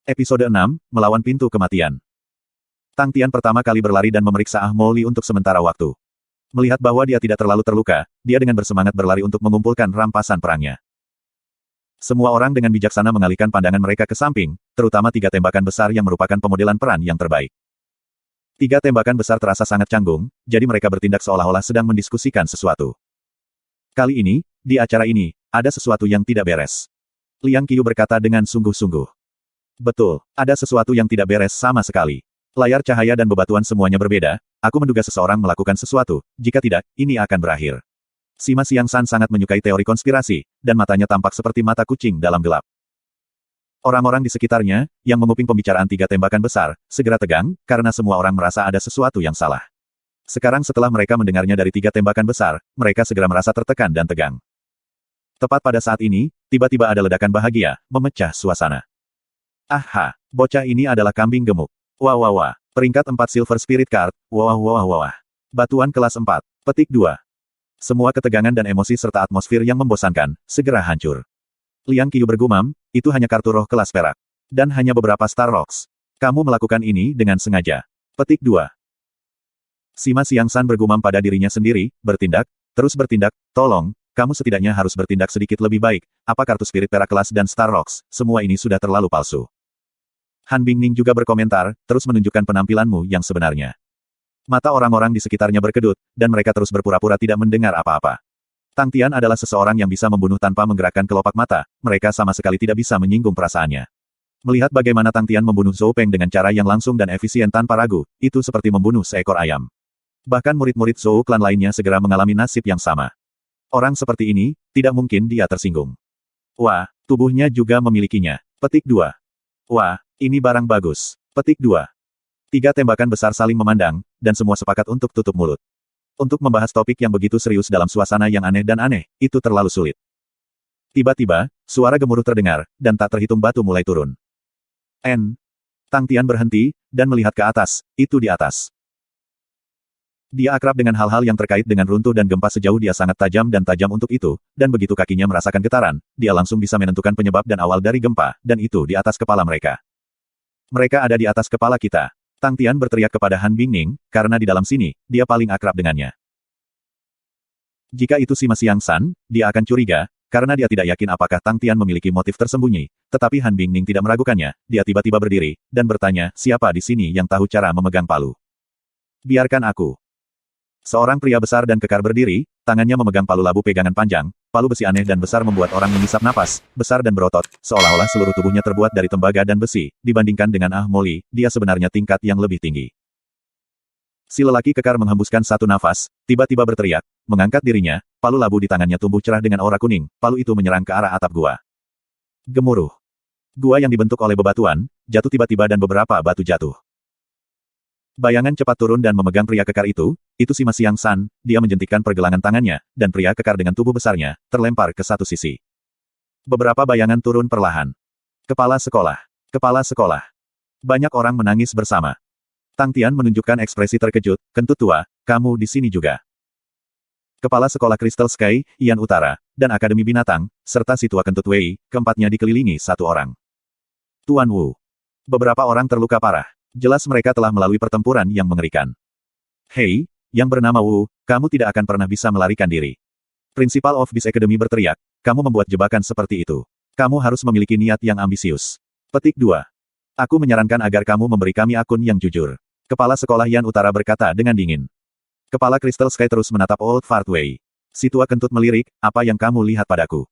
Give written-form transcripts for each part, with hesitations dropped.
Episode 6, Melawan Pintu Kematian. Tang Tian pertama kali berlari dan memeriksa Ah Mo Li untuk sementara waktu. Melihat bahwa dia tidak terlalu terluka, dia dengan bersemangat berlari untuk mengumpulkan rampasan perangnya. Semua orang dengan bijaksana mengalihkan pandangan mereka ke samping, terutama 3 tembakan besar yang merupakan pemodelan peran yang terbaik. 3 tembakan besar terasa sangat canggung, jadi mereka bertindak seolah-olah sedang mendiskusikan sesuatu. Kali ini, di acara ini, ada sesuatu yang tidak beres. Liang Qiu berkata dengan sungguh-sungguh. Betul, ada sesuatu yang tidak beres sama sekali. Layar cahaya dan bebatuan semuanya berbeda, aku menduga seseorang melakukan sesuatu, jika tidak, ini akan berakhir. Sima Xiangsan sangat menyukai teori konspirasi, dan matanya tampak seperti mata kucing dalam gelap. Orang-orang di sekitarnya, yang menguping pembicaraan 3 tembakan besar, segera tegang, karena semua orang merasa ada sesuatu yang salah. Sekarang setelah mereka mendengarnya dari 3 tembakan besar, mereka segera merasa tertekan dan tegang. Tepat pada saat ini, tiba-tiba ada ledakan bahagia, memecah suasana. Aha, bocah ini adalah kambing gemuk. Wah wah wah. Peringkat 4 Silver Spirit Card, wah wah wah wah. Batuan kelas 4. Petik 2. Semua ketegangan dan emosi serta atmosfer yang membosankan, segera hancur. Liang Qiu bergumam, itu hanya kartu roh kelas perak. Dan hanya beberapa Star Rocks. Kamu melakukan ini dengan sengaja. Petik 2. Sima Xiangsan bergumam pada dirinya sendiri, bertindak, terus bertindak, tolong, kamu setidaknya harus bertindak sedikit lebih baik, apa kartu spirit perak kelas dan Star Rocks, semua ini sudah terlalu palsu. Han Bingning juga berkomentar, terus menunjukkan penampilanmu yang sebenarnya. Mata orang-orang di sekitarnya berkedut, dan mereka terus berpura-pura tidak mendengar apa-apa. Tang Tian adalah seseorang yang bisa membunuh tanpa menggerakkan kelopak mata, mereka sama sekali tidak bisa menyinggung perasaannya. Melihat bagaimana Tang Tian membunuh Zhou Peng dengan cara yang langsung dan efisien tanpa ragu, itu seperti membunuh seekor ayam. Bahkan murid-murid Zhou klan lainnya segera mengalami nasib yang sama. Orang seperti ini, tidak mungkin dia tersinggung. Wah, tubuhnya juga memilikinya. Petik 2. Wah, ini barang bagus. Petik 2. 3 tembakan besar saling memandang, dan semua sepakat untuk tutup mulut. Untuk membahas topik yang begitu serius dalam suasana yang aneh dan aneh, itu terlalu sulit. Tiba-tiba, suara gemuruh terdengar, dan tak terhitung batu mulai turun. Tang Tian berhenti, dan melihat ke atas, itu di atas. Dia akrab dengan hal-hal yang terkait dengan runtuh dan gempa sejauh dia sangat tajam untuk itu, dan begitu kakinya merasakan getaran, dia langsung bisa menentukan penyebab dan awal dari gempa, dan itu di atas kepala mereka. Mereka ada di atas kepala kita. Tang Tian berteriak kepada Han Bingning, karena di dalam sini, dia paling akrab dengannya. Jika itu Sima Xiangsan, dia akan curiga, karena dia tidak yakin apakah Tang Tian memiliki motif tersembunyi, tetapi Han Bingning tidak meragukannya, dia tiba-tiba berdiri, dan bertanya, siapa di sini yang tahu cara memegang palu? Biarkan aku. Seorang pria besar dan kekar berdiri, tangannya memegang palu labu pegangan panjang, palu besi aneh dan besar membuat orang mengisap napas, besar dan berotot, seolah-olah seluruh tubuhnya terbuat dari tembaga dan besi, dibandingkan dengan Ah Mo Li, dia sebenarnya tingkat yang lebih tinggi. Si lelaki kekar menghembuskan satu nafas, tiba-tiba berteriak, mengangkat dirinya, palu labu di tangannya tumbuh cerah dengan aura kuning, palu itu menyerang ke arah atap gua. Gemuruh. Gua yang dibentuk oleh bebatuan, jatuh tiba-tiba dan beberapa batu jatuh. Bayangan cepat turun dan memegang pria kekar itu Sima Xiangsan, dia menjentikkan pergelangan tangannya, dan pria kekar dengan tubuh besarnya, terlempar ke satu sisi. Beberapa bayangan turun perlahan. Kepala sekolah. Kepala sekolah. Banyak orang menangis bersama. Tang Tian menunjukkan ekspresi terkejut, kentut tua, kamu di sini juga. Kepala sekolah Crystal Sky, Yan Utara, dan Akademi Binatang, serta si tua kentut Wei, keempatnya dikelilingi satu orang. Tuan Wu. Beberapa orang terluka parah. Jelas mereka telah melalui pertempuran yang mengerikan. Hei, yang bernama Wu, kamu tidak akan pernah bisa melarikan diri. Principal of this Academy berteriak, kamu membuat jebakan seperti itu. Kamu harus memiliki niat yang ambisius. Petik 2. Aku menyarankan agar kamu memberi kami akun yang jujur. Kepala sekolah Yan Utara berkata dengan dingin. Kepala Crystal Sky terus menatap Old Fart Wei. Si tua kentut melirik, apa yang kamu lihat padaku?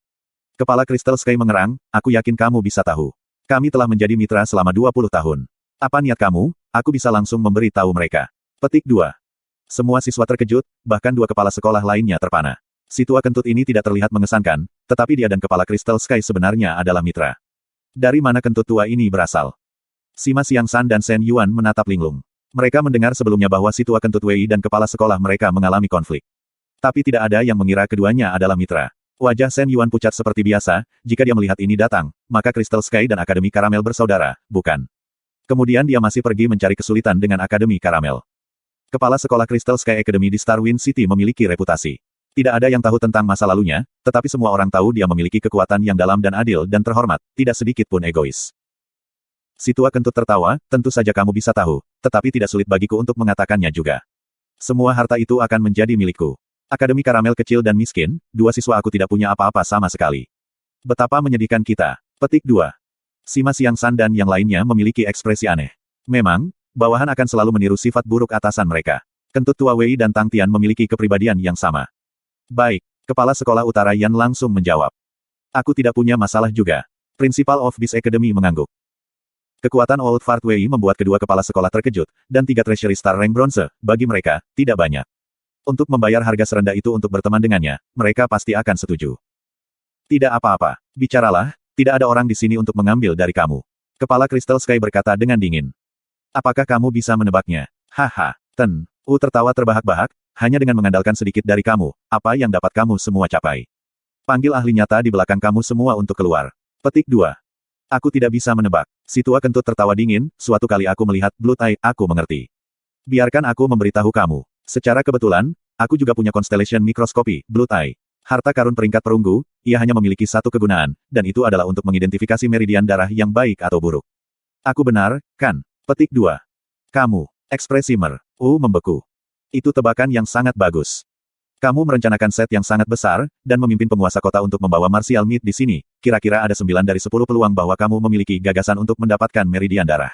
Kepala Crystal Sky mengerang, aku yakin kamu bisa tahu. Kami telah menjadi mitra selama 20 tahun. Apa niat kamu? Aku bisa langsung memberi tahu mereka. Petik 2. Semua siswa terkejut, bahkan 2 kepala sekolah lainnya terpana. Si tua kentut ini tidak terlihat mengesankan, tetapi dia dan kepala Crystal Sky sebenarnya adalah mitra. Dari mana kentut tua ini berasal? Sima Xiangsan dan Shen Yuan menatap linglung. Mereka mendengar sebelumnya bahwa si tua kentut Wei dan kepala sekolah mereka mengalami konflik. Tapi tidak ada yang mengira keduanya adalah mitra. Wajah Shen Yuan pucat seperti biasa, jika dia melihat ini datang, maka Crystal Sky dan Akademi Karamel bersaudara, bukan? Kemudian dia masih pergi mencari kesulitan dengan Akademi Karamel. Kepala sekolah Crystal Sky Academy di Starwind City memiliki reputasi. Tidak ada yang tahu tentang masa lalunya, tetapi semua orang tahu dia memiliki kekuatan yang dalam dan adil dan terhormat, tidak sedikit pun egois. Si tua kentut tertawa, tentu saja kamu bisa tahu, tetapi tidak sulit bagiku untuk mengatakannya juga. Semua harta itu akan menjadi milikku. Akademi Karamel kecil dan miskin, 2 siswa aku tidak punya apa-apa sama sekali. Betapa menyedihkan kita. Petik 2. Sima Xiangsan dan yang lainnya memiliki ekspresi aneh. Memang, bawahan akan selalu meniru sifat buruk atasan mereka. Kentut tua Wei dan Tang Tian memiliki kepribadian yang sama. Baik, Kepala Sekolah Utara Yan langsung menjawab. Aku tidak punya masalah juga. Principal of this Academy mengangguk. Kekuatan Old Fart Wei membuat kedua kepala sekolah terkejut, dan 3 Treasury Star rank bronze, bagi mereka, tidak banyak. Untuk membayar harga serendah itu untuk berteman dengannya, mereka pasti akan setuju. Tidak apa-apa, bicaralah, tidak ada orang di sini untuk mengambil dari kamu. Kepala Crystal Sky berkata dengan dingin. Apakah kamu bisa menebaknya? Haha, Ten. Tertawa terbahak-bahak, hanya dengan mengandalkan sedikit dari kamu, apa yang dapat kamu semua capai. Panggil ahli nyata di belakang kamu semua untuk keluar. Petik 2. Aku tidak bisa menebak. Si tua kentut tertawa dingin, suatu kali aku melihat Blood Eye, aku mengerti. Biarkan aku memberitahu kamu. Secara kebetulan, aku juga punya Constellation Mikroskopi, Blood Eye. Harta karun peringkat perunggu, ia hanya memiliki satu kegunaan, dan itu adalah untuk mengidentifikasi meridian darah yang baik atau buruk. Aku benar, kan? Petik 2. Kamu, ekspresi membeku. Itu tebakan yang sangat bagus. Kamu merencanakan set yang sangat besar, dan memimpin penguasa kota untuk membawa martial meat di sini. Kira-kira ada 9 dari 10 peluang bahwa kamu memiliki gagasan untuk mendapatkan meridian darah.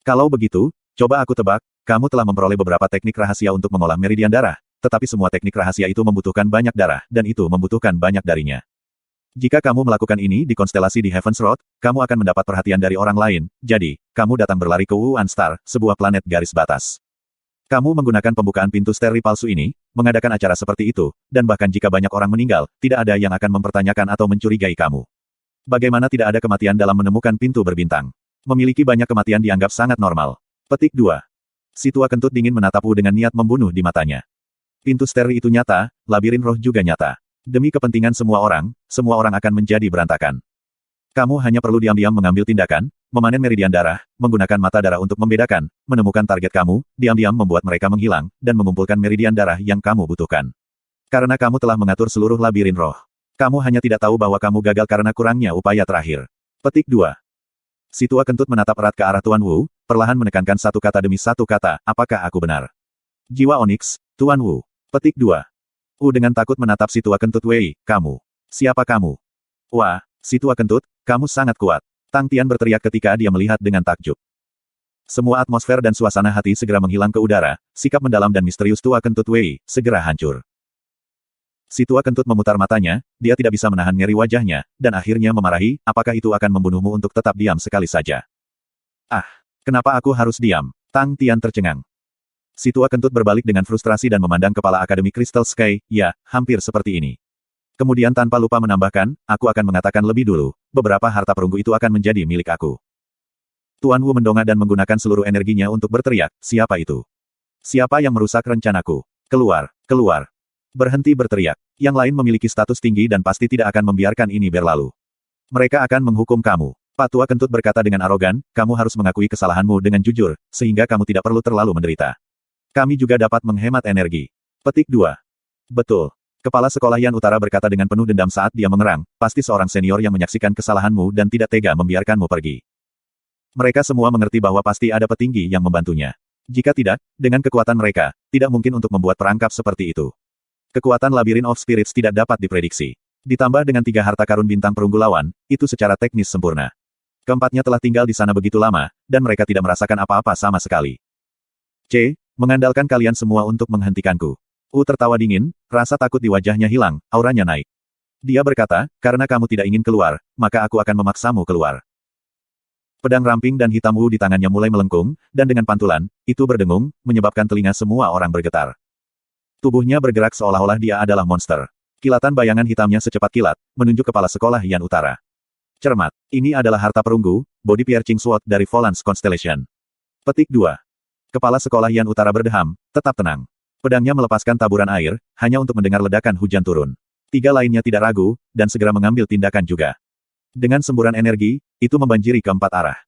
Kalau begitu, coba aku tebak, kamu telah memperoleh beberapa teknik rahasia untuk mengolah meridian darah, tetapi semua teknik rahasia itu membutuhkan banyak darah, dan itu membutuhkan banyak darinya. Jika kamu melakukan ini di konstelasi di Heaven's Road, kamu akan mendapat perhatian dari orang lain, jadi, kamu datang berlari ke Wuan Star, sebuah planet garis batas. Kamu menggunakan pembukaan pintu steri palsu ini, mengadakan acara seperti itu, dan bahkan jika banyak orang meninggal, tidak ada yang akan mempertanyakan atau mencurigai kamu. Bagaimana tidak ada kematian dalam menemukan pintu berbintang? Memiliki banyak kematian dianggap sangat normal. Petik 2. Si tua kentut dingin menatap Wu dengan niat membunuh di matanya. Pintu steri itu nyata, labirin roh juga nyata. Demi kepentingan semua orang akan menjadi berantakan. Kamu hanya perlu diam-diam mengambil tindakan, memanen meridian darah, menggunakan mata darah untuk membedakan, menemukan target kamu, diam-diam membuat mereka menghilang, dan mengumpulkan meridian darah yang kamu butuhkan. Karena kamu telah mengatur seluruh labirin roh. Kamu hanya tidak tahu bahwa kamu gagal karena kurangnya upaya terakhir. Petik 2. Si tua kentut menatap erat ke arah Tuan Wu, perlahan menekankan satu kata demi satu kata, apakah aku benar? Jiwa Onyx, Tuan Wu. Petik 2. Dengan takut menatap si tua kentut Wei, kamu. Siapa kamu? Wah, si tua kentut, kamu sangat kuat. Tang Tian berteriak ketika dia melihat dengan takjub. Semua atmosfer dan suasana hati segera menghilang ke udara, sikap mendalam dan misterius tua kentut Wei, segera hancur. Si tua kentut memutar matanya, dia tidak bisa menahan nyeri wajahnya, dan akhirnya memarahi, apakah itu akan membunuhmu untuk tetap diam sekali saja? Ah, kenapa aku harus diam? Tang Tian tercengang. Si tua kentut berbalik dengan frustrasi dan memandang kepala Akademi Crystal Sky, ya, hampir seperti ini. Kemudian tanpa lupa menambahkan, aku akan mengatakan lebih dulu, beberapa harta perunggu itu akan menjadi milik aku. Tuan Wu mendongak dan menggunakan seluruh energinya untuk berteriak, siapa itu? Siapa yang merusak rencanaku? Keluar, keluar. Berhenti berteriak. Yang lain memiliki status tinggi dan pasti tidak akan membiarkan ini berlalu. Mereka akan menghukum kamu. Pak Tua Kentut berkata dengan arogan, kamu harus mengakui kesalahanmu dengan jujur, sehingga kamu tidak perlu terlalu menderita. Kami juga dapat menghemat energi. Petik 2. Betul. Kepala Sekolah Yan Utara berkata dengan penuh dendam saat dia mengerang, pasti seorang senior yang menyaksikan kesalahanmu dan tidak tega membiarkanmu pergi. Mereka semua mengerti bahwa pasti ada petinggi yang membantunya. Jika tidak, dengan kekuatan mereka, tidak mungkin untuk membuat perangkap seperti itu. Kekuatan Labyrinth of Spirits tidak dapat diprediksi. Ditambah dengan 3 harta karun bintang perunggu lawan, itu secara teknis sempurna. Keempatnya telah tinggal di sana begitu lama, dan mereka tidak merasakan apa-apa sama sekali. Mengandalkan kalian semua untuk menghentikanku. Tertawa dingin, rasa takut di wajahnya hilang, auranya naik. Dia berkata, karena kamu tidak ingin keluar, maka aku akan memaksamu keluar. Pedang ramping dan hitam di tangannya mulai melengkung, dan dengan pantulan, itu berdengung, menyebabkan telinga semua orang bergetar. Tubuhnya bergerak seolah-olah dia adalah monster. Kilatan bayangan hitamnya secepat kilat, menunjuk kepala sekolah Yan Utara. Cermat. Ini adalah harta perunggu, body piercing sword dari Volans Constellation. Petik 2. Kepala sekolah Yan Utara berdeham, tetap tenang. Pedangnya melepaskan taburan air, hanya untuk mendengar ledakan hujan turun. 3 lainnya tidak ragu, dan segera mengambil tindakan juga. Dengan semburan energi, itu membanjiri keempat arah.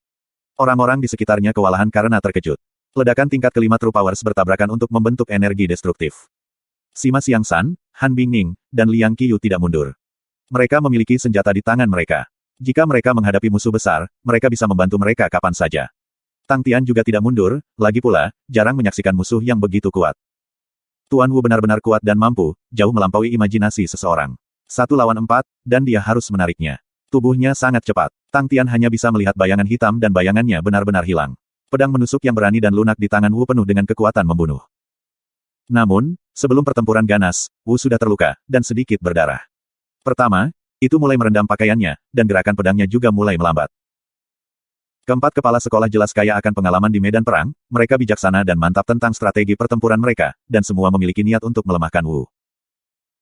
Orang-orang di sekitarnya kewalahan karena terkejut. Ledakan tingkat kelima True Powers bertabrakan untuk membentuk energi destruktif. Sima Xiangsan, Han Bingning, dan Liang Qiyu tidak mundur. Mereka memiliki senjata di tangan mereka. Jika mereka menghadapi musuh besar, mereka bisa membantu mereka kapan saja. Tang Tian juga tidak mundur, lagi pula, jarang menyaksikan musuh yang begitu kuat. Tuan Wu benar-benar kuat dan mampu, jauh melampaui imajinasi seseorang. 1 lawan 4, dan dia harus menariknya. Tubuhnya sangat cepat. Tang Tian hanya bisa melihat bayangan hitam dan bayangannya benar-benar hilang. Pedang menusuk yang berani dan lunak di tangan Wu penuh dengan kekuatan membunuh. Namun, sebelum pertempuran ganas, Wu sudah terluka, dan sedikit berdarah. Pertama, itu mulai merendam pakaiannya, dan gerakan pedangnya juga mulai melambat. Keempat kepala sekolah jelas kaya akan pengalaman di medan perang, mereka bijaksana dan mantap tentang strategi pertempuran mereka, dan semua memiliki niat untuk melemahkan Wu.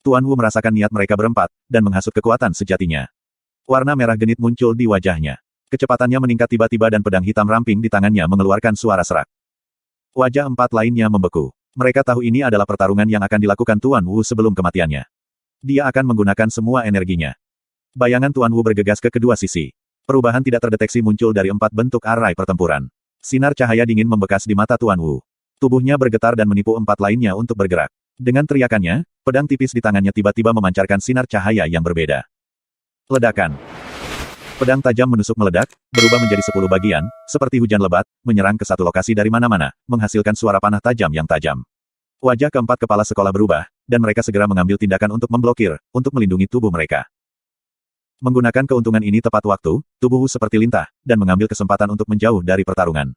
Tuan Wu merasakan niat mereka berempat, dan menghasut kekuatan sejatinya. Warna merah genit muncul di wajahnya. Kecepatannya meningkat tiba-tiba dan pedang hitam ramping di tangannya mengeluarkan suara serak. Wajah 4 lainnya membeku. Mereka tahu ini adalah pertarungan yang akan dilakukan Tuan Wu sebelum kematiannya. Dia akan menggunakan semua energinya. Bayangan Tuan Wu bergegas ke kedua sisi. Perubahan tidak terdeteksi muncul dari 4 bentuk arai pertempuran. Sinar cahaya dingin membekas di mata Tuan Wu. Tubuhnya bergetar dan menipu 4 lainnya untuk bergerak. Dengan teriakannya, pedang tipis di tangannya tiba-tiba memancarkan sinar cahaya yang berbeda. Ledakan. Pedang tajam menusuk meledak, berubah menjadi 10 bagian, seperti hujan lebat, menyerang ke satu lokasi dari mana-mana, menghasilkan suara panah tajam yang tajam. Wajah keempat kepala sekolah berubah, dan mereka segera mengambil tindakan untuk memblokir, untuk melindungi tubuh mereka. Menggunakan keuntungan ini tepat waktu, tubuh Wu seperti lintah, dan mengambil kesempatan untuk menjauh dari pertarungan.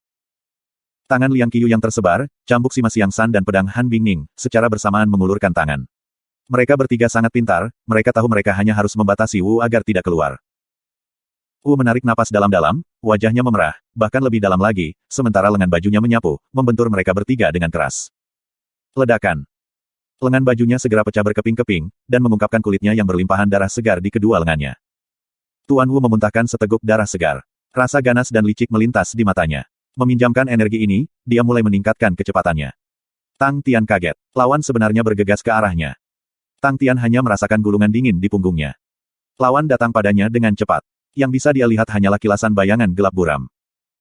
Tangan Liang Qiyu yang tersebar, cambuk Sima Xiang San dan pedang Han Bingning, secara bersamaan mengulurkan tangan. Mereka bertiga sangat pintar, mereka tahu mereka hanya harus membatasi Wu agar tidak keluar. Wu menarik napas dalam-dalam, wajahnya memerah, bahkan lebih dalam lagi, sementara lengan bajunya menyapu, membentur mereka bertiga dengan keras. Ledakan. Lengan bajunya segera pecah berkeping-keping, dan mengungkapkan kulitnya yang berlimpahan darah segar di kedua lengannya. Tuan Wu memuntahkan seteguk darah segar. Rasa ganas dan licik melintas di matanya. Meminjamkan energi ini, dia mulai meningkatkan kecepatannya. Tang Tian kaget. Lawan sebenarnya bergegas ke arahnya. Tang Tian hanya merasakan gulungan dingin di punggungnya. Lawan datang padanya dengan cepat. Yang bisa dia lihat hanyalah kilasan bayangan gelap buram.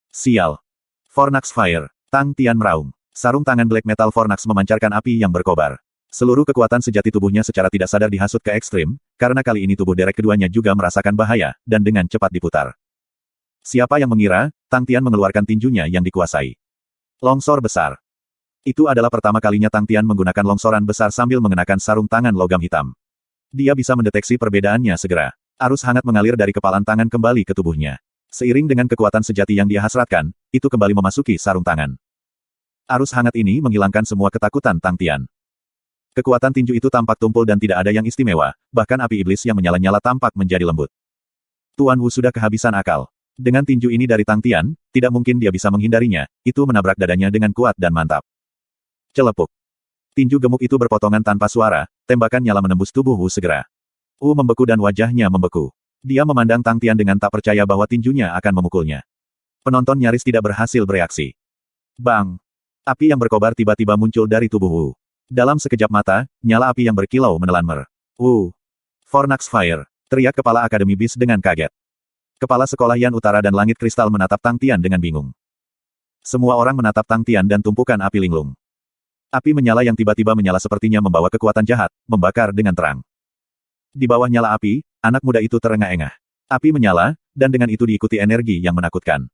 Sial. Fornax Fire. Tang Tian meraung. Sarung tangan Black Metal Fornax memancarkan api yang berkobar. Seluruh kekuatan sejati tubuhnya secara tidak sadar dihasut ke ekstrim, karena kali ini tubuh derek keduanya juga merasakan bahaya, dan dengan cepat diputar. Siapa yang mengira, Tang Tian mengeluarkan tinjunya yang dikuasai. Longsor besar. Itu adalah pertama kalinya Tang Tian menggunakan longsoran besar sambil mengenakan sarung tangan logam hitam. Dia bisa mendeteksi perbedaannya segera. Arus hangat mengalir dari kepalan tangan kembali ke tubuhnya. Seiring dengan kekuatan sejati yang dia hasratkan, itu kembali memasuki sarung tangan. Arus hangat ini menghilangkan semua ketakutan Tang Tian. Kekuatan tinju itu tampak tumpul dan tidak ada yang istimewa, bahkan api iblis yang menyala-nyala tampak menjadi lembut. Tuan Wu sudah kehabisan akal. Dengan tinju ini dari Tang Tian, tidak mungkin dia bisa menghindarinya, itu menabrak dadanya dengan kuat dan mantap. Celepuk. Tinju gemuk itu berpotongan tanpa suara, tembakan nyala menembus tubuh Wu segera. Wu membeku dan wajahnya membeku. Dia memandang Tang Tian dengan tak percaya bahwa tinjunya akan memukulnya. Penonton nyaris tidak berhasil bereaksi. Bang! Api yang berkobar tiba-tiba muncul dari tubuh Wu. Dalam sekejap mata, nyala api yang berkilau menelan mer. Fornax Fire. Teriak kepala Akademi Bis dengan kaget. Kepala sekolah Yan Utara dan Langit Kristal menatap Tang Tian dengan bingung. Semua orang menatap Tang Tian dan tumpukan api linglung. Api menyala yang tiba-tiba menyala sepertinya membawa kekuatan jahat, membakar dengan terang. Di bawah nyala api, anak muda itu terengah-engah. Api menyala, dan dengan itu diikuti energi yang menakutkan.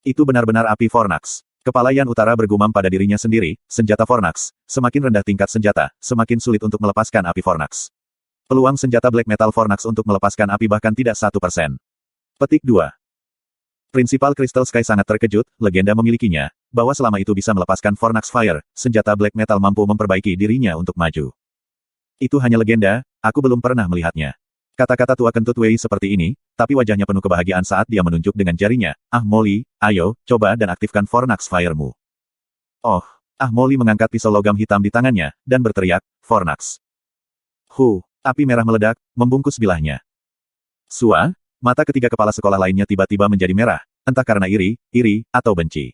Itu benar-benar api Fornax. Kepala Yan Utara bergumam pada dirinya sendiri, senjata Fornax, semakin rendah tingkat senjata, semakin sulit untuk melepaskan api Fornax. Peluang senjata Black Metal Fornax untuk melepaskan api bahkan tidak 1%. Petik 2. Prinsipal Crystal Sky sangat terkejut, legenda memilikinya, bahwa selama itu bisa melepaskan Fornax Fire, senjata Black Metal mampu memperbaiki dirinya untuk maju. Itu hanya legenda, aku belum pernah melihatnya. Kata-kata tua kentut Wei seperti ini, tapi wajahnya penuh kebahagiaan saat dia menunjuk dengan jarinya. Ah Molly, ayo, coba dan aktifkan Fornax Fire-mu. Oh, Ah Molly mengangkat pisau logam hitam di tangannya, dan berteriak, Fornax. Api merah meledak, membungkus bilahnya. Mata ketiga kepala sekolah lainnya tiba-tiba menjadi merah, entah karena iri, atau benci.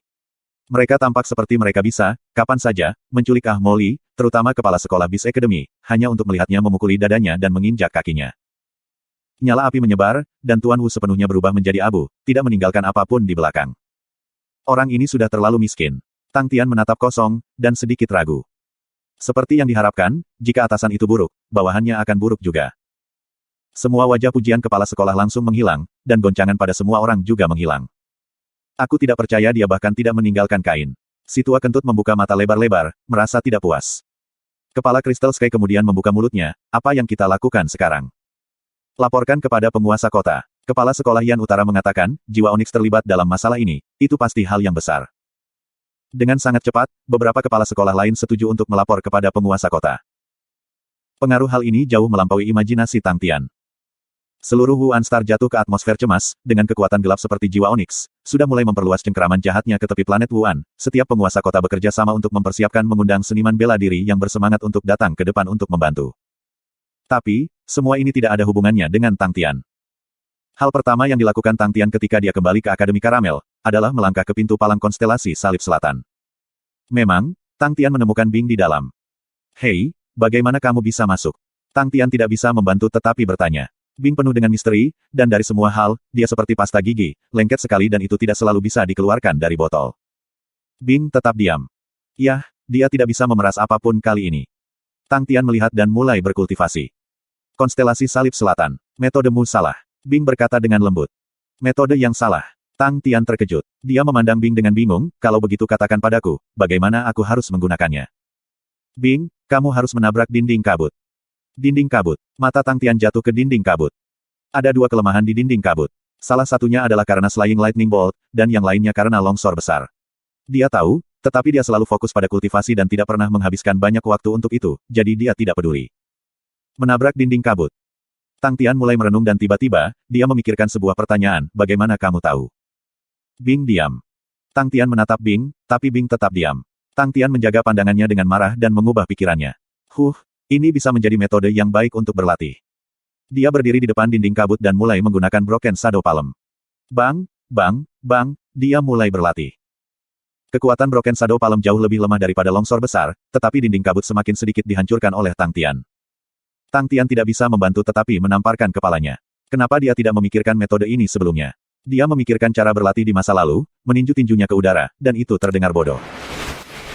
Mereka tampak seperti mereka bisa, kapan saja, menculik Ah Molly, terutama kepala sekolah Bis Academy, hanya untuk melihatnya memukuli dadanya dan menginjak kakinya. Nyala api menyebar, dan Tuan Wu sepenuhnya berubah menjadi abu, tidak meninggalkan apapun di belakang. Orang ini sudah terlalu miskin. Tang Tian menatap kosong, dan sedikit ragu. Seperti yang diharapkan, jika atasan itu buruk, bawahannya akan buruk juga. Semua wajah pujian kepala sekolah langsung menghilang, dan goncangan pada semua orang juga menghilang. Aku tidak percaya dia bahkan tidak meninggalkan kain. Si tua kentut membuka mata lebar-lebar, merasa tidak puas. Kepala Crystal Sky kemudian membuka mulutnya, apa yang kita lakukan sekarang? Laporkan kepada penguasa kota. Kepala sekolah Yan Utara mengatakan, jiwa Onyx terlibat dalam masalah ini, itu pasti hal yang besar. Dengan sangat cepat, beberapa kepala sekolah lain setuju untuk melapor kepada penguasa kota. Pengaruh hal ini jauh melampaui imajinasi Tang Tian. Seluruh Wuan Star jatuh ke atmosfer cemas, dengan kekuatan gelap seperti jiwa Onyx, sudah mulai memperluas cengkeraman jahatnya ke tepi planet Wuan. Setiap penguasa kota bekerja sama untuk mempersiapkan mengundang seniman bela diri yang bersemangat untuk datang ke depan untuk membantu. Tapi, semua ini tidak ada hubungannya dengan Tang Tian. Hal pertama yang dilakukan Tang Tian ketika dia kembali ke Akademi Karamel, adalah melangkah ke pintu palang konstelasi Salib Selatan. Memang, Tang Tian menemukan Bing di dalam. Hei, bagaimana kamu bisa masuk? Tang Tian tidak bisa membantu tetapi bertanya. Bing penuh dengan misteri, dan dari semua hal, dia seperti pasta gigi, lengket sekali dan itu tidak selalu bisa dikeluarkan dari botol. Bing tetap diam. Yah, dia tidak bisa memeras apapun kali ini. Tang Tian melihat dan mulai berkultivasi. Konstelasi Salib Selatan. Metodemu salah. Bing berkata dengan lembut. Metode yang salah. Tang Tian terkejut. Dia memandang Bing dengan bingung, kalau begitu katakan padaku, bagaimana aku harus menggunakannya. Bing, kamu harus menabrak dinding kabut. Dinding kabut. Mata Tang Tian jatuh ke dinding kabut. Ada dua kelemahan di dinding kabut. Salah satunya adalah karena Slaying Lightning Bolt, dan yang lainnya karena longsor besar. Dia tahu, tetapi dia selalu fokus pada kultivasi dan tidak pernah menghabiskan banyak waktu untuk itu, jadi dia tidak peduli. Menabrak dinding kabut. Tang Tian mulai merenung dan tiba-tiba, dia memikirkan sebuah pertanyaan, bagaimana kamu tahu? Bing diam. Tang Tian menatap Bing, tapi Bing tetap diam. Tang Tian menjaga pandangannya dengan marah dan mengubah pikirannya. Ini bisa menjadi metode yang baik untuk berlatih. Dia berdiri di depan dinding kabut dan mulai menggunakan Broken Shadow Palm. Bang, bang, bang, dia mulai berlatih. Kekuatan Broken Shadow Palm jauh lebih lemah daripada longsor besar, tetapi dinding kabut semakin sedikit dihancurkan oleh Tang Tian. Tang Tian tidak bisa membantu tetapi menamparkan kepalanya. Kenapa dia tidak memikirkan metode ini sebelumnya? Dia memikirkan cara berlatih di masa lalu, meninju tinjunya ke udara, dan itu terdengar bodoh.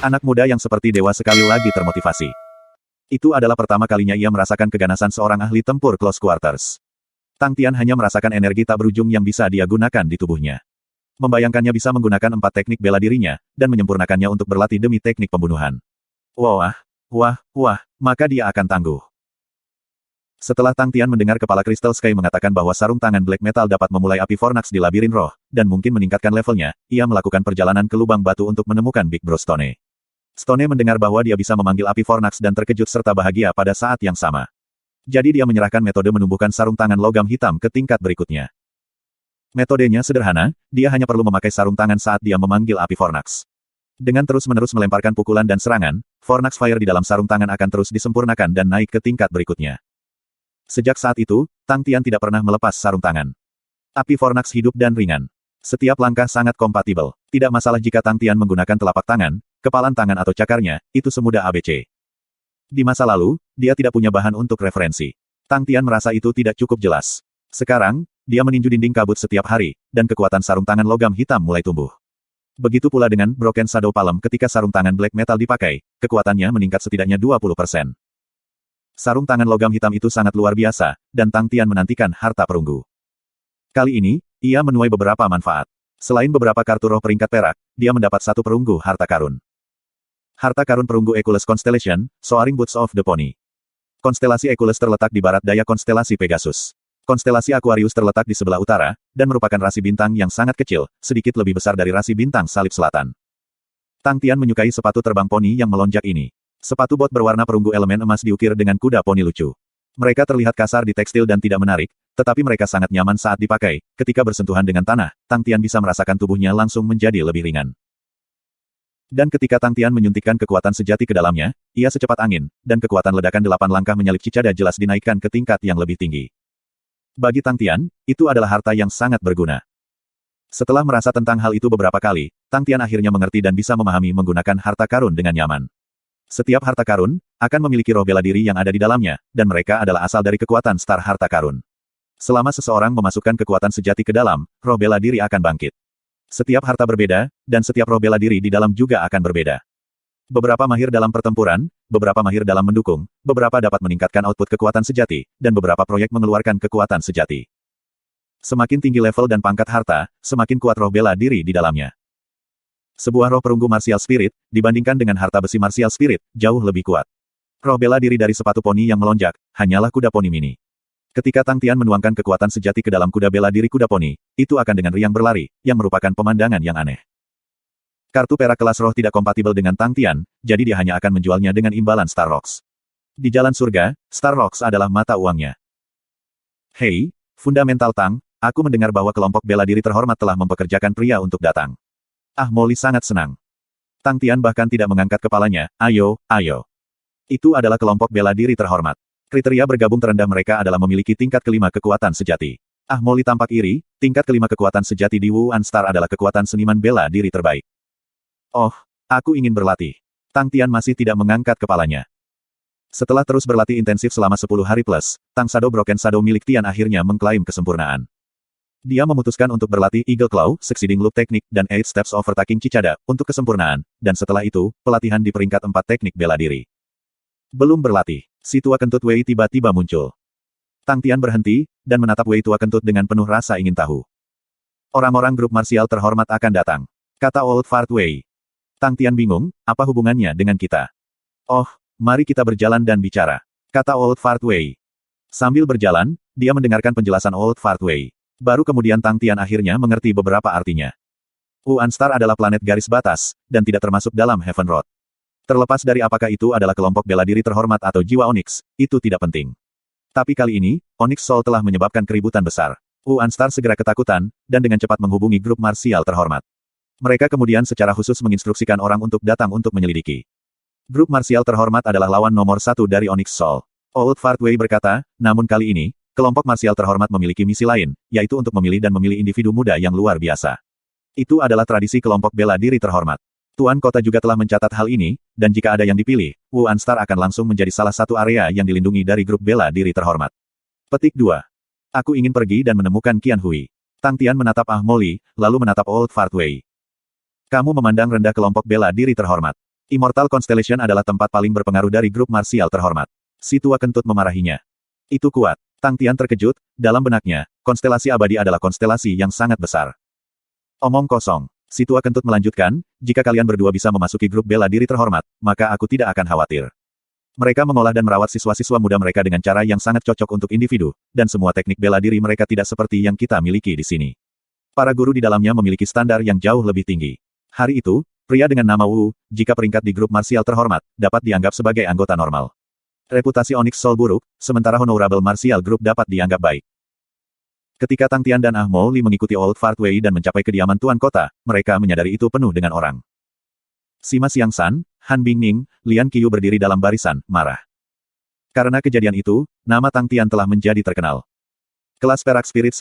Anak muda yang seperti dewa sekali lagi termotivasi. Itu adalah pertama kalinya ia merasakan keganasan seorang ahli tempur close quarters. Tang Tian hanya merasakan energi tak berujung yang bisa dia gunakan di tubuhnya. Membayangkannya bisa menggunakan 4 teknik bela dirinya, dan menyempurnakannya untuk berlatih demi teknik pembunuhan. Wah, maka dia akan tangguh. Setelah Tang Tian mendengar kepala Crystal Sky mengatakan bahwa sarung tangan Black Metal dapat memulai api Fornax di labirin roh, dan mungkin meningkatkan levelnya, ia melakukan perjalanan ke lubang batu untuk menemukan Big Bro Stone. Stone mendengar bahwa dia bisa memanggil api Fornax dan terkejut serta bahagia pada saat yang sama. Jadi dia menyerahkan metode menumbuhkan sarung tangan logam hitam ke tingkat berikutnya. Metodenya sederhana, dia hanya perlu memakai sarung tangan saat dia memanggil api Fornax. Dengan terus-menerus melemparkan pukulan dan serangan, Fornax Fire di dalam sarung tangan akan terus disempurnakan dan naik ke tingkat berikutnya. Sejak saat itu, Tang Tian tidak pernah melepas sarung tangan. Api Fornax hidup dan ringan. Setiap langkah sangat kompatibel. Tidak masalah jika Tang Tian menggunakan telapak tangan, kepalan tangan atau cakarnya, itu semudah ABC. Di masa lalu, dia tidak punya bahan untuk referensi. Tang Tian merasa itu tidak cukup jelas. Sekarang, dia meninju dinding kabut setiap hari, dan kekuatan sarung tangan logam hitam mulai tumbuh. Begitu pula dengan Broken Shadow Palm ketika sarung tangan Black Metal dipakai, kekuatannya meningkat setidaknya 20%. Sarung tangan logam hitam itu sangat luar biasa, dan Tang Tian menantikan harta perunggu. Kali ini, ia menuai beberapa manfaat. Selain beberapa kartu roh peringkat perak, dia mendapat 1 perunggu harta karun. Harta karun perunggu Equus Constellation, Soaring Boots of the Pony. Konstelasi Equus terletak di barat daya konstelasi Pegasus. Konstelasi Aquarius terletak di sebelah utara, dan merupakan rasi bintang yang sangat kecil, sedikit lebih besar dari rasi bintang Salib Selatan. Tang Tian menyukai sepatu terbang poni yang melonjak ini. Sepatu bot berwarna perunggu elemen emas diukir dengan kuda poni lucu. Mereka terlihat kasar di tekstil dan tidak menarik, tetapi mereka sangat nyaman saat dipakai. Ketika bersentuhan dengan tanah, Tang Tian bisa merasakan tubuhnya langsung menjadi lebih ringan. Dan ketika Tang Tian menyuntikkan kekuatan sejati ke dalamnya, ia secepat angin, dan kekuatan ledakan 8 langkah menyalip Cicada jelas dinaikkan ke tingkat yang lebih tinggi. Bagi Tang Tian, itu adalah harta yang sangat berguna. Setelah merasa tentang hal itu beberapa kali, Tang Tian akhirnya mengerti dan bisa memahami menggunakan harta karun dengan nyaman. Setiap harta karun, akan memiliki roh bela diri yang ada di dalamnya, dan mereka adalah asal dari kekuatan star harta karun. Selama seseorang memasukkan kekuatan sejati ke dalam, roh bela diri akan bangkit. Setiap harta berbeda, dan setiap roh bela diri di dalam juga akan berbeda. Beberapa mahir dalam pertempuran, beberapa mahir dalam mendukung, beberapa dapat meningkatkan output kekuatan sejati, dan beberapa proyek mengeluarkan kekuatan sejati. Semakin tinggi level dan pangkat harta, semakin kuat roh bela diri di dalamnya. Sebuah roh perunggu martial spirit, dibandingkan dengan harta besi martial spirit, jauh lebih kuat. Roh bela diri dari sepatu poni yang melonjak, hanyalah kuda poni mini. Ketika Tang Tian menuangkan kekuatan sejati ke dalam kuda bela diri kuda poni, itu akan dengan riang berlari, yang merupakan pemandangan yang aneh. Kartu perak kelas roh tidak kompatibel dengan Tang Tian, jadi dia hanya akan menjualnya dengan imbalan Star Rocks. Di jalan surga, Star Rocks adalah mata uangnya. Hei, Fundamental Tang, aku mendengar bahwa kelompok bela diri terhormat telah mempekerjakan pria untuk datang. Molly sangat senang. Tang Tian bahkan tidak mengangkat kepalanya, ayo, ayo. Itu adalah kelompok bela diri terhormat. Kriteria bergabung terendah mereka adalah memiliki tingkat kelima kekuatan sejati. Molly tampak iri, tingkat kelima kekuatan sejati di Wuan Star adalah kekuatan seniman bela diri terbaik. Oh, aku ingin berlatih. Tang Tian masih tidak mengangkat kepalanya. Setelah terus berlatih intensif selama 10 hari plus, Tang Shadow Broken Shadow milik Tian akhirnya mengklaim kesempurnaan. Dia memutuskan untuk berlatih Eagle Claw, Succeeding Loop Technique, dan 8 Steps Overtaking Cicada, untuk kesempurnaan, dan setelah itu, pelatihan di peringkat 4 teknik bela diri. Belum berlatih, si tua kentut Wei tiba-tiba muncul. Tang Tian berhenti, dan menatap Wei tua kentut dengan penuh rasa ingin tahu. Orang-orang grup marsial terhormat akan datang, kata Old Fart Wei. Tang Tian bingung, apa hubungannya dengan kita? Oh, mari kita berjalan dan bicara, kata Old Fart Wei. Sambil berjalan, dia mendengarkan penjelasan Old Fart Wei. Baru kemudian Tang Tian akhirnya mengerti beberapa artinya. Wuan Star adalah planet garis batas, dan tidak termasuk dalam Heaven Road. Terlepas dari apakah itu adalah kelompok bela diri terhormat atau jiwa Onyx, itu tidak penting. Tapi kali ini, Onyx Soul telah menyebabkan keributan besar. Wuan Star segera ketakutan, dan dengan cepat menghubungi grup marsial terhormat. Mereka kemudian secara khusus menginstruksikan orang untuk datang untuk menyelidiki. Grup marsial terhormat adalah lawan nomor 1 dari Onyx Soul. Old Fart Wei berkata, namun kali ini, kelompok marsial terhormat memiliki misi lain, yaitu untuk memilih dan memilih individu muda yang luar biasa. Itu adalah tradisi kelompok bela diri terhormat. Tuan Kota juga telah mencatat hal ini, dan jika ada yang dipilih, Wuan Star akan langsung menjadi salah satu area yang dilindungi dari grup bela diri terhormat. Petik 2. Aku ingin pergi dan menemukan Qian Hui. Tang Tian menatap Molly, lalu menatap Old Fart Wei. Kamu memandang rendah kelompok bela diri terhormat. Immortal Constellation adalah tempat paling berpengaruh dari grup marsial terhormat. Si tua kentut memarahinya. Itu kuat. Tang Tian terkejut, dalam benaknya, konstelasi abadi adalah konstelasi yang sangat besar. Omong kosong. Si tua kentut melanjutkan, jika kalian berdua bisa memasuki grup bela diri terhormat, maka aku tidak akan khawatir. Mereka mengolah dan merawat siswa-siswa muda mereka dengan cara yang sangat cocok untuk individu, dan semua teknik bela diri mereka tidak seperti yang kita miliki di sini. Para guru di dalamnya memiliki standar yang jauh lebih tinggi. Hari itu, pria dengan nama Wu, jika peringkat di grup marsial terhormat, dapat dianggap sebagai anggota normal. Reputasi Onyx Soul buruk, sementara Honorable Martial Group dapat dianggap baik. Ketika Tang Tian dan Molly mengikuti Old Fart Wei dan mencapai kediaman Tuan Kota, mereka menyadari itu penuh dengan orang. Sima Xiangsan, Han Bingning, Lian Qiu berdiri dalam barisan, marah. Karena kejadian itu, nama Tang Tian telah menjadi terkenal. Kelas perak Spirit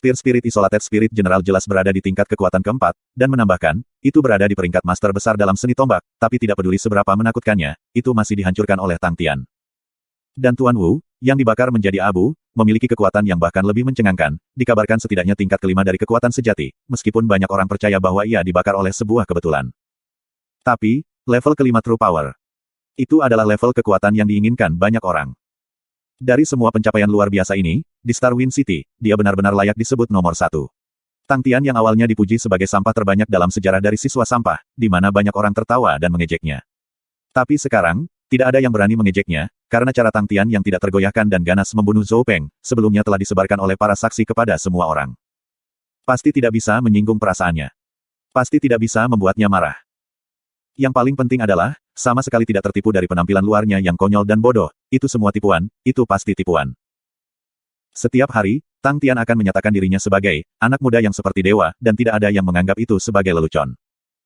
Isolated Spirit General jelas berada di tingkat kekuatan keempat, dan menambahkan, itu berada di peringkat master besar dalam seni tombak, tapi tidak peduli seberapa menakutkannya, itu masih dihancurkan oleh Tang Tian. Dan Tuan Wu, yang dibakar menjadi abu, memiliki kekuatan yang bahkan lebih mencengangkan, dikabarkan setidaknya tingkat kelima dari kekuatan sejati, meskipun banyak orang percaya bahwa ia dibakar oleh sebuah kebetulan. Tapi, level kelima True Power. Itu adalah level kekuatan yang diinginkan banyak orang. Dari semua pencapaian luar biasa ini, di Starwind City, dia benar-benar layak disebut nomor 1. Tang Tian yang awalnya dipuji sebagai sampah terbanyak dalam sejarah dari siswa sampah, di mana banyak orang tertawa dan mengejeknya. Tapi sekarang, tidak ada yang berani mengejeknya, karena cara Tang Tian yang tidak tergoyahkan dan ganas membunuh Zhou Peng, sebelumnya telah disebarkan oleh para saksi kepada semua orang. Pasti tidak bisa menyinggung perasaannya. Pasti tidak bisa membuatnya marah. Yang paling penting adalah, sama sekali tidak tertipu dari penampilan luarnya yang konyol dan bodoh, itu semua tipuan, itu pasti tipuan. Setiap hari, Tang Tian akan menyatakan dirinya sebagai anak muda yang seperti dewa, dan tidak ada yang menganggap itu sebagai lelucon.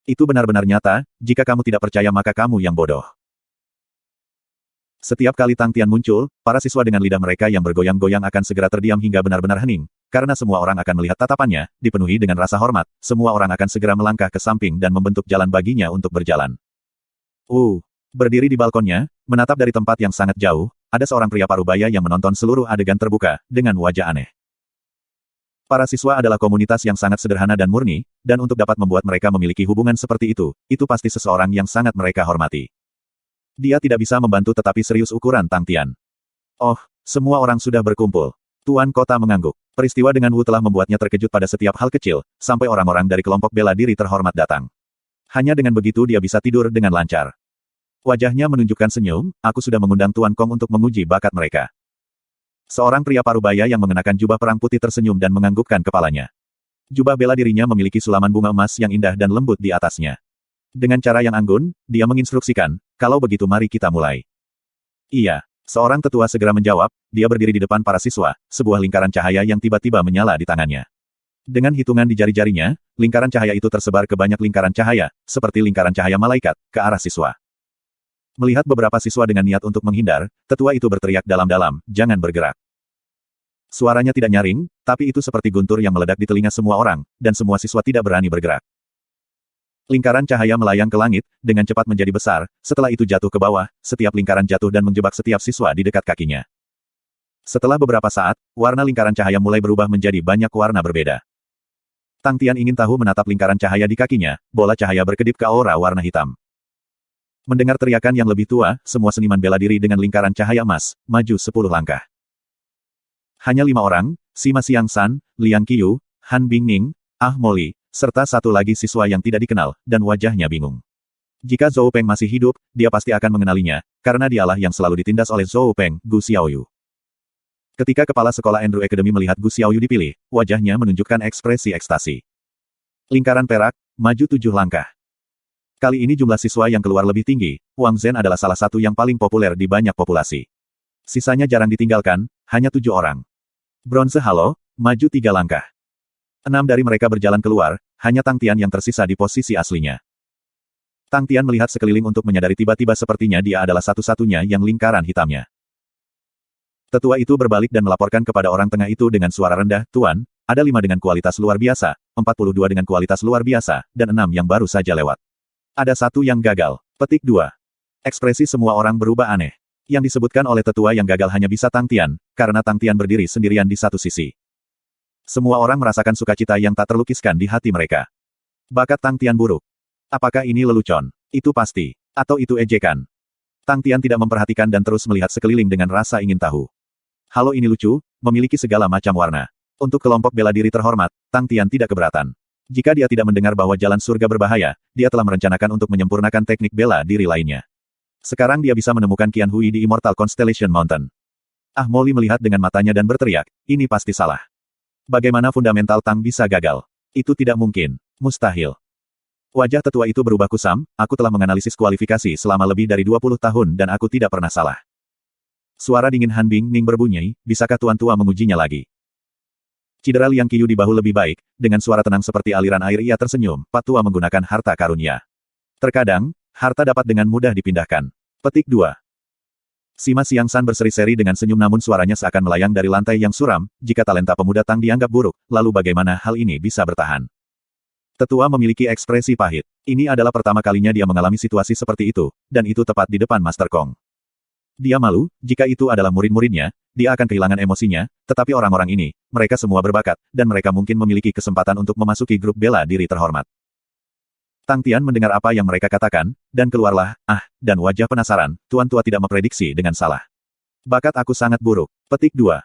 Itu benar-benar nyata, jika kamu tidak percaya maka kamu yang bodoh. Setiap kali Tang Tian muncul, para siswa dengan lidah mereka yang bergoyang-goyang akan segera terdiam hingga benar-benar hening, karena semua orang akan melihat tatapannya, dipenuhi dengan rasa hormat, semua orang akan segera melangkah ke samping dan membentuk jalan baginya untuk berjalan. Berdiri di balkonnya, menatap dari tempat yang sangat jauh, ada seorang pria parubaya yang menonton seluruh adegan terbuka, dengan wajah aneh. Para siswa adalah komunitas yang sangat sederhana dan murni, dan untuk dapat membuat mereka memiliki hubungan seperti itu pasti seseorang yang sangat mereka hormati. Dia tidak bisa membantu tetapi serius ukuran Tang Tian. Oh, semua orang sudah berkumpul. Tuan kota mengangguk. Peristiwa dengan Wu telah membuatnya terkejut pada setiap hal kecil, sampai orang-orang dari kelompok bela diri terhormat datang. Hanya dengan begitu dia bisa tidur dengan lancar. Wajahnya menunjukkan senyum, aku sudah mengundang Tuan Kong untuk menguji bakat mereka. Seorang pria parubaya yang mengenakan jubah perang putih tersenyum dan menganggukkan kepalanya. Jubah bela dirinya memiliki sulaman bunga emas yang indah dan lembut di atasnya. Dengan cara yang anggun, dia menginstruksikan, kalau begitu mari kita mulai. Iya, seorang tetua segera menjawab, dia berdiri di depan para siswa, sebuah lingkaran cahaya yang tiba-tiba menyala di tangannya. Dengan hitungan di jari-jarinya, lingkaran cahaya itu tersebar ke banyak lingkaran cahaya, seperti lingkaran cahaya malaikat, ke arah siswa. Melihat beberapa siswa dengan niat untuk menghindar, tetua itu berteriak dalam-dalam, jangan bergerak. Suaranya tidak nyaring, tapi itu seperti guntur yang meledak di telinga semua orang, dan semua siswa tidak berani bergerak. Lingkaran cahaya melayang ke langit, dengan cepat menjadi besar, setelah itu jatuh ke bawah, setiap lingkaran jatuh dan menjebak setiap siswa di dekat kakinya. Setelah beberapa saat, warna lingkaran cahaya mulai berubah menjadi banyak warna berbeda. Tang Tian ingin tahu menatap lingkaran cahaya di kakinya, bola cahaya berkedip ke aura warna hitam. Mendengar teriakan yang lebih tua, semua seniman bela diri dengan lingkaran cahaya emas, maju 10 langkah. Hanya 5 orang, Sima Xiangsan, Liang Qiyu, Han Bingning, Ah Moli, serta satu lagi siswa yang tidak dikenal, dan wajahnya bingung. Jika Zhou Peng masih hidup, dia pasti akan mengenalinya, karena dialah yang selalu ditindas oleh Zhou Peng, Gu Xiaoyu. Ketika kepala sekolah Andrew Academy melihat Gu Xiaoyu dipilih, wajahnya menunjukkan ekspresi ekstasi. Lingkaran perak, maju 7 langkah. Kali ini jumlah siswa yang keluar lebih tinggi, Wang Zhen adalah salah satu yang paling populer di banyak populasi. Sisanya jarang ditinggalkan, hanya 7 orang. Bronze Halo, maju 3 langkah. 6 dari mereka berjalan keluar, hanya Tang Tian yang tersisa di posisi aslinya. Tang Tian melihat sekeliling untuk menyadari tiba-tiba sepertinya dia adalah satu-satunya yang lingkaran hitamnya. Tetua itu berbalik dan melaporkan kepada orang tengah itu dengan suara rendah, Tuan, ada 5 dengan kualitas luar biasa, 42 dengan kualitas luar biasa, dan 6 yang baru saja lewat. Ada 1 yang gagal. Petik 2. Ekspresi semua orang berubah aneh. Yang disebutkan oleh tetua yang gagal hanya bisa Tang Tian, karena Tang Tian berdiri sendirian di satu sisi. Semua orang merasakan sukacita yang tak terlukiskan di hati mereka. Bakat Tang Tian buruk. Apakah ini lelucon? Itu pasti. Atau itu ejekan? Tang Tian tidak memperhatikan dan terus melihat sekeliling dengan rasa ingin tahu. Halo ini lucu, memiliki segala macam warna. Untuk kelompok bela diri terhormat, Tang Tian tidak keberatan. Jika dia tidak mendengar bahwa jalan surga berbahaya, dia telah merencanakan untuk menyempurnakan teknik bela diri lainnya. Sekarang dia bisa menemukan Qian Hui di Immortal Constellation Mountain. Ah Moli melihat dengan matanya dan berteriak, ini pasti salah. Bagaimana fundamental Tang bisa gagal? Itu tidak mungkin. Mustahil. Wajah tetua itu berubah kusam, aku telah menganalisis kualifikasi selama lebih dari 20 tahun dan aku tidak pernah salah. Suara dingin Han Bingning berbunyi, bisakah Tuan Tua mengujinya lagi? Cedera Liang Qiyu di bahu lebih baik, dengan suara tenang seperti aliran air ia tersenyum, Pak Tua menggunakan harta karunia. Terkadang, harta dapat dengan mudah dipindahkan. Petik 2. Sima Xiangsan berseri-seri dengan senyum namun suaranya seakan melayang dari lantai yang suram, jika talenta pemuda Tang dianggap buruk, lalu bagaimana hal ini bisa bertahan? Tetua memiliki ekspresi pahit. Ini adalah pertama kalinya dia mengalami situasi seperti itu, dan itu tepat di depan Master Kong. Dia malu, jika itu adalah murid-muridnya, dia akan kehilangan emosinya, tetapi orang-orang ini, mereka semua berbakat, dan mereka mungkin memiliki kesempatan untuk memasuki grup bela diri terhormat. Tang Tian mendengar apa yang mereka katakan, dan keluarlah, dan wajah penasaran, Tuan Tua tidak memprediksi dengan salah. Bakat aku sangat buruk. Petik 2.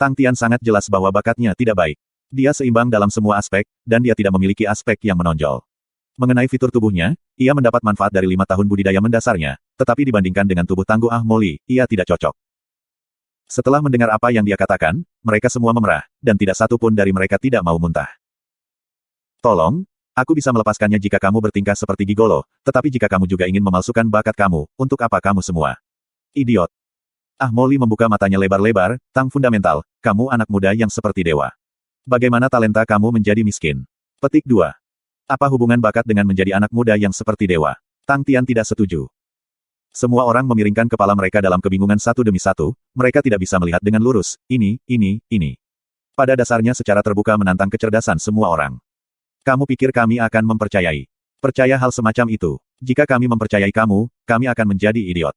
Tang Tian sangat jelas bahwa bakatnya tidak baik. Dia seimbang dalam semua aspek, dan dia tidak memiliki aspek yang menonjol. Mengenai fitur tubuhnya, ia mendapat manfaat dari 5 tahun budidaya mendasarnya, tetapi dibandingkan dengan tubuh tangguh Ah Moli, ia tidak cocok. Setelah mendengar apa yang dia katakan, mereka semua memerah, dan tidak satu pun dari mereka tidak mau muntah. Tolong, aku bisa melepaskannya jika kamu bertingkah seperti gigolo, tetapi jika kamu juga ingin memalsukan bakat kamu, untuk apa kamu semua? Idiot. Ah Moli membuka matanya lebar-lebar, Tang fundamental, kamu anak muda yang seperti dewa. Bagaimana talenta kamu menjadi miskin? Petik 2. Apa hubungan bakat dengan menjadi anak muda yang seperti dewa? Tang Tian tidak setuju. Semua orang memiringkan kepala mereka dalam kebingungan satu demi satu, mereka tidak bisa melihat dengan lurus, ini. Pada dasarnya secara terbuka menantang kecerdasan semua orang. Kamu pikir kami akan mempercayai? Percaya hal semacam itu. Jika kami mempercayai kamu, kami akan menjadi idiot.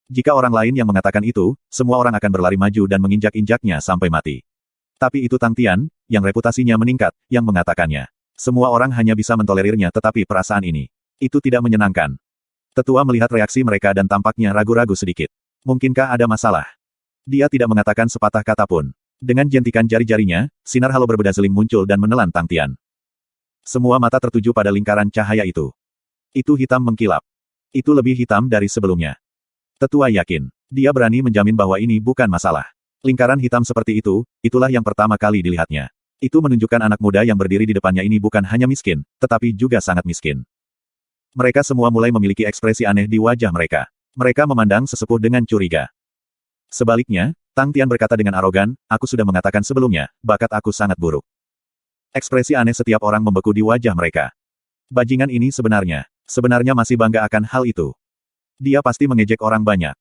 Jika orang lain yang mengatakan itu, semua orang akan berlari maju dan menginjak-injaknya sampai mati. Tapi itu Tang Tian, yang reputasinya meningkat, yang mengatakannya. Semua orang hanya bisa mentolerirnya tetapi perasaan ini. Itu tidak menyenangkan. Tetua melihat reaksi mereka dan tampaknya ragu-ragu sedikit. Mungkinkah ada masalah? Dia tidak mengatakan sepatah kata pun. Dengan jentikan jari-jarinya, sinar halo berbeda seling muncul dan menelan Tang Tian. Semua mata tertuju pada lingkaran cahaya itu. Itu hitam mengkilap. Itu lebih hitam dari sebelumnya. Tetua yakin. Dia berani menjamin bahwa ini bukan masalah. Lingkaran hitam seperti itu, itulah yang pertama kali dilihatnya. Itu menunjukkan anak muda yang berdiri di depannya ini bukan hanya miskin, tetapi juga sangat miskin. Mereka semua mulai memiliki ekspresi aneh di wajah mereka. Mereka memandang sesepuh dengan curiga. Sebaliknya, Tang Tian berkata dengan arogan, aku sudah mengatakan sebelumnya, bakat aku sangat buruk. Ekspresi aneh setiap orang membeku di wajah mereka. Bajingan ini sebenarnya masih bangga akan hal itu. Dia pasti mengejek orang banyak.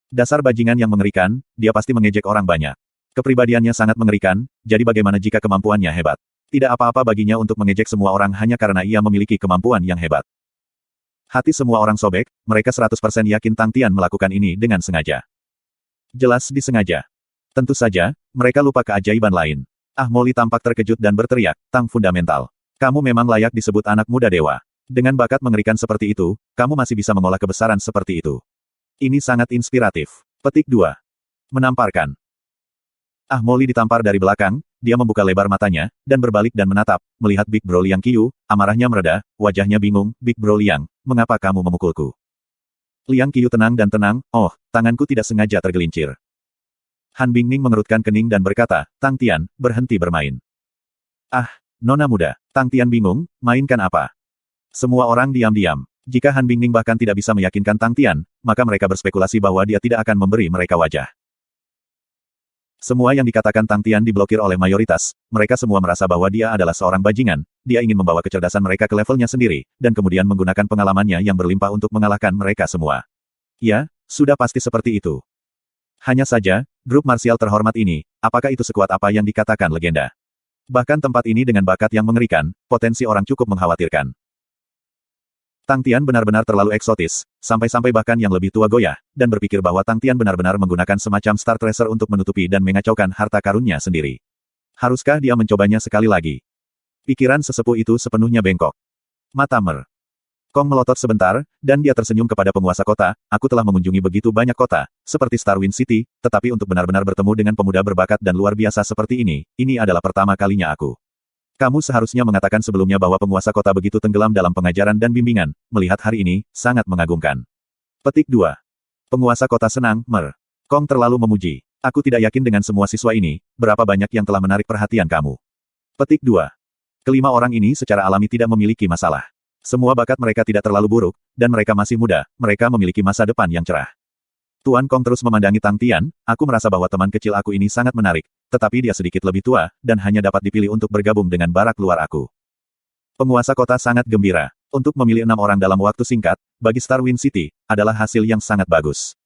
Dasar bajingan yang mengerikan, dia pasti mengejek orang banyak. Kepribadiannya sangat mengerikan, jadi bagaimana jika kemampuannya hebat? Tidak apa-apa baginya untuk mengejek semua orang hanya karena ia memiliki kemampuan yang hebat. Hati semua orang sobek, mereka 100% yakin Tang Tian melakukan ini dengan sengaja. Jelas disengaja. Tentu saja, mereka lupa keajaiban lain. Ah Moli tampak terkejut dan berteriak, Tang Fundamental. Kamu memang layak disebut anak muda dewa. Dengan bakat mengerikan seperti itu, kamu masih bisa mengolah kebesaran seperti itu. Ini sangat inspiratif. Petik 2. Menamparkan. Ah Moli ditampar dari belakang, dia membuka lebar matanya, dan berbalik dan menatap, melihat Big Bro Liang Qiu, amarahnya mereda, wajahnya bingung, Big Bro Liang, mengapa kamu memukulku? Liang Qiu tenang dan tenang, oh, tanganku tidak sengaja tergelincir. Han Bingning mengerutkan kening dan berkata, Tang Tian, berhenti bermain. Ah, nona muda, Tang Tian bingung, mainkan apa? Semua orang diam-diam. Jika Han Bingning bahkan tidak bisa meyakinkan Tang Tian, maka mereka berspekulasi bahwa dia tidak akan memberi mereka wajah. Semua yang dikatakan Tang Tian diblokir oleh mayoritas, mereka semua merasa bahwa dia adalah seorang bajingan, dia ingin membawa kecerdasan mereka ke levelnya sendiri, dan kemudian menggunakan pengalamannya yang berlimpah untuk mengalahkan mereka semua. Ya, sudah pasti seperti itu. Hanya saja, grup marsial terhormat ini, apakah itu sekuat apa yang dikatakan legenda? Bahkan tempat ini dengan bakat yang mengerikan, potensi orang cukup mengkhawatirkan. Tang Tian benar-benar terlalu eksotis, sampai-sampai bahkan yang lebih tua goyah, dan berpikir bahwa Tang Tian benar-benar menggunakan semacam Star Tracer untuk menutupi dan mengacaukan harta karunnya sendiri. Haruskah dia mencobanya sekali lagi? Pikiran sesepuh itu sepenuhnya bengkok. Mata Mer Kong melotot sebentar, dan dia tersenyum kepada penguasa kota, aku telah mengunjungi begitu banyak kota, seperti Starwind City, tetapi untuk benar-benar bertemu dengan pemuda berbakat dan luar biasa seperti ini adalah pertama kalinya aku. Kamu seharusnya mengatakan sebelumnya bahwa penguasa kota begitu tenggelam dalam pengajaran dan bimbingan, melihat hari ini, sangat mengagumkan. Petik 2. Penguasa kota senang, Mer Kong terlalu memuji. Aku tidak yakin dengan semua siswa ini, berapa banyak yang telah menarik perhatian kamu. Petik 2. Kelima orang ini secara alami tidak memiliki masalah. Semua bakat mereka tidak terlalu buruk, dan mereka masih muda, mereka memiliki masa depan yang cerah. Tuan Kong terus memandangi Tang Tian, aku merasa bahwa teman kecil aku ini sangat menarik, tetapi dia sedikit lebih tua, dan hanya dapat dipilih untuk bergabung dengan barak luar aku. Penguasa kota sangat gembira. Untuk memilih 6 orang dalam waktu singkat, bagi Starwind City, adalah hasil yang sangat bagus.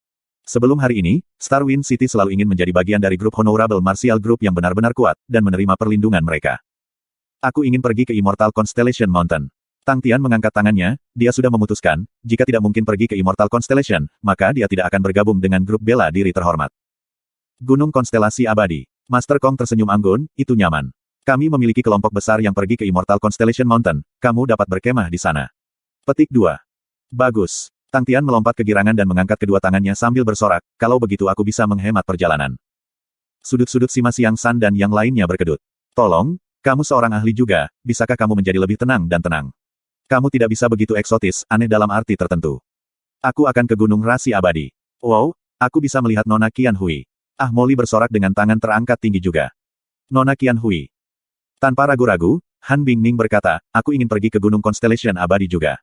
Sebelum hari ini, Starwind City selalu ingin menjadi bagian dari grup Honorable Martial Group yang benar-benar kuat, dan menerima perlindungan mereka. Aku ingin pergi ke Immortal Constellation Mountain. Tang Tian mengangkat tangannya, dia sudah memutuskan, jika tidak mungkin pergi ke Immortal Constellation, maka dia tidak akan bergabung dengan grup bela diri terhormat. Gunung Konstelasi Abadi. Master Kong tersenyum anggun, itu nyaman. Kami memiliki kelompok besar yang pergi ke Immortal Constellation Mountain, kamu dapat berkemah di sana. Petik 2. Bagus. Tang Tian melompat kegirangan dan mengangkat kedua tangannya sambil bersorak, kalau begitu aku bisa menghemat perjalanan. Sudut-sudut Sima Siang San dan yang lainnya berkedut. Tolong, kamu seorang ahli juga, bisakah kamu menjadi lebih tenang dan tenang? Kamu tidak bisa begitu eksotis, aneh dalam arti tertentu. Aku akan ke Gunung Rasi Abadi. Wow, aku bisa melihat Nona Qian Hui. Ah Moli bersorak dengan tangan terangkat tinggi juga. Nona Qian Hui. Tanpa ragu-ragu, Han Bingning berkata, aku ingin pergi ke Gunung Constellation Abadi juga.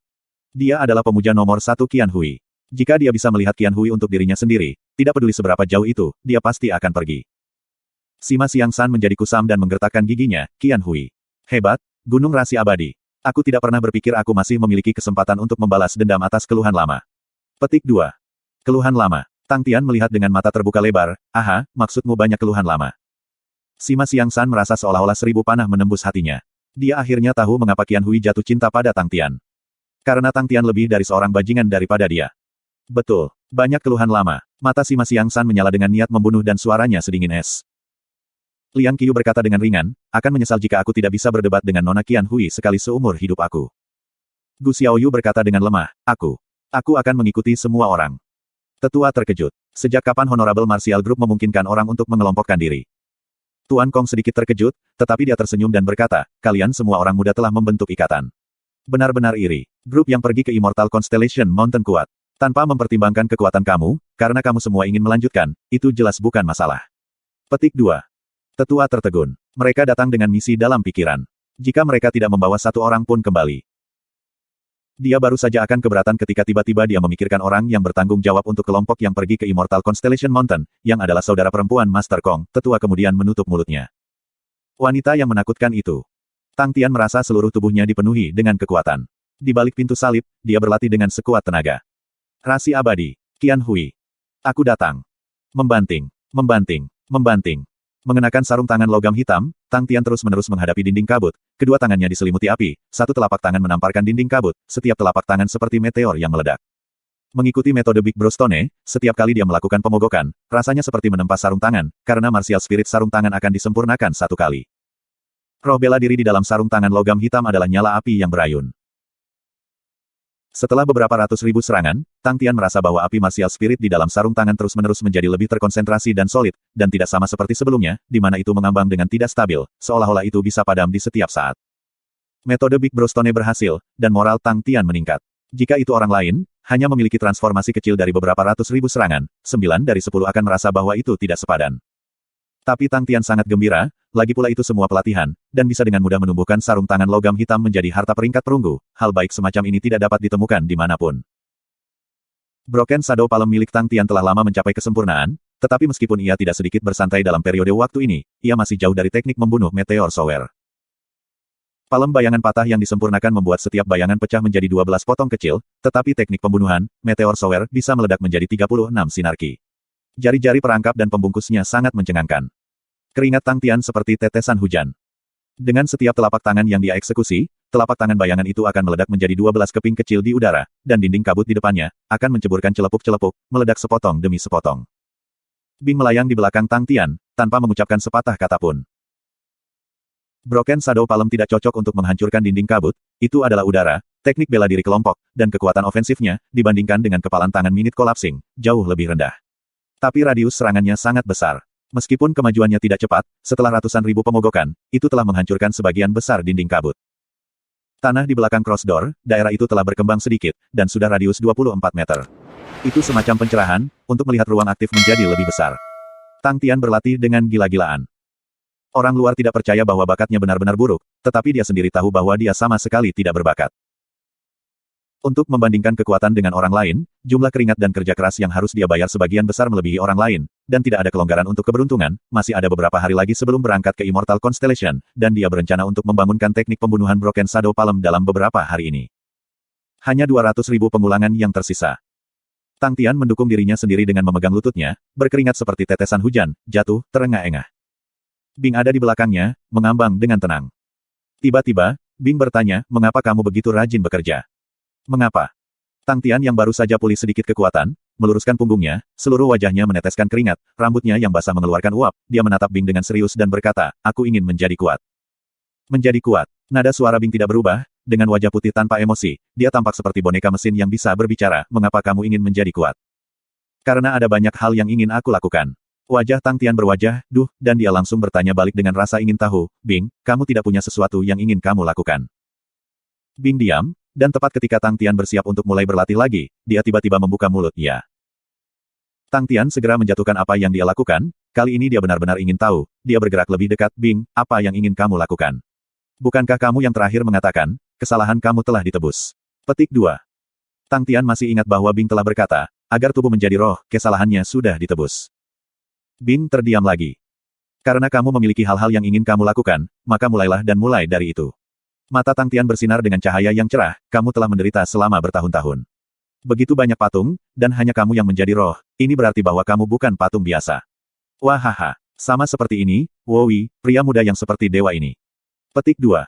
Dia adalah pemuja nomor 1 Qian Hui. Jika dia bisa melihat Qian Hui untuk dirinya sendiri, tidak peduli seberapa jauh itu, dia pasti akan pergi. Sima Siang San menjadi kusam dan menggertakkan giginya, Qian Hui. Hebat, Gunung Rasi Abadi. Aku tidak pernah berpikir aku masih memiliki kesempatan untuk membalas dendam atas keluhan lama. Petik 2. Keluhan lama. Tang Tian melihat dengan mata terbuka lebar, aha, maksudmu banyak keluhan lama. Sima Siang San merasa seolah-olah 1000 panah menembus hatinya. Dia akhirnya tahu mengapa Qian Hui jatuh cinta pada Tang Tian. Karena Tang Tian lebih dari seorang bajingan daripada dia. Betul, banyak keluhan lama. Mata Sima Siang San menyala dengan niat membunuh dan suaranya sedingin es. Liang Qiu berkata dengan ringan, akan menyesal jika aku tidak bisa berdebat dengan Nona Qian Hui sekali seumur hidup aku. Gu Xiaoyu berkata dengan lemah, aku Aku akan mengikuti semua orang. Tetua terkejut. Sejak kapan Honorable Martial Group memungkinkan orang untuk mengelompokkan diri? Tuan Kong sedikit terkejut, tetapi dia tersenyum dan berkata, kalian semua orang muda telah membentuk ikatan. Benar-benar iri. Grup yang pergi ke Immortal Constellation Mountain kuat. Tanpa mempertimbangkan kekuatan kamu, karena kamu semua ingin melanjutkan, itu jelas bukan masalah. Petik 2. Tetua tertegun. Mereka datang dengan misi dalam pikiran. Jika mereka tidak membawa satu orang pun kembali, dia baru saja akan keberatan ketika tiba-tiba dia memikirkan orang yang bertanggung jawab untuk kelompok yang pergi ke Immortal Constellation Mountain, yang adalah saudara perempuan Master Kong. Tetua kemudian menutup mulutnya. Wanita yang menakutkan itu. Tang Tian merasa seluruh tubuhnya dipenuhi dengan kekuatan. Di balik pintu salib, dia berlatih dengan sekuat tenaga. Rasi abadi. Qian Hui. Aku datang. Membanting. Membanting. Membanting. Mengenakan sarung tangan logam hitam, Tang Tian terus-menerus menghadapi dinding kabut. Kedua tangannya diselimuti api, satu telapak tangan menamparkan dinding kabut, setiap telapak tangan seperti meteor yang meledak. Mengikuti metode Big Bro Stone, setiap kali dia melakukan pemogokan, rasanya seperti menempa sarung tangan, karena martial spirit sarung tangan akan disempurnakan satu kali. Roh bela diri di dalam sarung tangan logam hitam adalah nyala api yang berayun. Setelah beberapa ratus ribu serangan, Tang Tian merasa bahwa api martial spirit di dalam sarung tangan terus-menerus menjadi lebih terkonsentrasi dan solid, dan tidak sama seperti sebelumnya, di mana itu mengambang dengan tidak stabil, seolah-olah itu bisa padam di setiap saat. Metode Big Bro Stone berhasil, dan moral Tang Tian meningkat. Jika itu orang lain, hanya memiliki transformasi kecil dari beberapa ratus ribu serangan, 9 dari 10 akan merasa bahwa itu tidak sepadan. Tapi Tang Tian sangat gembira, lagi pula itu semua pelatihan, dan bisa dengan mudah menumbuhkan sarung tangan logam hitam menjadi harta peringkat perunggu. Hal baik semacam ini tidak dapat ditemukan dimanapun. Broken Shadow Palm milik Tang Tian telah lama mencapai kesempurnaan, tetapi meskipun ia tidak sedikit bersantai dalam periode waktu ini, ia masih jauh dari teknik membunuh meteor shower. Palem bayangan patah yang disempurnakan membuat setiap bayangan pecah menjadi 12 potong kecil, tetapi teknik pembunuhan, meteor shower, bisa meledak menjadi 36 sinar ki. Jari-jari perangkap dan pembungkusnya sangat mencengangkan. Keringat Tang Tian seperti tetesan hujan. Dengan setiap telapak tangan yang dia eksekusi, telapak tangan bayangan itu akan meledak menjadi 12 keping kecil di udara, dan dinding kabut di depannya, akan menceburkan celepuk-celepuk, meledak sepotong demi sepotong. Bing melayang di belakang Tang Tian, tanpa mengucapkan sepatah kata pun. Broken Shadow Palm tidak cocok untuk menghancurkan dinding kabut, itu adalah udara, teknik bela diri kelompok, dan kekuatan ofensifnya, dibandingkan dengan kepalan tangan Minute Collapsing, jauh lebih rendah. Tapi radius serangannya sangat besar. Meskipun kemajuannya tidak cepat, setelah ratusan ribu pemogokan, itu telah menghancurkan sebagian besar dinding kabut. Tanah di belakang Cross Door, daerah itu telah berkembang sedikit, dan sudah radius 24 meter. Itu semacam pencerahan, untuk melihat ruang aktif menjadi lebih besar. Tang Tian berlatih dengan gila-gilaan. Orang luar tidak percaya bahwa bakatnya benar-benar buruk, tetapi dia sendiri tahu bahwa dia sama sekali tidak berbakat. Untuk membandingkan kekuatan dengan orang lain, jumlah keringat dan kerja keras yang harus dia bayar sebagian besar melebihi orang lain, dan tidak ada kelonggaran untuk keberuntungan, masih ada beberapa hari lagi sebelum berangkat ke Immortal Constellation, dan dia berencana untuk membangunkan teknik pembunuhan Broken Shadow Palm dalam beberapa hari ini. Hanya 200.000 pengulangan yang tersisa. Tang Tian mendukung dirinya sendiri dengan memegang lututnya, berkeringat seperti tetesan hujan, jatuh, terengah-engah. Bing ada di belakangnya, mengambang dengan tenang. Tiba-tiba, Bing bertanya, mengapa kamu begitu rajin bekerja? Mengapa? Tang Tian yang baru saja pulih sedikit kekuatan, meluruskan punggungnya, seluruh wajahnya meneteskan keringat, rambutnya yang basah mengeluarkan uap, dia menatap Bing dengan serius dan berkata, aku ingin menjadi kuat. Menjadi kuat. Nada suara Bing tidak berubah, dengan wajah putih tanpa emosi, dia tampak seperti boneka mesin yang bisa berbicara, mengapa kamu ingin menjadi kuat? Karena ada banyak hal yang ingin aku lakukan. Wajah Tang Tian berwajah, duh, dan dia langsung bertanya balik dengan rasa ingin tahu, Bing, kamu tidak punya sesuatu yang ingin kamu lakukan. Bing diam, dan tepat ketika Tang Tian bersiap untuk mulai berlatih lagi, dia tiba-tiba membuka mulut, ya. Tang Tian segera menjatuhkan apa yang dia lakukan, kali ini dia benar-benar ingin tahu, dia bergerak lebih dekat, Bing, apa yang ingin kamu lakukan? Bukankah kamu yang terakhir mengatakan, kesalahan kamu telah ditebus? Petik 2. Tang Tian masih ingat bahwa Bing telah berkata, agar tubuh menjadi roh, kesalahannya sudah ditebus. Bing terdiam lagi. Karena kamu memiliki hal-hal yang ingin kamu lakukan, maka mulailah dan mulai dari itu. Mata Tang Tian bersinar dengan cahaya yang cerah, kamu telah menderita selama bertahun-tahun. Begitu banyak patung, dan hanya kamu yang menjadi roh, ini berarti bahwa kamu bukan patung biasa. Wahaha, sama seperti ini, Wowi, pria muda yang seperti dewa ini. Petik 2.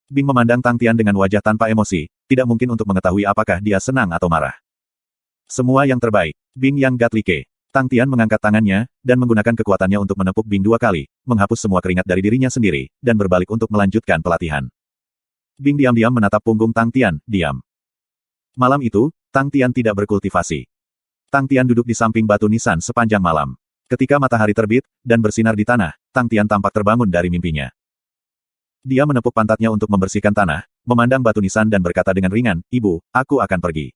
Bing memandang Tang Tian dengan wajah tanpa emosi, tidak mungkin untuk mengetahui apakah dia senang atau marah. Semua yang terbaik, Bing yang Gatlike. Tang Tian mengangkat tangannya, dan menggunakan kekuatannya untuk menepuk Bing 2 kali, menghapus semua keringat dari dirinya sendiri, dan berbalik untuk melanjutkan pelatihan. Bing diam-diam menatap punggung Tang Tian, diam. Malam itu, Tang Tian tidak berkultivasi. Tang Tian duduk di samping batu nisan sepanjang malam. Ketika matahari terbit, dan bersinar di tanah, Tang Tian tampak terbangun dari mimpinya. Dia menepuk pantatnya untuk membersihkan tanah, memandang batu nisan dan berkata dengan ringan, "Ibu, aku akan pergi.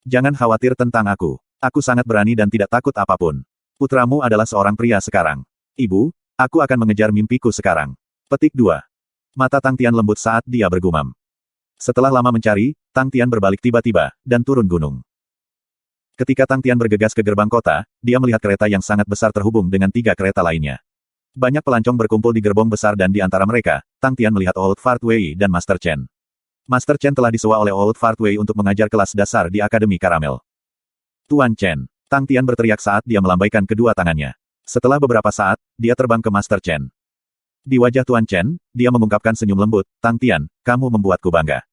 Jangan khawatir tentang aku. Aku sangat berani dan tidak takut apapun. Putramu adalah seorang pria sekarang. Ibu, aku akan mengejar mimpiku sekarang." Petik 2. Mata Tang Tian lembut saat dia bergumam. Setelah lama mencari, Tang Tian berbalik tiba-tiba, dan turun gunung. Ketika Tang Tian bergegas ke gerbang kota, dia melihat kereta yang sangat besar terhubung dengan 3 kereta lainnya. Banyak pelancong berkumpul di gerbong besar dan di antara mereka, Tang Tian melihat Old Fart Wei dan Master Chen. Master Chen telah disewa oleh Old Fart Wei untuk mengajar kelas dasar di Akademi Karamel. "Tuan Chen!" Tang Tian berteriak saat dia melambaikan kedua tangannya. Setelah beberapa saat, dia terbang ke Master Chen. Di wajah Tuan Chen, dia mengungkapkan senyum lembut, "Tang Tian, kamu membuatku bangga."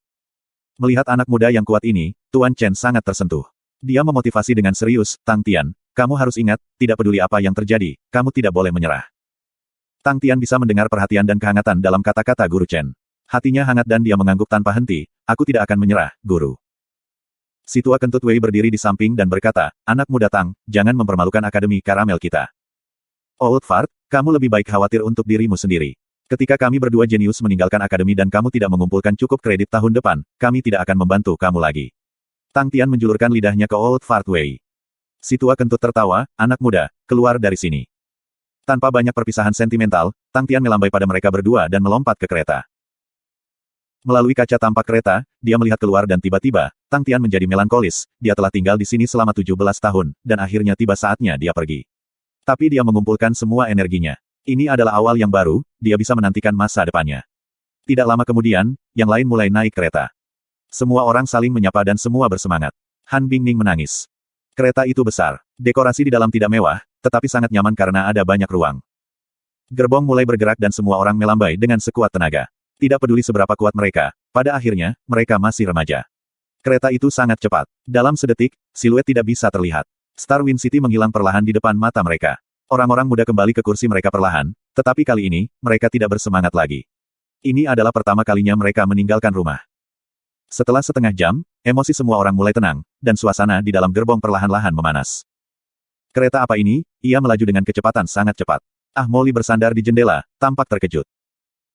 Melihat anak muda yang kuat ini, Tuan Chen sangat tersentuh. Dia memotivasi dengan serius, "Tang Tian, kamu harus ingat, tidak peduli apa yang terjadi, kamu tidak boleh menyerah." Tang Tian bisa mendengar perhatian dan kehangatan dalam kata-kata Guru Chen. Hatinya hangat dan dia mengangguk tanpa henti, "Aku tidak akan menyerah, Guru." Si tua kentut Wei berdiri di samping dan berkata, "Anak muda Tang, jangan mempermalukan Akademi Karamel kita. Old Fart, kamu lebih baik khawatir untuk dirimu sendiri. Ketika kami berdua jenius meninggalkan akademi dan kamu tidak mengumpulkan cukup kredit tahun depan, kami tidak akan membantu kamu lagi." Tang Tian menjulurkan lidahnya ke Old Fart Wei. Si tua kentut tertawa, "Anak muda, keluar dari sini." Tanpa banyak perpisahan sentimental, Tang Tian melambai pada mereka berdua dan melompat ke kereta. Melalui kaca tampak kereta, dia melihat keluar dan tiba-tiba, Tang Tian menjadi melankolis, dia telah tinggal di sini selama 17 tahun, dan akhirnya tiba saatnya dia pergi. Tapi dia mengumpulkan semua energinya. Ini adalah awal yang baru, dia bisa menantikan masa depannya. Tidak lama kemudian, yang lain mulai naik kereta. Semua orang saling menyapa dan semua bersemangat. Han Bingning menangis. Kereta itu besar. Dekorasi di dalam tidak mewah, tetapi sangat nyaman karena ada banyak ruang. Gerbong mulai bergerak dan semua orang melambai dengan sekuat tenaga. Tidak peduli seberapa kuat mereka, pada akhirnya, mereka masih remaja. Kereta itu sangat cepat. Dalam sedetik, siluet tidak bisa terlihat. Star Wind City menghilang perlahan di depan mata mereka. Orang-orang muda kembali ke kursi mereka perlahan, tetapi kali ini, mereka tidak bersemangat lagi. Ini adalah pertama kalinya mereka meninggalkan rumah. Setelah setengah jam, emosi semua orang mulai tenang, dan suasana di dalam gerbong perlahan-lahan memanas. "Kereta apa ini?" Ia melaju dengan kecepatan sangat cepat. Ah Molly bersandar di jendela, tampak terkejut.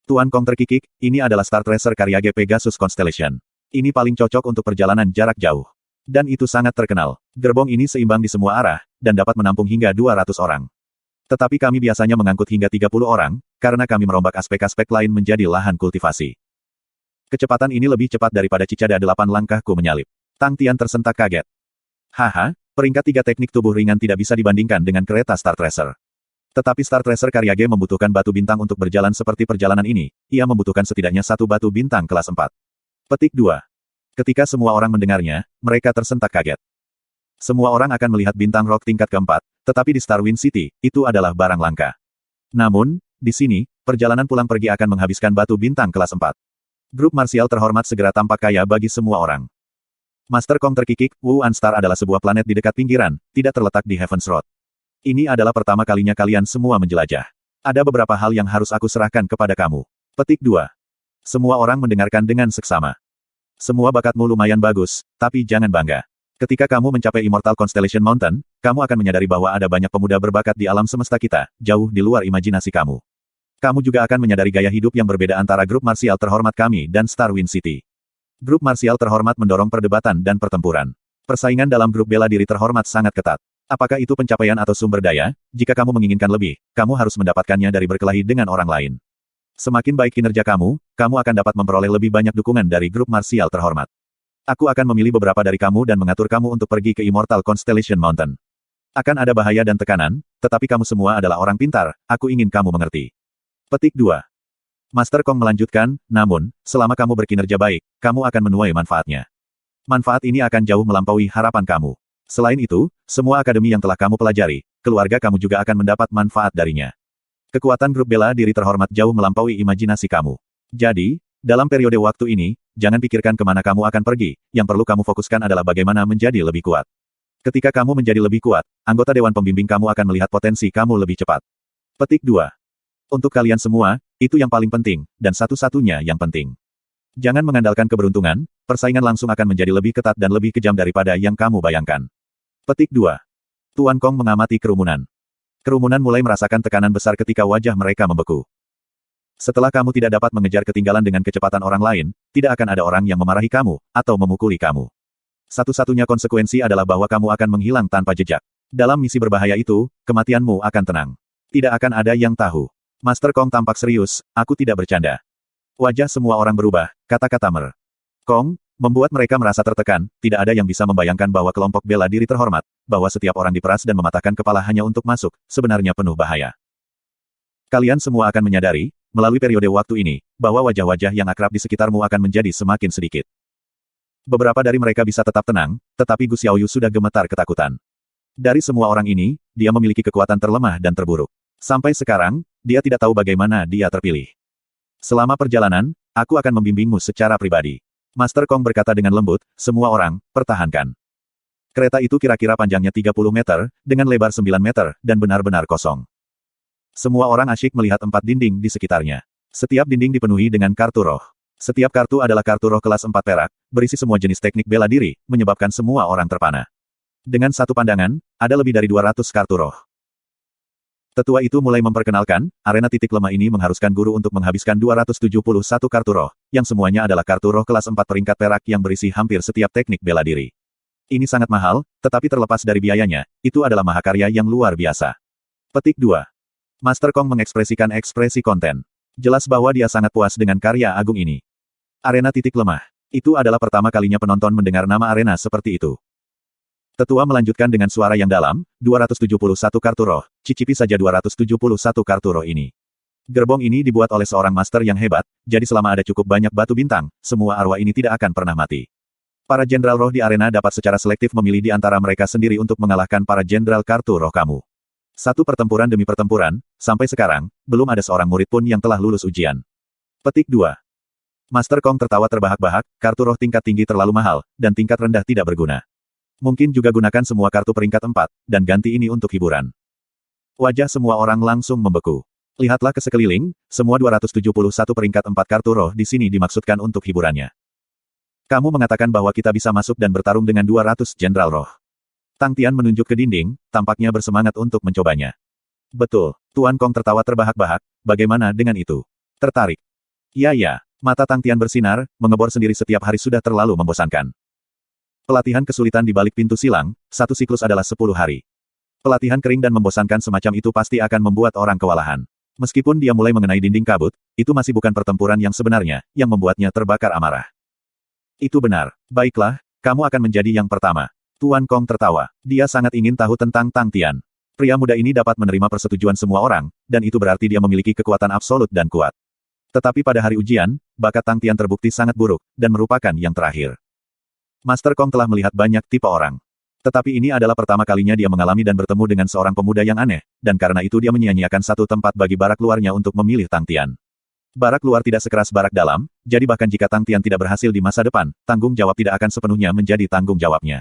"Tuan Kong terkikik, ini adalah Star Tracer Karyage Pegasus Constellation. Ini paling cocok untuk perjalanan jarak jauh. Dan itu sangat terkenal. Gerbong ini seimbang di semua arah, dan dapat menampung hingga 200 orang. Tetapi kami biasanya mengangkut hingga 30 orang, karena kami merombak aspek-aspek lain menjadi lahan kultivasi. Kecepatan ini lebih cepat daripada cicada 8 langkahku menyalip." Tang Tian tersentak kaget. Haha, peringkat 3 teknik tubuh ringan tidak bisa dibandingkan dengan kereta Star Tracer. Tetapi Star Tracer Karyage membutuhkan batu bintang untuk berjalan seperti perjalanan ini, ia membutuhkan setidaknya 1 batu bintang kelas 4. Petik 2. Ketika semua orang mendengarnya, mereka tersentak kaget. Semua orang akan melihat bintang rock tingkat keempat, tetapi di Star Wind City, itu adalah barang langka. Namun, di sini, perjalanan pulang pergi akan menghabiskan batu bintang kelas 4. Grup marsial terhormat segera tampak kaya bagi semua orang. Master Kong terkikik, Wuan Star adalah sebuah planet di dekat pinggiran, tidak terletak di Heaven's Road. Ini adalah pertama kalinya kalian semua menjelajah. Ada beberapa hal yang harus aku serahkan kepada kamu. Petik 2. Semua orang mendengarkan dengan seksama. Semua bakatmu lumayan bagus, tapi jangan bangga. Ketika kamu mencapai Immortal Constellation Mountain, kamu akan menyadari bahwa ada banyak pemuda berbakat di alam semesta kita, jauh di luar imajinasi kamu. Kamu juga akan menyadari gaya hidup yang berbeda antara grup marsial terhormat kami dan Star Wind City. Grup marsial terhormat mendorong perdebatan dan pertempuran. Persaingan dalam grup bela diri terhormat sangat ketat. Apakah itu pencapaian atau sumber daya? Jika kamu menginginkan lebih, kamu harus mendapatkannya dari berkelahi dengan orang lain. Semakin baik kinerja kamu, kamu akan dapat memperoleh lebih banyak dukungan dari grup marsial terhormat. Aku akan memilih beberapa dari kamu dan mengatur kamu untuk pergi ke Immortal Constellation Mountain. Akan ada bahaya dan tekanan, tetapi kamu semua adalah orang pintar, aku ingin kamu mengerti. Petik 2. Master Kong melanjutkan, namun, selama kamu berkinerja baik, kamu akan menuai manfaatnya. Manfaat ini akan jauh melampaui harapan kamu. Selain itu, semua akademi yang telah kamu pelajari, keluarga kamu juga akan mendapat manfaat darinya. Kekuatan grup bela diri terhormat jauh melampaui imajinasi kamu. Jadi, dalam periode waktu ini, jangan pikirkan kemana kamu akan pergi, yang perlu kamu fokuskan adalah bagaimana menjadi lebih kuat. Ketika kamu menjadi lebih kuat, anggota Dewan Pembimbing kamu akan melihat potensi kamu lebih cepat. Petik 2. Untuk kalian semua, itu yang paling penting, dan satu-satunya yang penting. Jangan mengandalkan keberuntungan, persaingan langsung akan menjadi lebih ketat dan lebih kejam daripada yang kamu bayangkan. Petik 2. Tuan Kong mengamati kerumunan. Kerumunan mulai merasakan tekanan besar ketika wajah mereka membeku. Setelah kamu tidak dapat mengejar ketinggalan dengan kecepatan orang lain, tidak akan ada orang yang memarahi kamu, atau memukuli kamu. Satu-satunya konsekuensi adalah bahwa kamu akan menghilang tanpa jejak. Dalam misi berbahaya itu, kematianmu akan tenang. Tidak akan ada yang tahu. Master Kong tampak serius, aku tidak bercanda. Wajah semua orang berubah, kata-kata Mer. Kong, membuat mereka merasa tertekan, tidak ada yang bisa membayangkan bahwa kelompok bela diri terhormat, bahwa setiap orang diperas dan mematahkan kepala hanya untuk masuk, sebenarnya penuh bahaya. Kalian semua akan menyadari, melalui periode waktu ini, bahwa wajah-wajah yang akrab di sekitarmu akan menjadi semakin sedikit. Beberapa dari mereka bisa tetap tenang, tetapi Gu Xiaoyu sudah gemetar ketakutan. Dari semua orang ini, dia memiliki kekuatan terlemah dan terburuk. Sampai sekarang, dia tidak tahu bagaimana dia terpilih. Selama perjalanan, aku akan membimbingmu secara pribadi. Master Kong berkata dengan lembut, semua orang, pertahankan. Kereta itu kira-kira panjangnya 30 meter, dengan lebar 9 meter, dan benar-benar kosong. Semua orang asyik melihat 4 dinding di sekitarnya. Setiap dinding dipenuhi dengan kartu roh. Setiap kartu adalah kartu roh kelas 4 perak, berisi semua jenis teknik bela diri, menyebabkan semua orang terpana. Dengan satu pandangan, ada lebih dari 200 kartu roh. Tetua itu mulai memperkenalkan, arena titik lemah ini mengharuskan guru untuk menghabiskan 271 kartu roh, yang semuanya adalah kartu roh kelas 4 peringkat perak yang berisi hampir setiap teknik bela diri. Ini sangat mahal, tetapi terlepas dari biayanya, itu adalah mahakarya yang luar biasa. Petik 2. Master Kong mengekspresikan ekspresi konten. Jelas bahwa dia sangat puas dengan karya agung ini. Arena titik lemah. Itu adalah pertama kalinya penonton mendengar nama arena seperti itu. Tetua melanjutkan dengan suara yang dalam, 271 kartu roh, cicipi saja 271 kartu roh ini. Gerbong ini dibuat oleh seorang master yang hebat, jadi selama ada cukup banyak batu bintang, semua arwah ini tidak akan pernah mati. Para jenderal roh di arena dapat secara selektif memilih di antara mereka sendiri untuk mengalahkan para jenderal kartu roh kamu. Satu pertempuran demi pertempuran, sampai sekarang, belum ada seorang murid pun yang telah lulus ujian. Petik 2. Master Kong tertawa terbahak-bahak, kartu roh tingkat tinggi terlalu mahal, dan tingkat rendah tidak berguna. Mungkin juga gunakan semua kartu peringkat 4, dan ganti ini untuk hiburan. Wajah semua orang langsung membeku. Lihatlah ke sekeliling, semua 271 peringkat 4 kartu roh di sini dimaksudkan untuk hiburannya. Kamu mengatakan bahwa kita bisa masuk dan bertarung dengan 200 jenderal roh. Tang Tian menunjuk ke dinding, tampaknya bersemangat untuk mencobanya. Betul, Tuan Kong tertawa terbahak-bahak, bagaimana dengan itu? Tertarik. Ya, mata Tang Tian bersinar, mengebor sendiri setiap hari sudah terlalu membosankan. Pelatihan kesulitan di balik pintu silang, satu siklus adalah 10 hari. Pelatihan kering dan membosankan semacam itu pasti akan membuat orang kewalahan. Meskipun dia mulai mengenai dinding kabut, itu masih bukan pertempuran yang sebenarnya, yang membuatnya terbakar amarah. Itu benar. Baiklah, kamu akan menjadi yang pertama. Tuan Kong tertawa. Dia sangat ingin tahu tentang Tang Tian. Pria muda ini dapat menerima persetujuan semua orang, dan itu berarti dia memiliki kekuatan absolut dan kuat. Tetapi pada hari ujian, bakat Tang Tian terbukti sangat buruk, dan merupakan yang terakhir. Master Kong telah melihat banyak tipe orang. Tetapi ini adalah pertama kalinya dia mengalami dan bertemu dengan seorang pemuda yang aneh, dan karena itu dia menyia-nyiakan satu tempat bagi barak luarnya untuk memilih Tang Tian. Barak luar tidak sekeras barak dalam, jadi bahkan jika Tang Tian tidak berhasil di masa depan, tanggung jawab tidak akan sepenuhnya menjadi tanggung jawabnya.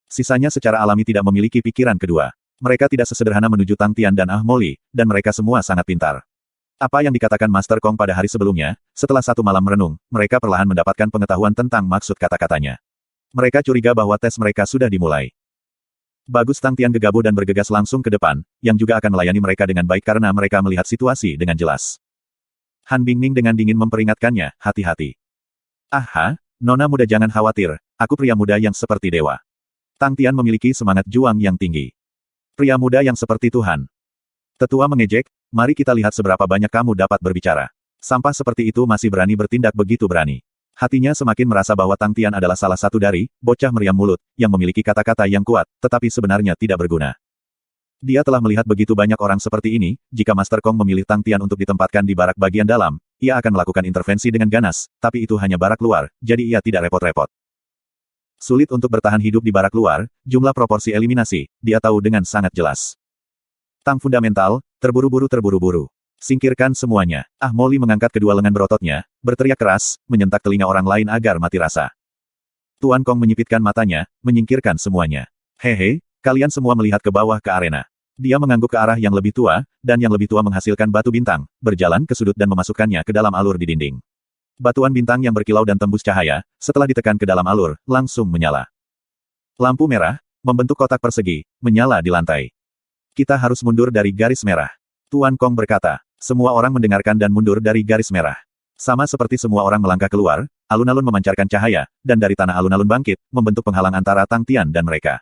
Sisanya secara alami tidak memiliki pikiran kedua. Mereka tidak sesederhana menuju Tang Tian dan Ah Moli, dan mereka semua sangat pintar. Apa yang dikatakan Master Kong pada hari sebelumnya, setelah satu malam merenung, mereka perlahan mendapatkan pengetahuan tentang maksud kata-katanya. Mereka curiga bahwa tes mereka sudah dimulai. Bagus, Tang Tian gegabah dan bergegas langsung ke depan, yang juga akan melayani mereka dengan baik karena mereka melihat situasi dengan jelas. Han Bingning dengan dingin memperingatkannya, hati-hati. Aha, Nona muda jangan khawatir, aku pria muda yang seperti dewa. Tang Tian memiliki semangat juang yang tinggi. Pria muda yang seperti Tuhan. Tetua mengejek, mari kita lihat seberapa banyak kamu dapat berbicara. Sampah seperti itu masih berani bertindak begitu berani. Hatinya semakin merasa bahwa Tang Tian adalah salah satu dari bocah meriam mulut, yang memiliki kata-kata yang kuat, tetapi sebenarnya tidak berguna. Dia telah melihat begitu banyak orang seperti ini, jika Master Kong memilih Tang Tian untuk ditempatkan di barak bagian dalam, ia akan melakukan intervensi dengan ganas, tapi itu hanya barak luar, jadi ia tidak repot-repot. Sulit untuk bertahan hidup di barak luar, jumlah proporsi eliminasi, dia tahu dengan sangat jelas. Tang fundamental, terburu-buru. Singkirkan semuanya. Ah Moli mengangkat kedua lengan berototnya, berteriak keras, menyentak telinga orang lain agar mati rasa. Tuan Kong menyipitkan matanya, menyingkirkan semuanya. Hehe, kalian semua melihat ke bawah ke arena. Dia mengangguk ke arah yang lebih tua, dan yang lebih tua menghasilkan batu bintang, berjalan ke sudut dan memasukkannya ke dalam alur di dinding. Batuan bintang yang berkilau dan tembus cahaya, setelah ditekan ke dalam alur, langsung menyala. Lampu merah, membentuk kotak persegi, menyala di lantai. Kita harus mundur dari garis merah. Tuan Kong berkata. Semua orang mendengarkan dan mundur dari garis merah. Sama seperti semua orang melangkah keluar, alun-alun memancarkan cahaya, dan dari tanah alun-alun bangkit, membentuk penghalang antara Tang Tian dan mereka.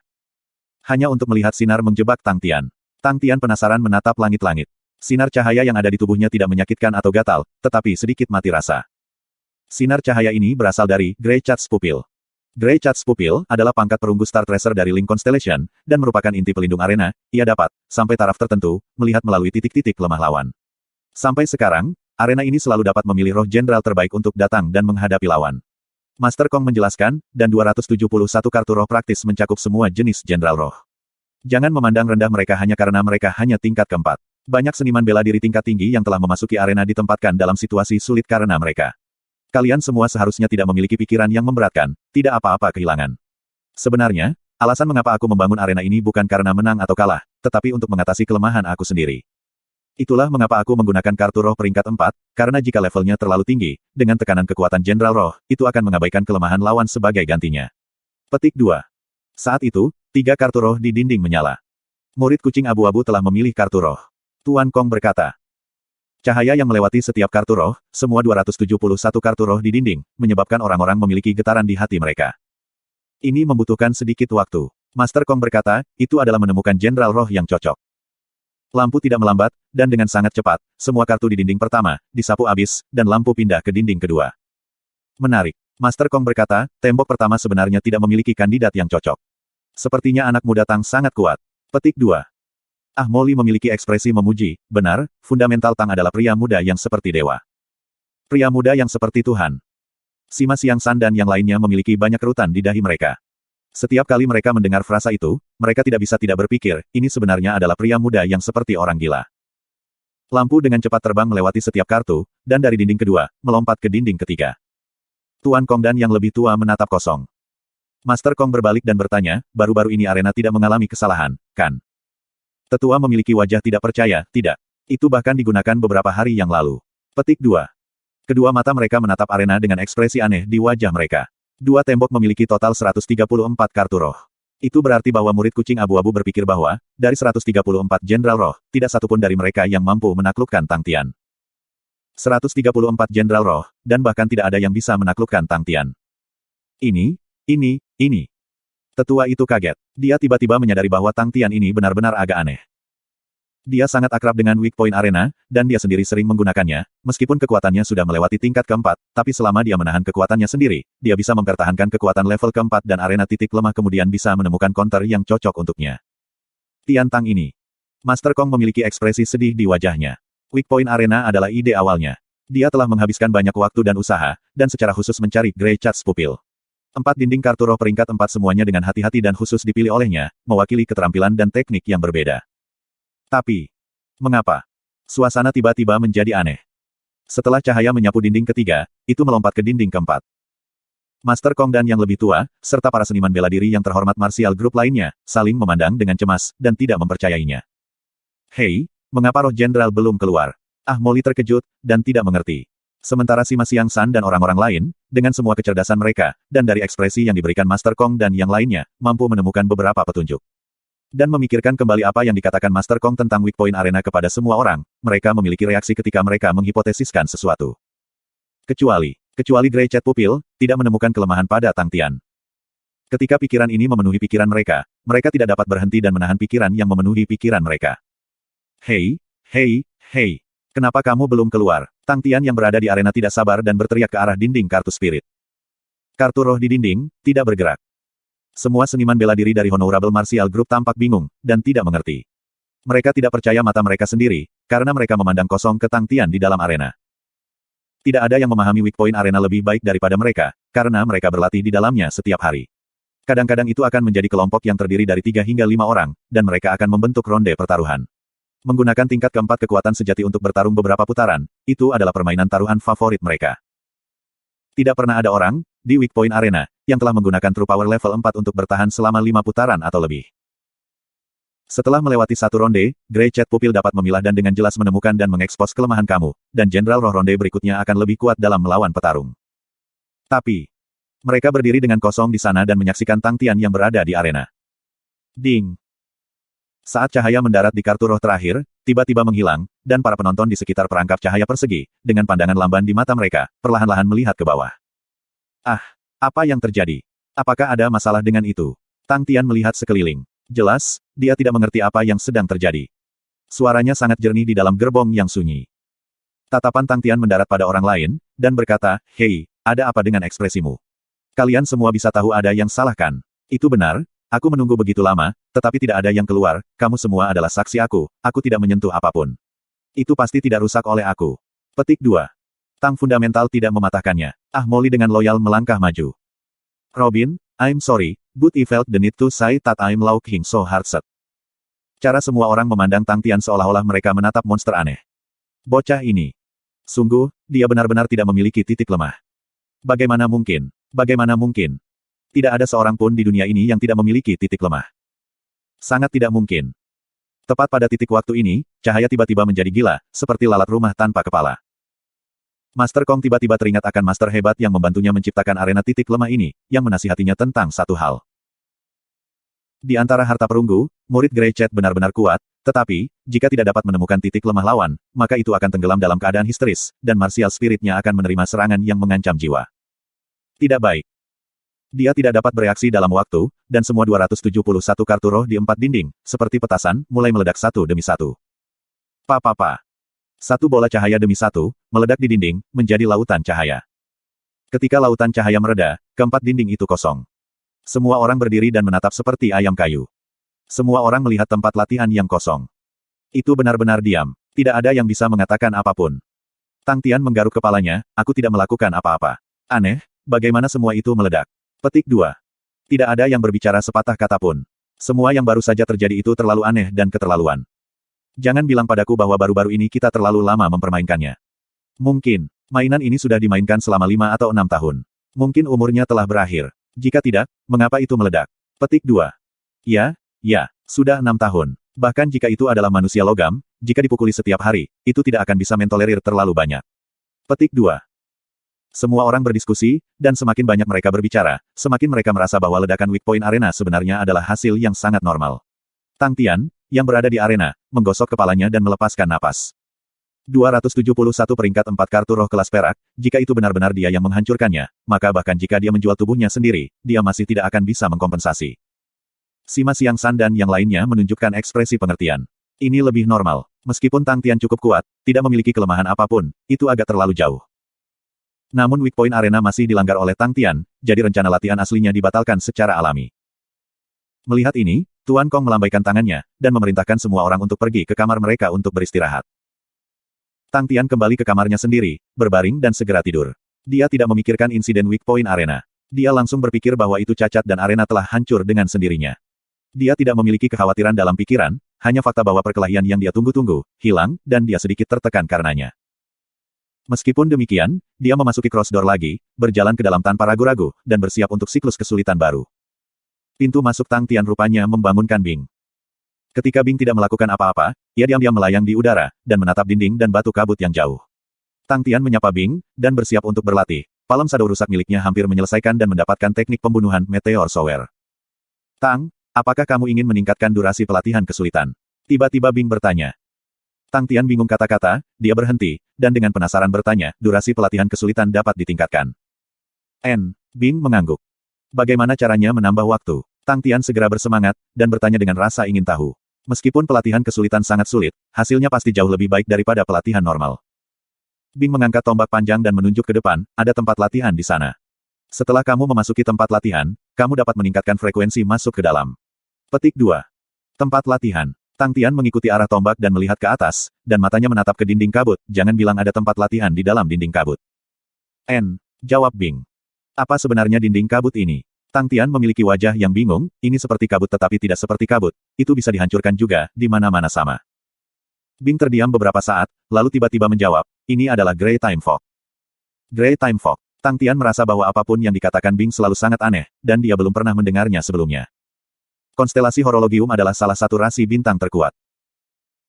Hanya untuk melihat sinar menjebak Tang Tian. Tang Tian penasaran menatap langit-langit. Sinar cahaya yang ada di tubuhnya tidak menyakitkan atau gatal, tetapi sedikit mati rasa. Sinar cahaya ini berasal dari Grey Chat's Pupil. Grey Chat's Pupil adalah pangkat perunggu Star Tracer dari Link Constellation, dan merupakan inti pelindung arena. Ia dapat, sampai taraf tertentu, melihat melalui titik-titik lemah lawan. Sampai sekarang, arena ini selalu dapat memilih roh jenderal terbaik untuk datang dan menghadapi lawan. Master Kong menjelaskan, dan 271 kartu roh praktis mencakup semua jenis jenderal roh. Jangan memandang rendah mereka hanya karena mereka hanya tingkat keempat. Banyak seniman bela diri tingkat tinggi yang telah memasuki arena ditempatkan dalam situasi sulit karena mereka. Kalian semua seharusnya tidak memiliki pikiran yang memberatkan, tidak apa-apa kehilangan. Sebenarnya, alasan mengapa aku membangun arena ini bukan karena menang atau kalah, tetapi untuk mengatasi kelemahan aku sendiri. Itulah mengapa aku menggunakan kartu roh peringkat 4, karena jika levelnya terlalu tinggi, dengan tekanan kekuatan jenderal roh, itu akan mengabaikan kelemahan lawan sebagai gantinya. Petik 2. Saat itu, 3 kartu roh di dinding menyala. Murid kucing abu-abu telah memilih kartu roh. Tuan Kong berkata. Cahaya yang melewati setiap kartu roh, semua 271 kartu roh di dinding, menyebabkan orang-orang memiliki getaran di hati mereka. Ini membutuhkan sedikit waktu. Master Kong berkata, itu adalah menemukan jenderal roh yang cocok. Lampu tidak melambat, dan dengan sangat cepat, semua kartu di dinding pertama, disapu habis, dan lampu pindah ke dinding kedua. Menarik. Master Kong berkata, tembok pertama sebenarnya tidak memiliki kandidat yang cocok. Sepertinya anak muda Tang sangat kuat. Petik 2. Molly memiliki ekspresi memuji, benar, fundamental Tang adalah pria muda yang seperti dewa. Pria muda yang seperti Tuhan. Sima Siang San dan yang lainnya memiliki banyak kerutan di dahi mereka. Setiap kali mereka mendengar frasa itu, mereka tidak bisa tidak berpikir, ini sebenarnya adalah pria muda yang seperti orang gila. Lampu dengan cepat terbang melewati setiap kartu, dan dari dinding kedua, melompat ke dinding ketiga. Tuan Kong dan yang lebih tua menatap kosong. Master Kong berbalik dan bertanya, baru-baru ini arena tidak mengalami kesalahan, kan? Tetua memiliki wajah tidak percaya, tidak. Itu bahkan digunakan beberapa hari yang lalu. Petik 2. Kedua mata mereka menatap arena dengan ekspresi aneh di wajah mereka. Dua tembok memiliki total 134 kartu roh. Itu berarti bahwa murid kucing abu-abu berpikir bahwa, dari 134 jenderal roh, tidak satupun dari mereka yang mampu menaklukkan Tang Tian. 134 jenderal roh, dan bahkan tidak ada yang bisa menaklukkan Tang Tian. Ini. Tetua itu kaget. Dia tiba-tiba menyadari bahwa Tang Tian ini benar-benar agak aneh. Dia sangat akrab dengan Weak Point Arena, dan dia sendiri sering menggunakannya, meskipun kekuatannya sudah melewati tingkat keempat, tapi selama dia menahan kekuatannya sendiri, dia bisa mempertahankan kekuatan level keempat dan arena titik lemah kemudian bisa menemukan counter yang cocok untuknya. Tian Tang ini. Master Kong memiliki ekspresi sedih di wajahnya. Weak Point Arena adalah ide awalnya. Dia telah menghabiskan banyak waktu dan usaha, dan secara khusus mencari Grey Chat's Pupil. 4 dinding kartu roh peringkat 4 semuanya dengan hati-hati dan khusus dipilih olehnya, mewakili keterampilan dan teknik yang berbeda. Tapi, mengapa? Suasana tiba-tiba menjadi aneh. Setelah cahaya menyapu dinding ketiga, itu melompat ke dinding keempat. Master Kong dan yang lebih tua, serta para seniman bela diri yang terhormat martial group lainnya, saling memandang dengan cemas, dan tidak mempercayainya. Hei, mengapa roh jenderal belum keluar? Molly terkejut, dan tidak mengerti. Sementara Sima Siang San dan orang-orang lain, dengan semua kecerdasan mereka, dan dari ekspresi yang diberikan Master Kong dan yang lainnya, mampu menemukan beberapa petunjuk. Dan memikirkan kembali apa yang dikatakan Master Kong tentang Weak Point Arena kepada semua orang, mereka memiliki reaksi ketika mereka menghipotesiskan sesuatu. Kecuali Grey Chat Pupil, tidak menemukan kelemahan pada Tang Tian. Ketika pikiran ini memenuhi pikiran mereka, mereka tidak dapat berhenti dan menahan pikiran yang memenuhi pikiran mereka. Hei, kenapa kamu belum keluar? Tang Tian yang berada di arena tidak sabar dan berteriak ke arah dinding kartu spirit. Kartu roh di dinding, tidak bergerak. Semua seniman bela diri dari Honorable Martial Group tampak bingung, dan tidak mengerti. Mereka tidak percaya mata mereka sendiri, karena mereka memandang kosong ke Tang Tian di dalam arena. Tidak ada yang memahami Weak Point Arena lebih baik daripada mereka, karena mereka berlatih di dalamnya setiap hari. Kadang-kadang itu akan menjadi kelompok yang terdiri dari 3 hingga 5 orang, dan mereka akan membentuk ronde pertaruhan. Menggunakan tingkat keempat kekuatan sejati untuk bertarung beberapa putaran, itu adalah permainan taruhan favorit mereka. Tidak pernah ada orang, di Weak Point Arena, yang telah menggunakan True Power level 4 untuk bertahan selama 5 putaran atau lebih. Setelah melewati satu ronde, Grey Cat Pupil dapat memilah dan dengan jelas menemukan dan mengekspos kelemahan kamu, dan Jenderal Roh ronde berikutnya akan lebih kuat dalam melawan petarung. Tapi, mereka berdiri dengan kosong di sana dan menyaksikan Tang Tian yang berada di arena. Ding! Saat cahaya mendarat di kartu roh terakhir, tiba-tiba menghilang, dan para penonton di sekitar perangkap cahaya persegi, dengan pandangan lamban di mata mereka, perlahan-lahan melihat ke bawah. Ah! Apa yang terjadi? Apakah ada masalah dengan itu? Tang Tian melihat sekeliling. Jelas, dia tidak mengerti apa yang sedang terjadi. Suaranya sangat jernih di dalam gerbong yang sunyi. Tatapan Tang Tian mendarat pada orang lain, dan berkata, "Hei, ada apa dengan ekspresimu? Kalian semua bisa tahu ada yang salah kan? Itu benar, aku menunggu begitu lama, tetapi tidak ada yang keluar, kamu semua adalah saksi aku tidak menyentuh apapun. Itu pasti tidak rusak oleh aku." Petik 2. Tang Fundamental tidak mematahkannya. Ah Molly dengan loyal melangkah maju. Robin, I'm sorry, but I felt the need to say that I'm looking so hard-set. Cara semua orang memandang Tang Tian seolah-olah mereka menatap monster aneh. Bocah ini. Sungguh, dia benar-benar tidak memiliki titik lemah. Bagaimana mungkin? Bagaimana mungkin? Tidak ada seorang pun di dunia ini yang tidak memiliki titik lemah. Sangat tidak mungkin. Tepat pada titik waktu ini, cahaya tiba-tiba menjadi gila, seperti lalat rumah tanpa kepala. Master Kong tiba-tiba teringat akan master hebat yang membantunya menciptakan arena titik lemah ini, yang menasihatinya tentang satu hal. Di antara harta perunggu, murid Grey Cat benar-benar kuat, tetapi, jika tidak dapat menemukan titik lemah lawan, maka itu akan tenggelam dalam keadaan histeris, dan martial spiritnya akan menerima serangan yang mengancam jiwa. Tidak baik. Dia tidak dapat bereaksi dalam waktu, dan semua 271 kartu roh di 4 dinding, seperti petasan, mulai meledak satu demi satu. Pa. Satu bola cahaya demi satu, meledak di dinding, menjadi lautan cahaya. Ketika lautan cahaya mereda, keempat dinding itu kosong. Semua orang berdiri dan menatap seperti ayam kayu. Semua orang melihat tempat latihan yang kosong. Itu benar-benar diam. Tidak ada yang bisa mengatakan apapun. Tang Tian menggaruk kepalanya, aku tidak melakukan apa-apa. Aneh, bagaimana semua itu meledak? Petik 2. Tidak ada yang berbicara sepatah kata pun. Semua yang baru saja terjadi itu terlalu aneh dan keterlaluan. Jangan bilang padaku bahwa baru-baru ini kita terlalu lama mempermainkannya. Mungkin, mainan ini sudah dimainkan selama 5 atau 6 tahun. Mungkin umurnya telah berakhir. Jika tidak, mengapa itu meledak? Petik 2. Ya, sudah 6 tahun. Bahkan jika itu adalah manusia logam, jika dipukuli setiap hari, itu tidak akan bisa mentolerir terlalu banyak. Petik 2. Semua orang berdiskusi, dan semakin banyak mereka berbicara, semakin mereka merasa bahwa ledakan Weak Point Arena sebenarnya adalah hasil yang sangat normal. Tang Tian, yang berada di arena, menggosok kepalanya dan melepaskan napas. 271 peringkat 4 kartu roh kelas perak, jika itu benar-benar dia yang menghancurkannya, maka bahkan jika dia menjual tubuhnya sendiri, dia masih tidak akan bisa mengkompensasi. Sima Siang San dan yang lainnya menunjukkan ekspresi pengertian. Ini lebih normal. Meskipun Tang Tian cukup kuat, tidak memiliki kelemahan apapun, itu agak terlalu jauh. Namun Weak Point Arena masih dilanggar oleh Tang Tian, jadi rencana latihan aslinya dibatalkan secara alami. Melihat ini, Tuan Kong melambaikan tangannya, dan memerintahkan semua orang untuk pergi ke kamar mereka untuk beristirahat. Tang Tian kembali ke kamarnya sendiri, berbaring dan segera tidur. Dia tidak memikirkan insiden Weak Point Arena. Dia langsung berpikir bahwa itu cacat dan arena telah hancur dengan sendirinya. Dia tidak memiliki kekhawatiran dalam pikiran, hanya fakta bahwa perkelahian yang dia tunggu-tunggu, hilang, dan dia sedikit tertekan karenanya. Meskipun demikian, dia memasuki cross door lagi, berjalan ke dalam tanpa ragu-ragu, dan bersiap untuk siklus kesulitan baru. Pintu masuk Tang Tian rupanya membangunkan Bing. Ketika Bing tidak melakukan apa-apa, ia diam-diam melayang di udara, dan menatap dinding dan batu kabut yang jauh. Tang Tian menyapa Bing, dan bersiap untuk berlatih. Palem Shadow rusak miliknya hampir menyelesaikan dan mendapatkan teknik pembunuhan Meteor Shower. Tang, apakah kamu ingin meningkatkan durasi pelatihan kesulitan? Tiba-tiba Bing bertanya. Tang Tian bingung kata-kata, dia berhenti, dan dengan penasaran bertanya, durasi pelatihan kesulitan dapat ditingkatkan. Bing mengangguk. Bagaimana caranya menambah waktu? Tang Tian segera bersemangat, dan bertanya dengan rasa ingin tahu. Meskipun pelatihan kesulitan sangat sulit, hasilnya pasti jauh lebih baik daripada pelatihan normal. Bing mengangkat tombak panjang dan menunjuk ke depan, ada tempat latihan di sana. Setelah kamu memasuki tempat latihan, kamu dapat meningkatkan frekuensi masuk ke dalam. Petik 2. Tempat latihan. Tang Tian mengikuti arah tombak dan melihat ke atas, dan matanya menatap ke dinding kabut, jangan bilang ada tempat latihan di dalam dinding kabut. Jawab Bing. Apa sebenarnya dinding kabut ini? Tang Tian memiliki wajah yang bingung, ini seperti kabut tetapi tidak seperti kabut, itu bisa dihancurkan juga, di mana-mana sama. Bing terdiam beberapa saat, lalu tiba-tiba menjawab, ini adalah Grey Time Fog. Grey Time Fog. Tang Tian merasa bahwa apapun yang dikatakan Bing selalu sangat aneh, dan dia belum pernah mendengarnya sebelumnya. Konstelasi Horologium adalah salah satu rasi bintang terkuat.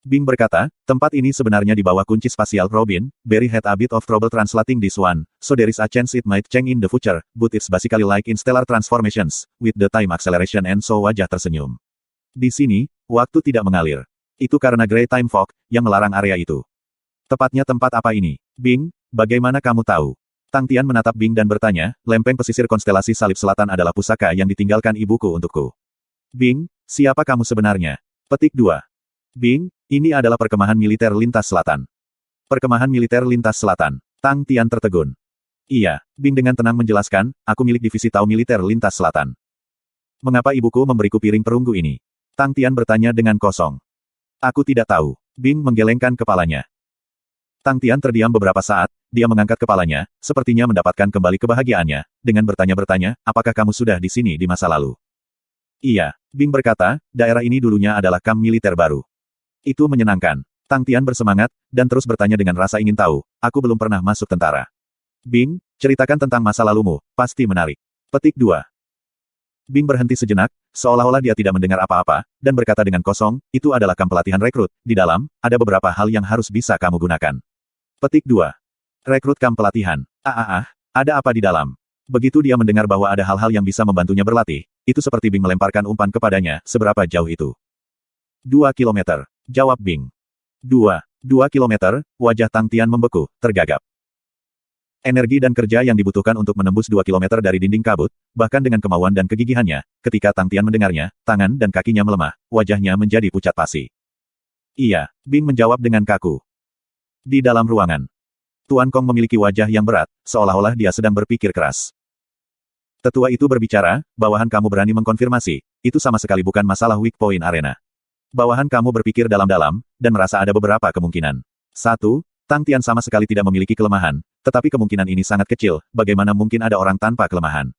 Bing berkata, tempat ini sebenarnya di bawah kunci spasial Robin, Barry had a bit of trouble translating this one, so there is a chance it might change in the future, but it's basically like in stellar transformations, with the time acceleration and so wajah tersenyum. Di sini, waktu tidak mengalir. Itu karena Grey Time Fog, yang melarang area itu. Tepatnya tempat apa ini? Bing, bagaimana kamu tahu? Tang Tian menatap Bing dan bertanya, lempeng pesisir konstelasi Salib Selatan adalah pusaka yang ditinggalkan ibuku untukku. Bing, siapa kamu sebenarnya? Petik 2. Bing, ini adalah perkemahan militer lintas selatan. Perkemahan militer lintas selatan. Tang Tian tertegun. Iya, Bing dengan tenang menjelaskan, aku milik divisi Tau militer lintas selatan. Mengapa ibuku memberiku piring perunggu ini? Tang Tian bertanya dengan kosong. Aku tidak tahu. Bing menggelengkan kepalanya. Tang Tian terdiam beberapa saat, dia mengangkat kepalanya, sepertinya mendapatkan kembali kebahagiaannya, dengan bertanya-bertanya, apakah kamu sudah di sini di masa lalu? Iya, Bing berkata, daerah ini dulunya adalah kamp militer baru. Itu menyenangkan. Tang Tian bersemangat, dan terus bertanya dengan rasa ingin tahu, aku belum pernah masuk tentara. Bing, ceritakan tentang masa lalumu, pasti menarik. Petik 2. Bing berhenti sejenak, seolah-olah dia tidak mendengar apa-apa, dan berkata dengan kosong, itu adalah kamp pelatihan rekrut, di dalam, ada beberapa hal yang harus bisa kamu gunakan. Petik 2. Rekrut kamp pelatihan. Ada apa di dalam? Begitu dia mendengar bahwa ada hal-hal yang bisa membantunya berlatih, itu seperti Bing melemparkan umpan kepadanya, seberapa jauh itu? 2 kilometer. Jawab Bing. 2 kilometer, wajah Tang Tian membeku, tergagap. Energi dan kerja yang dibutuhkan untuk menembus 2 kilometer dari dinding kabut, bahkan dengan kemauan dan kegigihannya, ketika Tang Tian mendengarnya, tangan dan kakinya melemah, wajahnya menjadi pucat pasi. Iya, Bing menjawab dengan kaku. Di dalam ruangan. Tuan Kong memiliki wajah yang berat, seolah-olah dia sedang berpikir keras. Tetua itu berbicara, bawahan kamu berani mengkonfirmasi, itu sama sekali bukan masalah weak point arena. Bawahan kamu berpikir dalam-dalam, dan merasa ada beberapa kemungkinan. 1. Tang Tian sama sekali tidak memiliki kelemahan, tetapi kemungkinan ini sangat kecil, bagaimana mungkin ada orang tanpa kelemahan.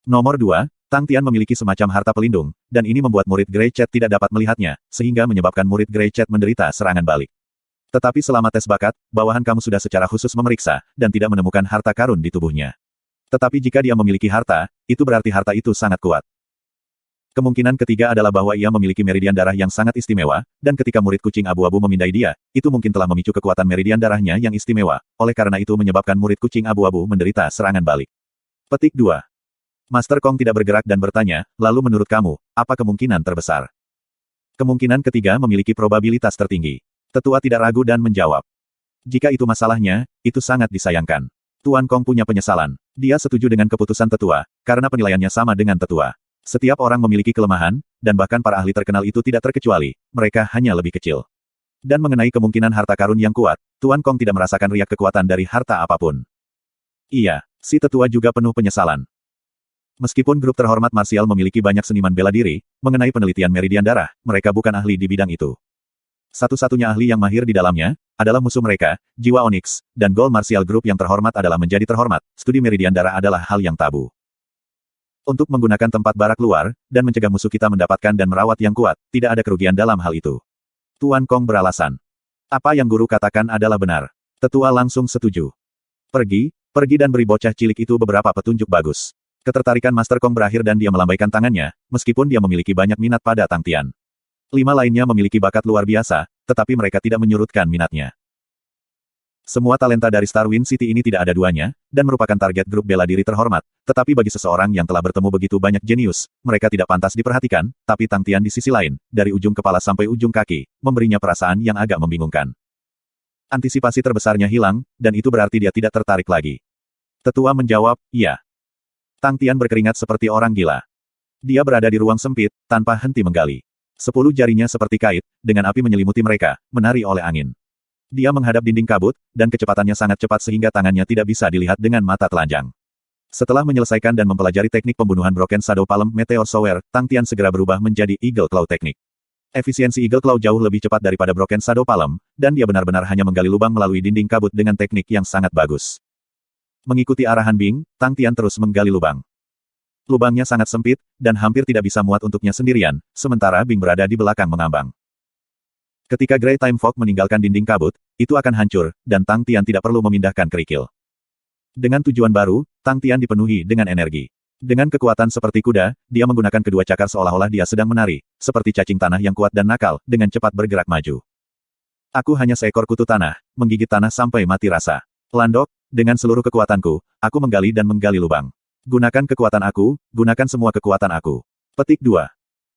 Nomor 2, Tang Tian memiliki semacam harta pelindung, dan ini membuat murid Grey Chat tidak dapat melihatnya, sehingga menyebabkan murid Grey Chat menderita serangan balik. Tetapi selama tes bakat, bawahan kamu sudah secara khusus memeriksa, dan tidak menemukan harta karun di tubuhnya. Tetapi jika dia memiliki harta, itu berarti harta itu sangat kuat. Kemungkinan ketiga adalah bahwa ia memiliki meridian darah yang sangat istimewa, dan ketika murid kucing abu-abu memindai dia, itu mungkin telah memicu kekuatan meridian darahnya yang istimewa, oleh karena itu menyebabkan murid kucing abu-abu menderita serangan balik. Petik 2. Master Kong tidak bergerak dan bertanya, lalu menurut kamu, apa kemungkinan terbesar? Kemungkinan ketiga memiliki probabilitas tertinggi. Tetua tidak ragu dan menjawab. Jika itu masalahnya, itu sangat disayangkan. Tuan Kong punya penyesalan. Dia setuju dengan keputusan tetua, karena penilaiannya sama dengan tetua. Setiap orang memiliki kelemahan, dan bahkan para ahli terkenal itu tidak terkecuali, mereka hanya lebih kecil. Dan mengenai kemungkinan harta karun yang kuat, Tuan Kong tidak merasakan riak kekuatan dari harta apapun. Iya, si tetua juga penuh penyesalan. Meskipun grup terhormat marsial memiliki banyak seniman bela diri, mengenai penelitian meridian darah, mereka bukan ahli di bidang itu. Satu-satunya ahli yang mahir di dalamnya, adalah musuh mereka, Jiwa Onyx, dan Gold Martial Group yang terhormat adalah menjadi terhormat, studi meridian darah adalah hal yang tabu. Untuk menggunakan tempat barak luar, dan mencegah musuh kita mendapatkan dan merawat yang kuat, tidak ada kerugian dalam hal itu. Tuan Kong beralasan. Apa yang guru katakan adalah benar. Tetua langsung setuju. Pergi dan beri bocah cilik itu beberapa petunjuk bagus. Ketertarikan Master Kong berakhir dan dia melambaikan tangannya, meskipun dia memiliki banyak minat pada Tang Tian. 5 lainnya memiliki bakat luar biasa, tetapi mereka tidak menyurutkan minatnya. Semua talenta dari Star Wind City ini tidak ada duanya, dan merupakan target grup bela diri terhormat, tetapi bagi seseorang yang telah bertemu begitu banyak jenius, mereka tidak pantas diperhatikan, tapi Tang Tian di sisi lain, dari ujung kepala sampai ujung kaki, memberinya perasaan yang agak membingungkan. Antisipasi terbesarnya hilang, dan itu berarti dia tidak tertarik lagi. Tetua menjawab, iya. Tang Tian berkeringat seperti orang gila. Dia berada di ruang sempit, tanpa henti menggali. 10 jarinya seperti kait, dengan api menyelimuti mereka, menari oleh angin. Dia menghadap dinding kabut, dan kecepatannya sangat cepat sehingga tangannya tidak bisa dilihat dengan mata telanjang. Setelah menyelesaikan dan mempelajari teknik pembunuhan Broken Shadow Palm Meteor Shower, Tang Tian segera berubah menjadi Eagle Claw Teknik. Efisiensi Eagle Claw jauh lebih cepat daripada Broken Shadow Palm, dan dia benar-benar hanya menggali lubang melalui dinding kabut dengan teknik yang sangat bagus. Mengikuti arahan Bing, Tang Tian terus menggali lubang. Lubangnya sangat sempit, dan hampir tidak bisa muat untuknya sendirian, sementara Bing berada di belakang mengambang. Ketika Grey Time Fog meninggalkan dinding kabut, itu akan hancur, dan Tang Tian tidak perlu memindahkan kerikil. Dengan tujuan baru, Tang Tian dipenuhi dengan energi. Dengan kekuatan seperti kuda, dia menggunakan kedua cakar seolah-olah dia sedang menari, seperti cacing tanah yang kuat dan nakal, dengan cepat bergerak maju. Aku hanya seekor kutu tanah, menggigit tanah sampai mati rasa. Landok, dengan seluruh kekuatanku, aku menggali dan menggali lubang. Gunakan kekuatan aku, gunakan semua kekuatan aku. Petik 2.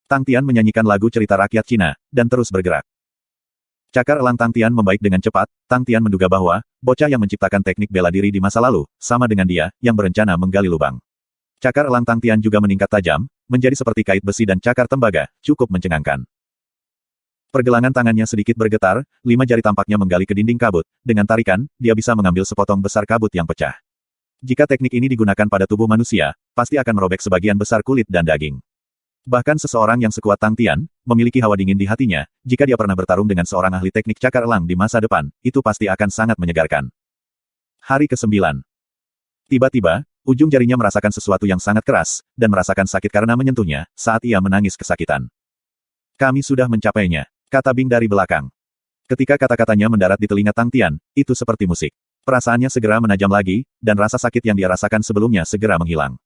Tang Tian menyanyikan lagu cerita rakyat Cina, dan terus bergerak. Cakar elang Tang Tian membaik dengan cepat. Tang Tian menduga bahwa, bocah yang menciptakan teknik bela diri di masa lalu, sama dengan dia, yang berencana menggali lubang. Cakar elang Tang Tian juga meningkat tajam, menjadi seperti kait besi dan cakar tembaga, cukup mencengangkan. Pergelangan tangannya sedikit bergetar, 5 jari tampaknya menggali ke dinding kabut, dengan tarikan, dia bisa mengambil sepotong besar kabut yang pecah. Jika teknik ini digunakan pada tubuh manusia, pasti akan merobek sebagian besar kulit dan daging. Bahkan seseorang yang sekuat Tang Tian, memiliki hawa dingin di hatinya, jika dia pernah bertarung dengan seorang ahli teknik cakar elang di masa depan, itu pasti akan sangat menyegarkan. Hari ke-9. Tiba-tiba, ujung jarinya merasakan sesuatu yang sangat keras, dan merasakan sakit karena menyentuhnya, saat ia menangis kesakitan. Kami sudah mencapainya, kata Bing dari belakang. Ketika kata-katanya mendarat di telinga Tang Tian, itu seperti musik. Perasaannya segera menajam lagi, dan rasa sakit yang dia rasakan sebelumnya segera menghilang.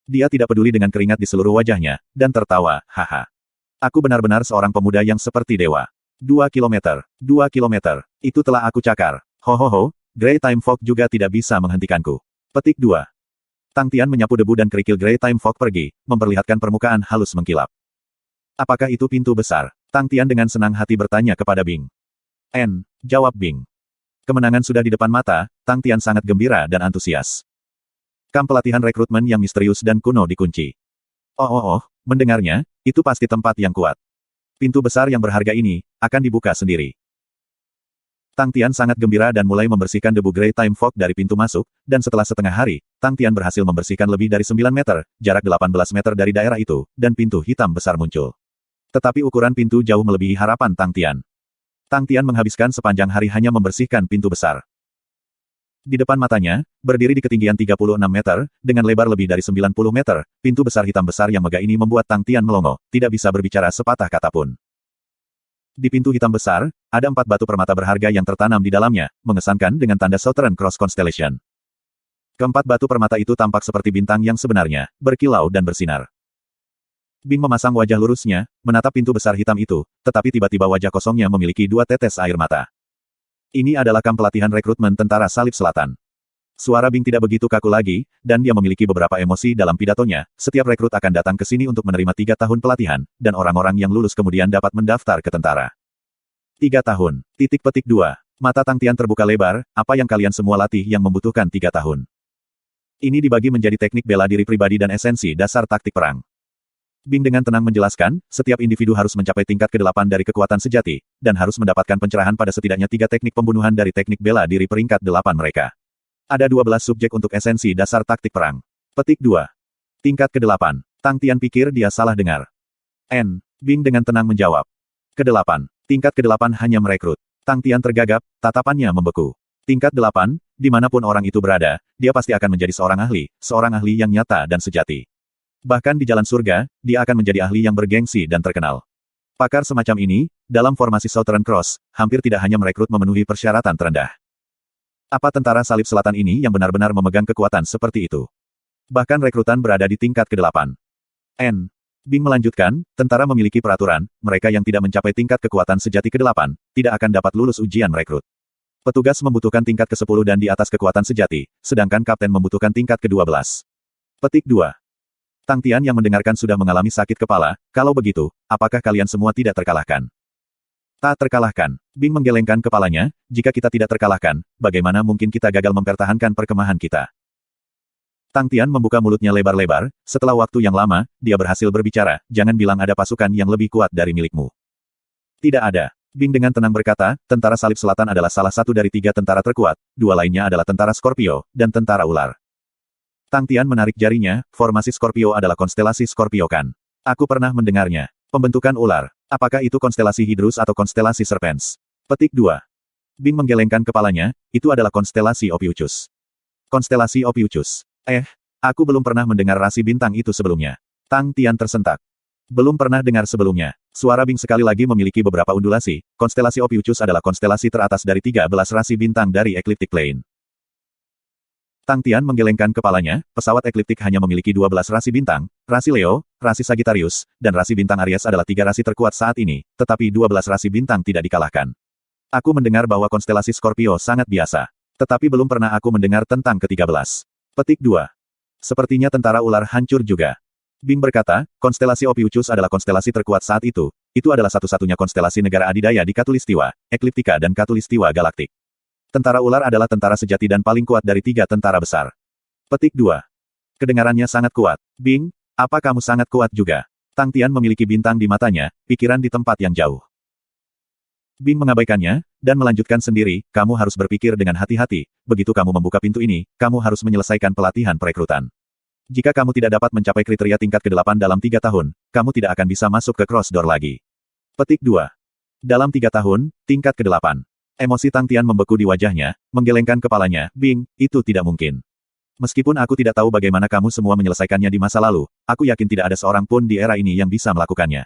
Dia tidak peduli dengan keringat di seluruh wajahnya, dan tertawa, haha. Aku benar-benar seorang pemuda yang seperti dewa. 2 kilometer, 2 kilometer, itu telah aku cakar. Hohoho, Grey Time Fog juga tidak bisa menghentikanku. Petik 2. Tang Tian menyapu debu dan kerikil Grey Time Fog pergi, memperlihatkan permukaan halus mengkilap. Apakah itu pintu besar? Tang Tian dengan senang hati bertanya kepada Bing. Jawab Bing. Kemenangan sudah di depan mata, Tang Tian sangat gembira dan antusias. Kamp pelatihan rekrutmen yang misterius dan kuno dikunci. Mendengarnya, itu pasti tempat yang kuat. Pintu besar yang berharga ini, akan dibuka sendiri. Tang Tian sangat gembira dan mulai membersihkan debu Grey Time Fog dari pintu masuk, dan setelah setengah hari, Tang Tian berhasil membersihkan lebih dari 9 meter, jarak 18 meter dari daerah itu, dan pintu hitam besar muncul. Tetapi ukuran pintu jauh melebihi harapan Tang Tian. Tang Tian menghabiskan sepanjang hari hanya membersihkan pintu besar. Di depan matanya, berdiri di ketinggian 36 meter, dengan lebar lebih dari 90 meter, pintu besar hitam besar yang megah ini membuat Tang Tian melongo, tidak bisa berbicara sepatah kata pun. Di pintu hitam besar, ada 4 batu permata berharga yang tertanam di dalamnya, mengesankan dengan tanda Southern Cross Constellation. Keempat batu permata itu tampak seperti bintang yang sebenarnya, berkilau dan bersinar. Bing memasang wajah lurusnya, menatap pintu besar hitam itu, tetapi tiba-tiba wajah kosongnya memiliki 2 tetes air mata. Ini adalah kamp pelatihan rekrutmen tentara Salib Selatan. Suara Bing tidak begitu kaku lagi, dan dia memiliki beberapa emosi dalam pidatonya. Setiap rekrut akan datang ke sini untuk menerima 3 tahun pelatihan, dan orang-orang yang lulus kemudian dapat mendaftar ke tentara. 3 tahun. Petik 2. Mata Tang Tian terbuka lebar, apa yang kalian semua latih yang membutuhkan 3 tahun? Ini dibagi menjadi teknik bela diri pribadi dan esensi dasar taktik perang. Bing dengan tenang menjelaskan, setiap individu harus mencapai tingkat ke-8 dari kekuatan sejati, dan harus mendapatkan pencerahan pada setidaknya 3 teknik pembunuhan dari teknik bela diri peringkat 8 mereka. Ada 12 subjek untuk esensi dasar taktik perang. Petik 2. Tingkat ke-8. Tang Tian pikir dia salah dengar. Bing dengan tenang menjawab. Ke-8. Tingkat ke-8 hanya merekrut. Tang Tian tergagap, tatapannya membeku. Tingkat 8, dimanapun orang itu berada, dia pasti akan menjadi seorang ahli yang nyata dan sejati. Bahkan di jalan surga, dia akan menjadi ahli yang bergengsi dan terkenal. Pakar semacam ini, dalam formasi Southern Cross, hampir tidak hanya merekrut memenuhi persyaratan terendah. Apa tentara Salib Selatan ini yang benar-benar memegang kekuatan seperti itu? Bahkan rekrutan berada di tingkat ke-8. Bing melanjutkan, tentara memiliki peraturan, mereka yang tidak mencapai tingkat kekuatan sejati ke-8, tidak akan dapat lulus ujian rekrut. Petugas membutuhkan tingkat ke-10 dan di atas kekuatan sejati, sedangkan kapten membutuhkan tingkat ke-12. Petik 2. Tang Tian yang mendengarkan sudah mengalami sakit kepala, kalau begitu, apakah kalian semua tidak terkalahkan? Tak terkalahkan. Bing menggelengkan kepalanya, jika kita tidak terkalahkan, bagaimana mungkin kita gagal mempertahankan perkemahan kita? Tang Tian membuka mulutnya lebar-lebar, setelah waktu yang lama, dia berhasil berbicara, jangan bilang ada pasukan yang lebih kuat dari milikmu. Tidak ada. Bing dengan tenang berkata, tentara Salib Selatan adalah salah satu dari 3 tentara terkuat, 2 lainnya adalah tentara Scorpio, dan tentara ular. Tang Tian menarik jarinya, formasi Scorpio adalah konstelasi Scorpio kan? Aku pernah mendengarnya. Pembentukan ular. Apakah itu konstelasi Hydrus atau konstelasi Serpens? Petik 2. Bing menggelengkan kepalanya, itu adalah konstelasi Ophiuchus. Konstelasi Ophiuchus. Aku belum pernah mendengar rasi bintang itu sebelumnya. Tang Tian tersentak. Belum pernah dengar sebelumnya. Suara Bing sekali lagi memiliki beberapa undulasi, konstelasi Ophiuchus adalah konstelasi teratas dari 13 rasi bintang dari Ecliptic Plane. Tang Tian menggelengkan kepalanya, pesawat ekliptik hanya memiliki 12 rasi bintang, rasi Leo, rasi Sagittarius, dan rasi bintang Aries adalah 3 rasi terkuat saat ini, tetapi 12 rasi bintang tidak dikalahkan. Aku mendengar bahwa konstelasi Scorpio sangat biasa. Tetapi belum pernah aku mendengar tentang ke-13. Petik 2. Sepertinya tentara ular hancur juga. Bing berkata, konstelasi Ophiuchus adalah konstelasi terkuat saat itu. Itu adalah satu-satunya konstelasi negara adidaya di Katulistiwa, Ekliptika dan Katulistiwa Galaktik. Tentara ular adalah tentara sejati dan paling kuat dari 3 tentara besar. Petik 2. Kedengarannya sangat kuat. Bing, apa kamu sangat kuat juga? Tang Tian memiliki bintang di matanya, pikiran di tempat yang jauh. Bing mengabaikannya, dan melanjutkan sendiri, kamu harus berpikir dengan hati-hati, begitu kamu membuka pintu ini, kamu harus menyelesaikan pelatihan perekrutan. Jika kamu tidak dapat mencapai kriteria tingkat ke-8 dalam 3 tahun, kamu tidak akan bisa masuk ke Cross Door lagi. Petik 2. Dalam 3 tahun, tingkat ke-8. Emosi Tang Tian membeku di wajahnya, menggelengkan kepalanya, Bing, itu tidak mungkin. Meskipun aku tidak tahu bagaimana kamu semua menyelesaikannya di masa lalu, aku yakin tidak ada seorang pun di era ini yang bisa melakukannya.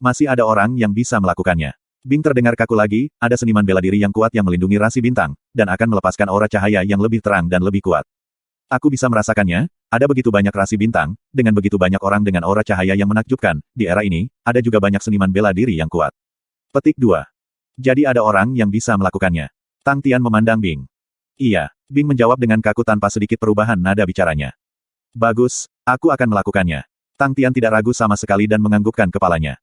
Masih ada orang yang bisa melakukannya. Bing terdengar kaku lagi, ada seniman bela diri yang kuat yang melindungi rasi bintang, dan akan melepaskan aura cahaya yang lebih terang dan lebih kuat. Aku bisa merasakannya, ada begitu banyak rasi bintang, dengan begitu banyak orang dengan aura cahaya yang menakjubkan, di era ini, ada juga banyak seniman bela diri yang kuat. Petik 2. Jadi ada orang yang bisa melakukannya. Tang Tian memandang Bing. Iya, Bing menjawab dengan kaku tanpa sedikit perubahan nada bicaranya. Bagus, aku akan melakukannya. Tang Tian tidak ragu sama sekali dan menganggukkan kepalanya.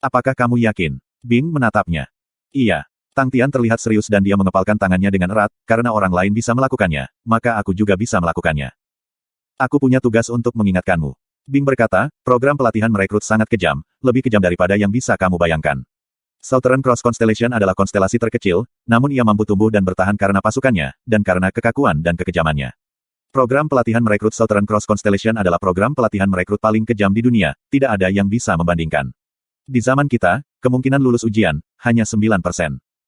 Apakah kamu yakin? Bing menatapnya. Iya. Tang Tian terlihat serius dan dia mengepalkan tangannya dengan erat, karena orang lain bisa melakukannya, maka aku juga bisa melakukannya. Aku punya tugas untuk mengingatkanmu. Bing berkata, program pelatihan merekrut sangat kejam, lebih kejam daripada yang bisa kamu bayangkan. Southern Cross Constellation adalah konstelasi terkecil, namun ia mampu tumbuh dan bertahan karena pasukannya, dan karena kekakuan dan kekejamannya. Program pelatihan merekrut Southern Cross Constellation adalah program pelatihan merekrut paling kejam di dunia, tidak ada yang bisa membandingkan. Di zaman kita, kemungkinan lulus ujian, hanya 9%.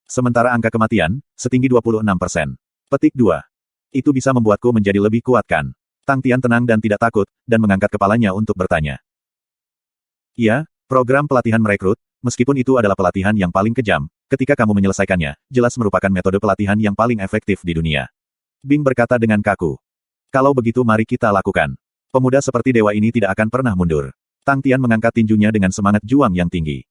Sementara angka kematian, setinggi 26%. Petik 2. Itu bisa membuatku menjadi lebih kuat kan? Tang Tian tenang dan tidak takut, dan mengangkat kepalanya untuk bertanya. Ya, program pelatihan merekrut, meskipun itu adalah pelatihan yang paling kejam, ketika kamu menyelesaikannya, jelas merupakan metode pelatihan yang paling efektif di dunia. Bing berkata dengan kaku. Kalau begitu mari kita lakukan. Pemuda seperti dewa ini tidak akan pernah mundur. Tang Tian mengangkat tinjunya dengan semangat juang yang tinggi.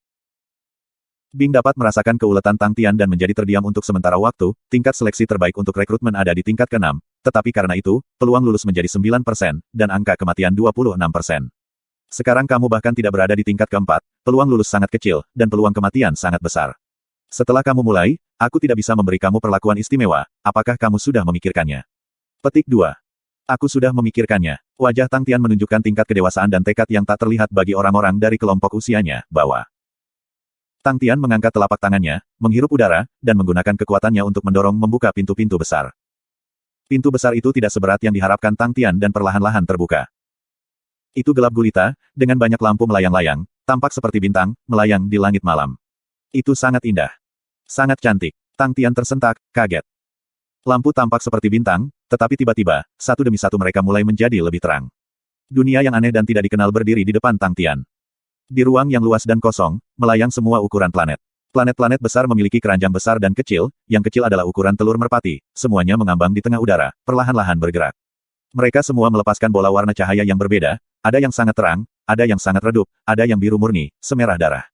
Bing dapat merasakan keuletan Tang Tian dan menjadi terdiam untuk sementara waktu, tingkat seleksi terbaik untuk rekrutmen ada di tingkat ke-6, tetapi karena itu, peluang lulus menjadi 9%, dan angka kematian 26%. Sekarang kamu bahkan tidak berada di tingkat ke-4, peluang lulus sangat kecil, dan peluang kematian sangat besar. Setelah kamu mulai, aku tidak bisa memberi kamu perlakuan istimewa, apakah kamu sudah memikirkannya? Petik 2. Aku sudah memikirkannya. Wajah Tang Tian menunjukkan tingkat kedewasaan dan tekad yang tak terlihat bagi orang-orang dari kelompok usianya, bahwa Tang Tian mengangkat telapak tangannya, menghirup udara, dan menggunakan kekuatannya untuk mendorong membuka pintu-pintu besar. Pintu besar itu tidak seberat yang diharapkan Tang Tian dan perlahan-lahan terbuka. Itu gelap gulita, dengan banyak lampu melayang-layang, tampak seperti bintang, melayang di langit malam. Itu sangat indah. Sangat cantik. Tang Tian tersentak, kaget. Lampu tampak seperti bintang, tetapi tiba-tiba, satu demi satu mereka mulai menjadi lebih terang. Dunia yang aneh dan tidak dikenal berdiri di depan Tang Tian. Di ruang yang luas dan kosong, melayang semua ukuran planet. Planet-planet besar memiliki keranjang besar dan kecil, yang kecil adalah ukuran telur merpati, semuanya mengambang di tengah udara, perlahan-lahan bergerak. Mereka semua melepaskan bola warna cahaya yang berbeda, ada yang sangat terang, ada yang sangat redup, ada yang biru murni, semerah darah.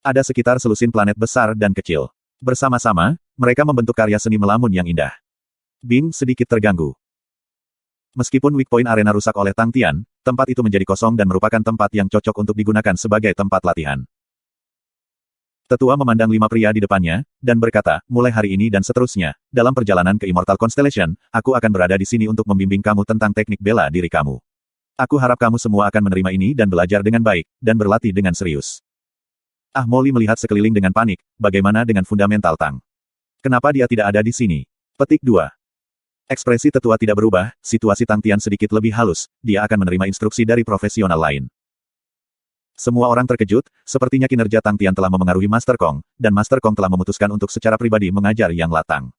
Ada sekitar selusin planet besar dan kecil. Bersama-sama, mereka membentuk karya seni melamun yang indah. Bing sedikit terganggu. Meskipun weak point arena rusak oleh Tang Tian, tempat itu menjadi kosong dan merupakan tempat yang cocok untuk digunakan sebagai tempat latihan. Tetua memandang 5 pria di depannya, dan berkata, mulai hari ini dan seterusnya, dalam perjalanan ke Immortal Constellation, aku akan berada di sini untuk membimbing kamu tentang teknik bela diri kamu. Aku harap kamu semua akan menerima ini dan belajar dengan baik, dan berlatih dengan serius. Ah Molly melihat sekeliling dengan panik, bagaimana dengan fundamental Tang? Kenapa dia tidak ada di sini? Petik 2. Ekspresi tetua tidak berubah, situasi Tang Tian sedikit lebih halus, dia akan menerima instruksi dari profesional lain. Semua orang terkejut, sepertinya kinerja Tang Tian telah memengaruhi Master Kong, dan Master Kong telah memutuskan untuk secara pribadi mengajar Yang Latang.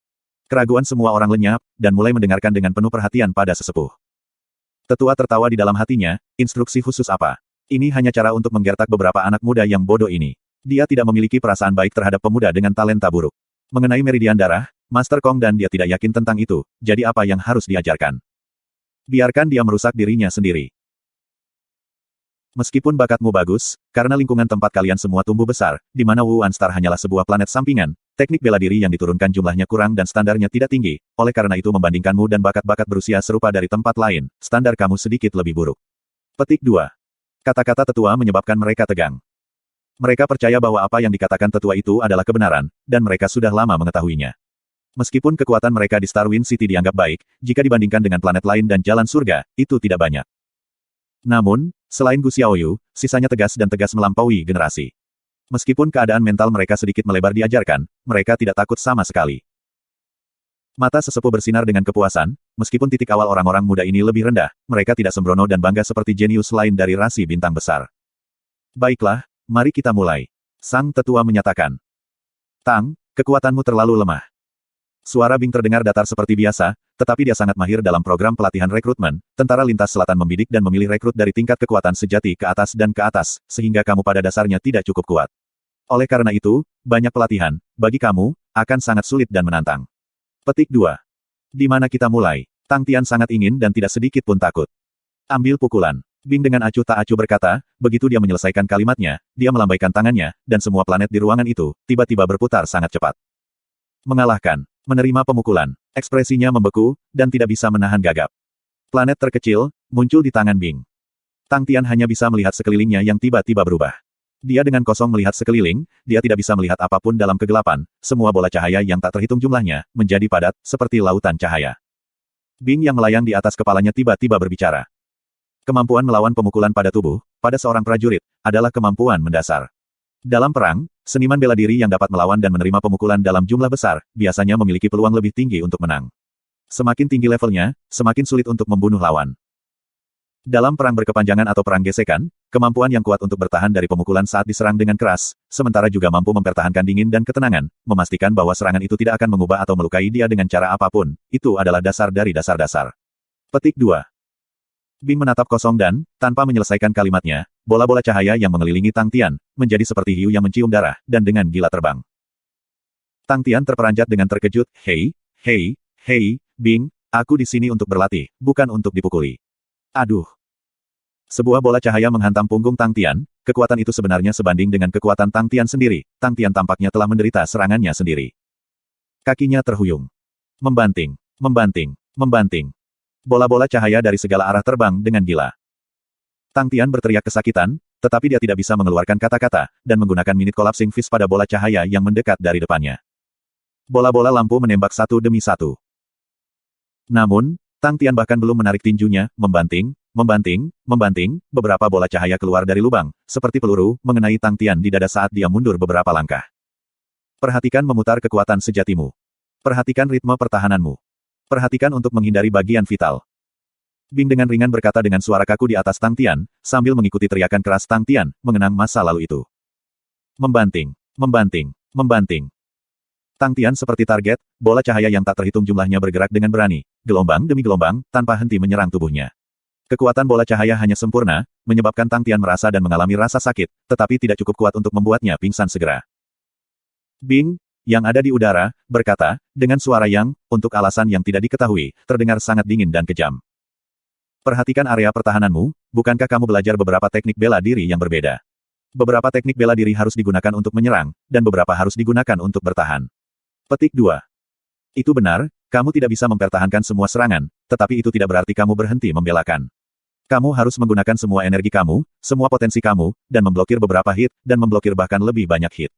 Keraguan semua orang lenyap, dan mulai mendengarkan dengan penuh perhatian pada sesepuh. Tetua tertawa di dalam hatinya, instruksi khusus apa? Ini hanya cara untuk menggertak beberapa anak muda yang bodoh ini. Dia tidak memiliki perasaan baik terhadap pemuda dengan talenta buruk. Mengenai meridian darah, Master Kong dan dia tidak yakin tentang itu, jadi apa yang harus diajarkan? Biarkan dia merusak dirinya sendiri. Meskipun bakatmu bagus, karena lingkungan tempat kalian semua tumbuh besar, di mana Wuan Star hanyalah sebuah planet sampingan, teknik bela diri yang diturunkan jumlahnya kurang dan standarnya tidak tinggi, oleh karena itu membandingkanmu dan bakat-bakat berusia serupa dari tempat lain, standar kamu sedikit lebih buruk. Petik 2. Kata-kata tetua menyebabkan mereka tegang. Mereka percaya bahwa apa yang dikatakan tetua itu adalah kebenaran, dan mereka sudah lama mengetahuinya. Meskipun kekuatan mereka di Starwind City dianggap baik, jika dibandingkan dengan planet lain dan jalan surga, itu tidak banyak. Namun, selain Gu Xiaoyu, sisanya tegas dan tegas melampaui generasi. Meskipun keadaan mental mereka sedikit melebar diajarkan, mereka tidak takut sama sekali. Mata sesepuh bersinar dengan kepuasan, meskipun titik awal orang-orang muda ini lebih rendah, mereka tidak sembrono dan bangga seperti jenius lain dari rasi bintang besar. Baiklah, mari kita mulai. Sang tetua menyatakan. Tang, kekuatanmu terlalu lemah. Suara Bing terdengar datar seperti biasa, tetapi dia sangat mahir dalam program pelatihan rekrutmen. Tentara Lintas Selatan membidik dan memilih rekrut dari tingkat kekuatan sejati ke atas dan ke atas, sehingga kamu pada dasarnya tidak cukup kuat. Oleh karena itu, banyak pelatihan, bagi kamu, akan sangat sulit dan menantang. Petik 2. Di mana kita mulai? Tang Tian sangat ingin dan tidak sedikit pun takut. Ambil pukulan. Bing dengan acuh tak acuh berkata, begitu dia menyelesaikan kalimatnya, dia melambaikan tangannya, dan semua planet di ruangan itu, tiba-tiba berputar sangat cepat. Mengalahkan. Menerima pemukulan. Ekspresinya membeku, dan tidak bisa menahan gagap. Planet terkecil, muncul di tangan Bing. Tang Tian hanya bisa melihat sekelilingnya yang tiba-tiba berubah. Dia dengan kosong melihat sekeliling, dia tidak bisa melihat apapun dalam kegelapan, semua bola cahaya yang tak terhitung jumlahnya, menjadi padat, seperti lautan cahaya. Bing yang melayang di atas kepalanya tiba-tiba berbicara. Kemampuan melawan pemukulan pada tubuh, pada seorang prajurit, adalah kemampuan mendasar. Dalam perang, seniman bela diri yang dapat melawan dan menerima pemukulan dalam jumlah besar, biasanya memiliki peluang lebih tinggi untuk menang. Semakin tinggi levelnya, semakin sulit untuk membunuh lawan. Dalam perang berkepanjangan atau perang gesekan, kemampuan yang kuat untuk bertahan dari pemukulan saat diserang dengan keras, sementara juga mampu mempertahankan dingin dan ketenangan, memastikan bahwa serangan itu tidak akan mengubah atau melukai dia dengan cara apapun, itu adalah dasar dari dasar-dasar. Petik 2. Bing menatap kosong dan, tanpa menyelesaikan kalimatnya, bola-bola cahaya yang mengelilingi Tang Tian, menjadi seperti hiu yang mencium darah, dan dengan gila terbang. Tang Tian terperanjat dengan terkejut, hei, Bing, aku di sini untuk berlatih, bukan untuk dipukuli. Aduh. Sebuah bola cahaya menghantam punggung Tang Tian, kekuatan itu sebenarnya sebanding dengan kekuatan Tang Tian sendiri, Tang Tian tampaknya telah menderita serangannya sendiri. Kakinya terhuyung. Membanting. Bola-bola cahaya dari segala arah terbang dengan gila. Tang Tian berteriak kesakitan, tetapi dia tidak bisa mengeluarkan kata-kata, dan menggunakan minute collapsing fist pada bola cahaya yang mendekat dari depannya. Bola-bola lampu menembak satu demi satu. Namun, Tang Tian bahkan belum menarik tinjunya, membanting, beberapa bola cahaya keluar dari lubang, seperti peluru, mengenai Tang Tian di dada saat dia mundur beberapa langkah. Perhatikan memutar kekuatan sejatimu. Perhatikan ritme pertahananmu. Perhatikan untuk menghindari bagian vital. Bing dengan ringan berkata dengan suara kaku di atas Tang Tian, sambil mengikuti teriakan keras Tang Tian, mengenang masa lalu itu. Membanting. Tang Tian seperti target, bola cahaya yang tak terhitung jumlahnya bergerak dengan berani, gelombang demi gelombang, tanpa henti menyerang tubuhnya. Kekuatan bola cahaya hanya sempurna, menyebabkan Tang Tian merasa dan mengalami rasa sakit, tetapi tidak cukup kuat untuk membuatnya pingsan segera. Bing, yang ada di udara, berkata, dengan suara yang, untuk alasan yang tidak diketahui, terdengar sangat dingin dan kejam. Perhatikan area pertahananmu, bukankah kamu belajar beberapa teknik bela diri yang berbeda? Beberapa teknik bela diri harus digunakan untuk menyerang, dan beberapa harus digunakan untuk bertahan. Petik 2. Itu benar, kamu tidak bisa mempertahankan semua serangan, tetapi itu tidak berarti kamu berhenti membelakan. Kamu harus menggunakan semua energi kamu, semua potensi kamu, dan memblokir beberapa hit, dan memblokir bahkan lebih banyak hit.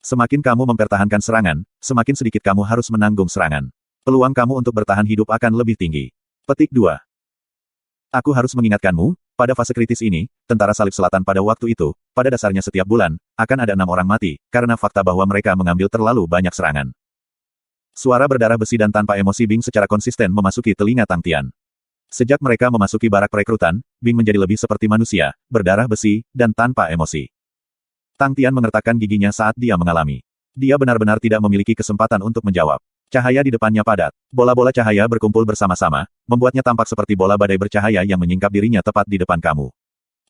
Semakin kamu mempertahankan serangan, semakin sedikit kamu harus menanggung serangan. Peluang kamu untuk bertahan hidup akan lebih tinggi. Petik 2. Aku harus mengingatkanmu, pada fase kritis ini, tentara salib selatan pada waktu itu, pada dasarnya setiap bulan, akan ada 6 orang mati, karena fakta bahwa mereka mengambil terlalu banyak serangan. Suara berdarah besi dan tanpa emosi Bing secara konsisten memasuki telinga Tang Tian. Sejak mereka memasuki barak perekrutan, Bing menjadi lebih seperti manusia, berdarah besi, dan tanpa emosi. Tang Tian mengertakkan giginya saat dia mengalami. Dia benar-benar tidak memiliki kesempatan untuk menjawab. Cahaya di depannya padat. Bola-bola cahaya berkumpul bersama-sama, membuatnya tampak seperti bola badai bercahaya yang menyingkap dirinya tepat di depan kamu.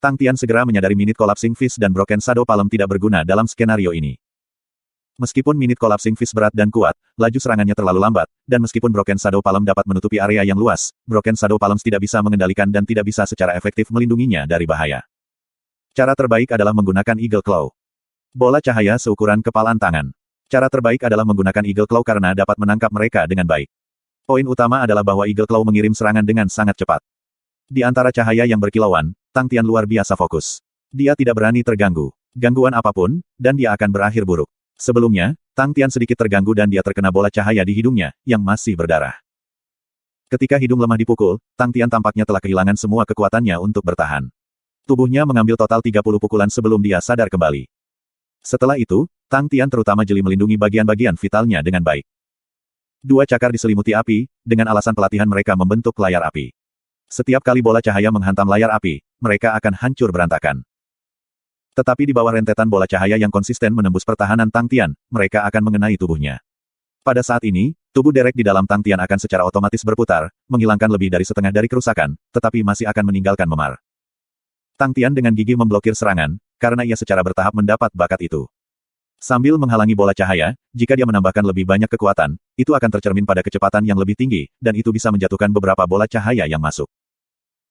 Tang Tian segera menyadari minute collapsing fist dan broken shadow palm tidak berguna dalam skenario ini. Meskipun Minute Collapsing Fist berat dan kuat, laju serangannya terlalu lambat, dan meskipun Broken Shadow Palm dapat menutupi area yang luas, Broken Shadow Palms tidak bisa mengendalikan dan tidak bisa secara efektif melindunginya dari bahaya. Cara terbaik adalah menggunakan Eagle Claw. Bola cahaya seukuran kepalan tangan. Cara terbaik adalah menggunakan Eagle Claw karena dapat menangkap mereka dengan baik. Poin utama adalah bahwa Eagle Claw mengirim serangan dengan sangat cepat. Di antara cahaya yang berkilauan, Tang Tian luar biasa fokus. Dia tidak berani terganggu. Gangguan apapun, dan dia akan berakhir buruk. Sebelumnya, Tang Tian sedikit terganggu dan dia terkena bola cahaya di hidungnya, yang masih berdarah. Ketika hidung lemah dipukul, Tang Tian tampaknya telah kehilangan semua kekuatannya untuk bertahan. Tubuhnya mengambil total 30 pukulan sebelum dia sadar kembali. Setelah itu, Tang Tian terutama jeli melindungi bagian-bagian vitalnya dengan baik. Dua cakar diselimuti api, dengan alasan pelatihan mereka membentuk layar api. Setiap kali bola cahaya menghantam layar api, mereka akan hancur berantakan. Tetapi di bawah rentetan bola cahaya yang konsisten menembus pertahanan Tang Tian, mereka akan mengenai tubuhnya. Pada saat ini, tubuh Derek di dalam Tang Tian akan secara otomatis berputar, menghilangkan lebih dari setengah dari kerusakan, tetapi masih akan meninggalkan memar. Tang Tian dengan gigih memblokir serangan, karena ia secara bertahap mendapat bakat itu. Sambil menghalangi bola cahaya, jika dia menambahkan lebih banyak kekuatan, itu akan tercermin pada kecepatan yang lebih tinggi, dan itu bisa menjatuhkan beberapa bola cahaya yang masuk.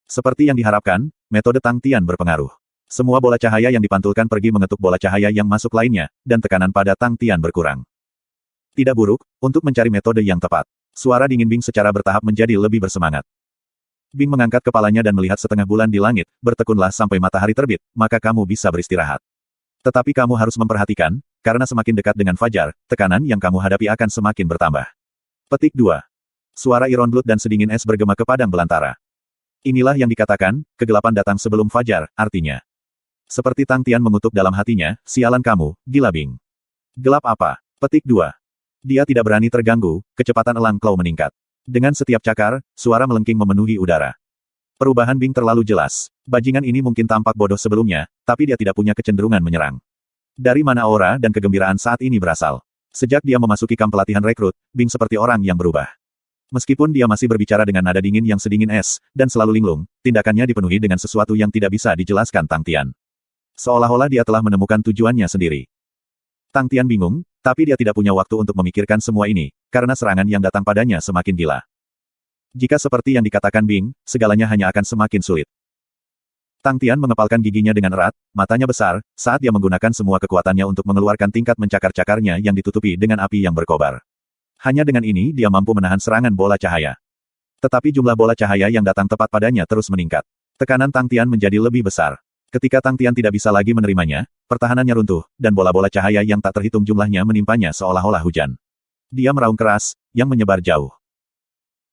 Seperti yang diharapkan, metode Tang Tian berpengaruh. Semua bola cahaya yang dipantulkan pergi mengetuk bola cahaya yang masuk lainnya, dan tekanan pada Tang Tian berkurang. Tidak buruk, untuk mencari metode yang tepat. Suara dingin Bing secara bertahap menjadi lebih bersemangat. Bing mengangkat kepalanya dan melihat setengah bulan di langit, bertekunlah sampai matahari terbit, maka kamu bisa beristirahat. Tetapi kamu harus memperhatikan, karena semakin dekat dengan fajar, tekanan yang kamu hadapi akan semakin bertambah. Petik 2. Suara Iron Blood dan sedingin es bergema ke padang belantara. Inilah yang dikatakan, kegelapan datang sebelum fajar, artinya. Seperti Tang Tian mengutuk dalam hatinya, sialan kamu, gila Bing. Gelap apa? Petik 2. Dia tidak berani terganggu, kecepatan elang Claw meningkat. Dengan setiap cakar, suara melengking memenuhi udara. Perubahan Bing terlalu jelas. Bajingan ini mungkin tampak bodoh sebelumnya, tapi dia tidak punya kecenderungan menyerang. Dari mana aura dan kegembiraan saat ini berasal? Sejak dia memasuki kamp pelatihan rekrut, Bing seperti orang yang berubah. Meskipun dia masih berbicara dengan nada dingin yang sedingin es, dan selalu linglung, tindakannya dipenuhi dengan sesuatu yang tidak bisa dijelaskan Tang Tian. Seolah-olah dia telah menemukan tujuannya sendiri. Tang Tian bingung, tapi dia tidak punya waktu untuk memikirkan semua ini, karena serangan yang datang padanya semakin gila. Jika seperti yang dikatakan Bing, segalanya hanya akan semakin sulit. Tang Tian mengepalkan giginya dengan erat, matanya besar, saat dia menggunakan semua kekuatannya untuk mengeluarkan tingkat mencakar-cakarnya yang ditutupi dengan api yang berkobar. Hanya dengan ini dia mampu menahan serangan bola cahaya. Tetapi jumlah bola cahaya yang datang tepat padanya terus meningkat. Tekanan Tang Tian menjadi lebih besar. Ketika Tang Tian tidak bisa lagi menerimanya, pertahanannya runtuh, dan bola-bola cahaya yang tak terhitung jumlahnya menimpanya seolah-olah hujan. Dia meraung keras, yang menyebar jauh.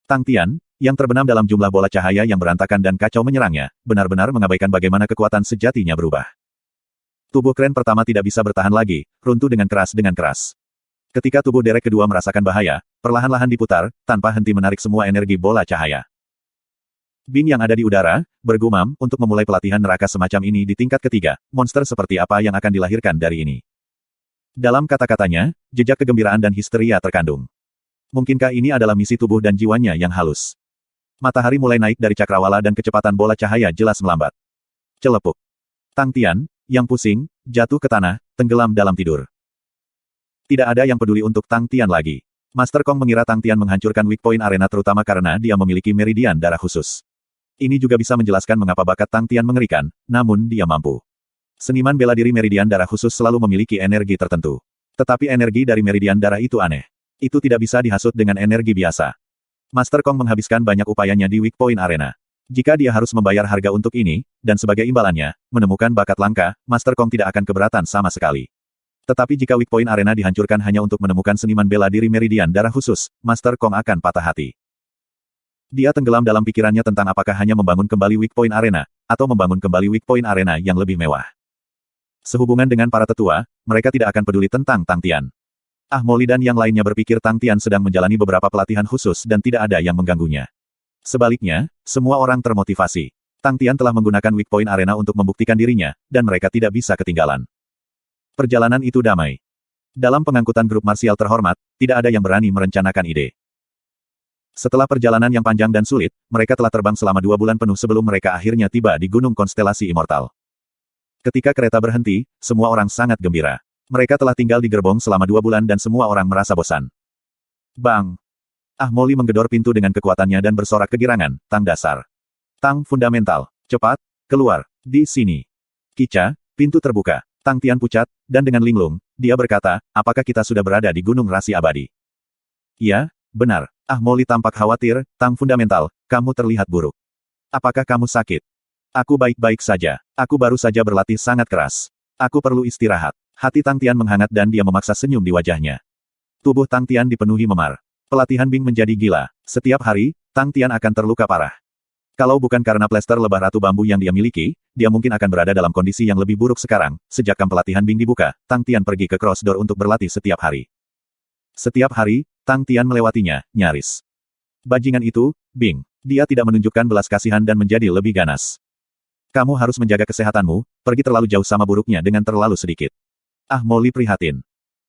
Tang Tian, yang terbenam dalam jumlah bola cahaya yang berantakan dan kacau menyerangnya, benar-benar mengabaikan bagaimana kekuatan sejatinya berubah. Tubuh kren pertama tidak bisa bertahan lagi, runtuh dengan keras. Ketika tubuh Derek kedua merasakan bahaya, perlahan-lahan diputar, tanpa henti menarik semua energi bola cahaya. Bing yang ada di udara, bergumam, untuk memulai pelatihan neraka semacam ini di tingkat ketiga, monster seperti apa yang akan dilahirkan dari ini. Dalam kata-katanya, jejak kegembiraan dan histeria terkandung. Mungkinkah ini adalah misi tubuh dan jiwanya yang halus? Matahari mulai naik dari cakrawala dan kecepatan bola cahaya jelas melambat. Celepuk. Tang Tian, yang pusing, jatuh ke tanah, tenggelam dalam tidur. Tidak ada yang peduli untuk Tang Tian lagi. Master Kong mengira Tang Tian menghancurkan weak point arena terutama karena dia memiliki meridian darah khusus. Ini juga bisa menjelaskan mengapa bakat Tang Tian mengerikan, namun dia mampu. Seniman bela diri meridian darah khusus selalu memiliki energi tertentu. Tetapi energi dari meridian darah itu aneh. Itu tidak bisa dihasut dengan energi biasa. Master Kong menghabiskan banyak upayanya di weak point arena. Jika dia harus membayar harga untuk ini, dan sebagai imbalannya, menemukan bakat langka, Master Kong tidak akan keberatan sama sekali. Tetapi jika weak point arena dihancurkan hanya untuk menemukan seniman bela diri meridian darah khusus, Master Kong akan patah hati. Dia tenggelam dalam pikirannya tentang apakah hanya membangun kembali weak point arena, atau membangun kembali weak point arena yang lebih mewah. Sehubungan dengan para tetua, mereka tidak akan peduli tentang Tang Tian. Molly dan yang lainnya berpikir Tang Tian sedang menjalani beberapa pelatihan khusus dan tidak ada yang mengganggunya. Sebaliknya, semua orang termotivasi. Tang Tian telah menggunakan weak point arena untuk membuktikan dirinya, dan mereka tidak bisa ketinggalan. Perjalanan itu damai. Dalam pengangkutan grup marsial terhormat, tidak ada yang berani merencanakan ide. Setelah perjalanan yang panjang dan sulit, mereka telah terbang selama 2 bulan penuh sebelum mereka akhirnya tiba di Gunung Konstelasi Immortal. Ketika kereta berhenti, semua orang sangat gembira. Mereka telah tinggal di gerbong selama 2 bulan dan semua orang merasa bosan. Bang! Ah Mo Li menggedor pintu dengan kekuatannya dan bersorak kegirangan, Tang dasar. Tang fundamental. Cepat, keluar. Di sini. Kica, pintu terbuka. Tang Tian pucat, dan dengan linglung, dia berkata, apakah kita sudah berada di Gunung Rasi Abadi? Ya, benar. Ah Mo Li tampak khawatir, Tang fundamental, kamu terlihat buruk. Apakah kamu sakit? Aku baik-baik saja. Aku baru saja berlatih sangat keras. Aku perlu istirahat. Hati Tang Tian menghangat dan dia memaksa senyum di wajahnya. Tubuh Tang Tian dipenuhi memar. Pelatihan Bing menjadi gila. Setiap hari, Tang Tian akan terluka parah. Kalau bukan karena plester lebah ratu bambu yang dia miliki, dia mungkin akan berada dalam kondisi yang lebih buruk sekarang. Sejak kamp pelatihan Bing dibuka, Tang Tian pergi ke Crossdoor untuk berlatih setiap hari. Setiap hari, Tang Tian melewatinya, nyaris. Bajingan itu, Bing. Dia tidak menunjukkan belas kasihan dan menjadi lebih ganas. Kamu harus menjaga kesehatanmu, pergi terlalu jauh sama buruknya dengan terlalu sedikit. Ah Mo Li prihatin.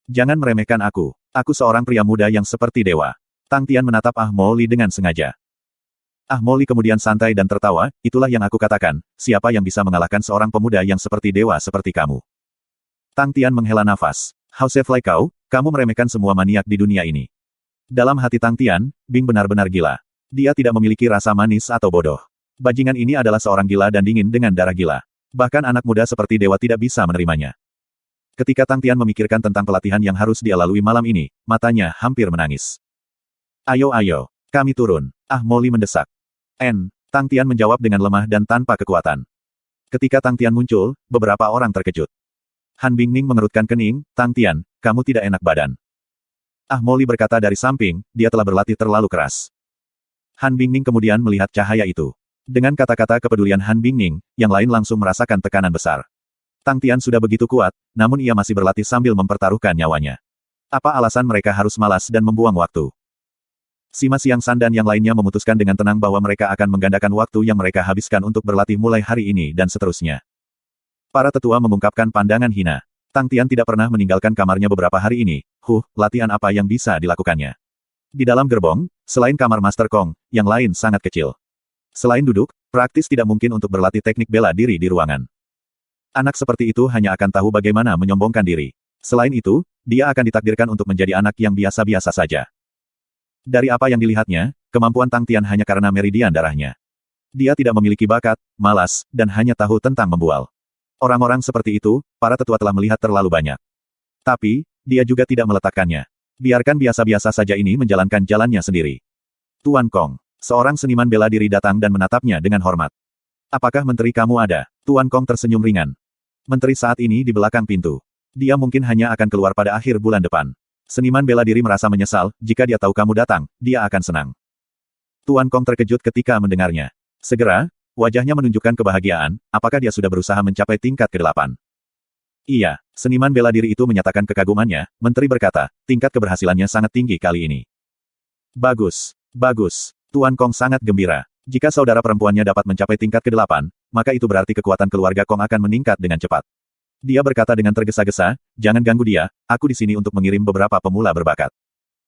Jangan meremehkan aku. Aku seorang pria muda yang seperti dewa. Tang Tian menatap Ah Mo Li dengan sengaja. Ah Mo Li kemudian santai dan tertawa, itulah yang aku katakan, siapa yang bisa mengalahkan seorang pemuda yang seperti dewa seperti kamu. Tang Tian menghela nafas. House Fly kau, kamu meremehkan semua maniak di dunia ini. Dalam hati Tang Tian, Bing benar-benar gila. Dia tidak memiliki rasa manis atau bodoh. Bajingan ini adalah seorang gila dan dingin dengan darah gila. Bahkan anak muda seperti dewa tidak bisa menerimanya. Ketika Tang Tian memikirkan tentang pelatihan yang harus dia lalui malam ini, matanya hampir menangis. Ayo, kami turun. Ah Mo Li mendesak. Tang Tian menjawab dengan lemah dan tanpa kekuatan. Ketika Tang Tian muncul, beberapa orang terkejut. Han Bingning mengerutkan kening, Tang Tian, kamu tidak enak badan. Ah Mo Li berkata dari samping, dia telah berlatih terlalu keras. Han Bingning kemudian melihat cahaya itu. Dengan kata-kata kepedulian Han Bingning, yang lain langsung merasakan tekanan besar. Tang Tian sudah begitu kuat, namun ia masih berlatih sambil mempertaruhkan nyawanya. Apa alasan mereka harus malas dan membuang waktu? Sima Siang San dan yang lainnya memutuskan dengan tenang bahwa mereka akan menggandakan waktu yang mereka habiskan untuk berlatih mulai hari ini dan seterusnya. Para tetua mengungkapkan pandangan hina. Tang Tian tidak pernah meninggalkan kamarnya beberapa hari ini. Latihan apa yang bisa dilakukannya? Di dalam gerbong, selain kamar Master Kong, yang lain sangat kecil. Selain duduk, praktis tidak mungkin untuk berlatih teknik bela diri di ruangan. Anak seperti itu hanya akan tahu bagaimana menyombongkan diri. Selain itu, dia akan ditakdirkan untuk menjadi anak yang biasa-biasa saja. Dari apa yang dilihatnya, kemampuan Tang Tian hanya karena meridian darahnya. Dia tidak memiliki bakat, malas, dan hanya tahu tentang membual. Orang-orang seperti itu, para tetua telah melihat terlalu banyak. Tapi, dia juga tidak meletakkannya. Biarkan biasa-biasa saja ini menjalankan jalannya sendiri. Tuan Kong, seorang seniman bela diri datang dan menatapnya dengan hormat. Apakah menteri kamu ada? Tuan Kong tersenyum ringan. Menteri saat ini di belakang pintu. Dia mungkin hanya akan keluar pada akhir bulan depan. Seniman bela diri merasa menyesal, jika dia tahu kamu datang, dia akan senang. Tuan Kong terkejut ketika mendengarnya. Segera, wajahnya menunjukkan kebahagiaan, apakah dia sudah berusaha mencapai tingkat ke-8? Iya, seniman bela diri itu menyatakan kekagumannya, menteri berkata, tingkat keberhasilannya sangat tinggi kali ini. Bagus. Tuan Kong sangat gembira. Jika saudara perempuannya dapat mencapai tingkat ke-8, maka itu berarti kekuatan keluarga Kong akan meningkat dengan cepat. Dia berkata dengan tergesa-gesa, jangan ganggu dia, aku di sini untuk mengirim beberapa pemula berbakat.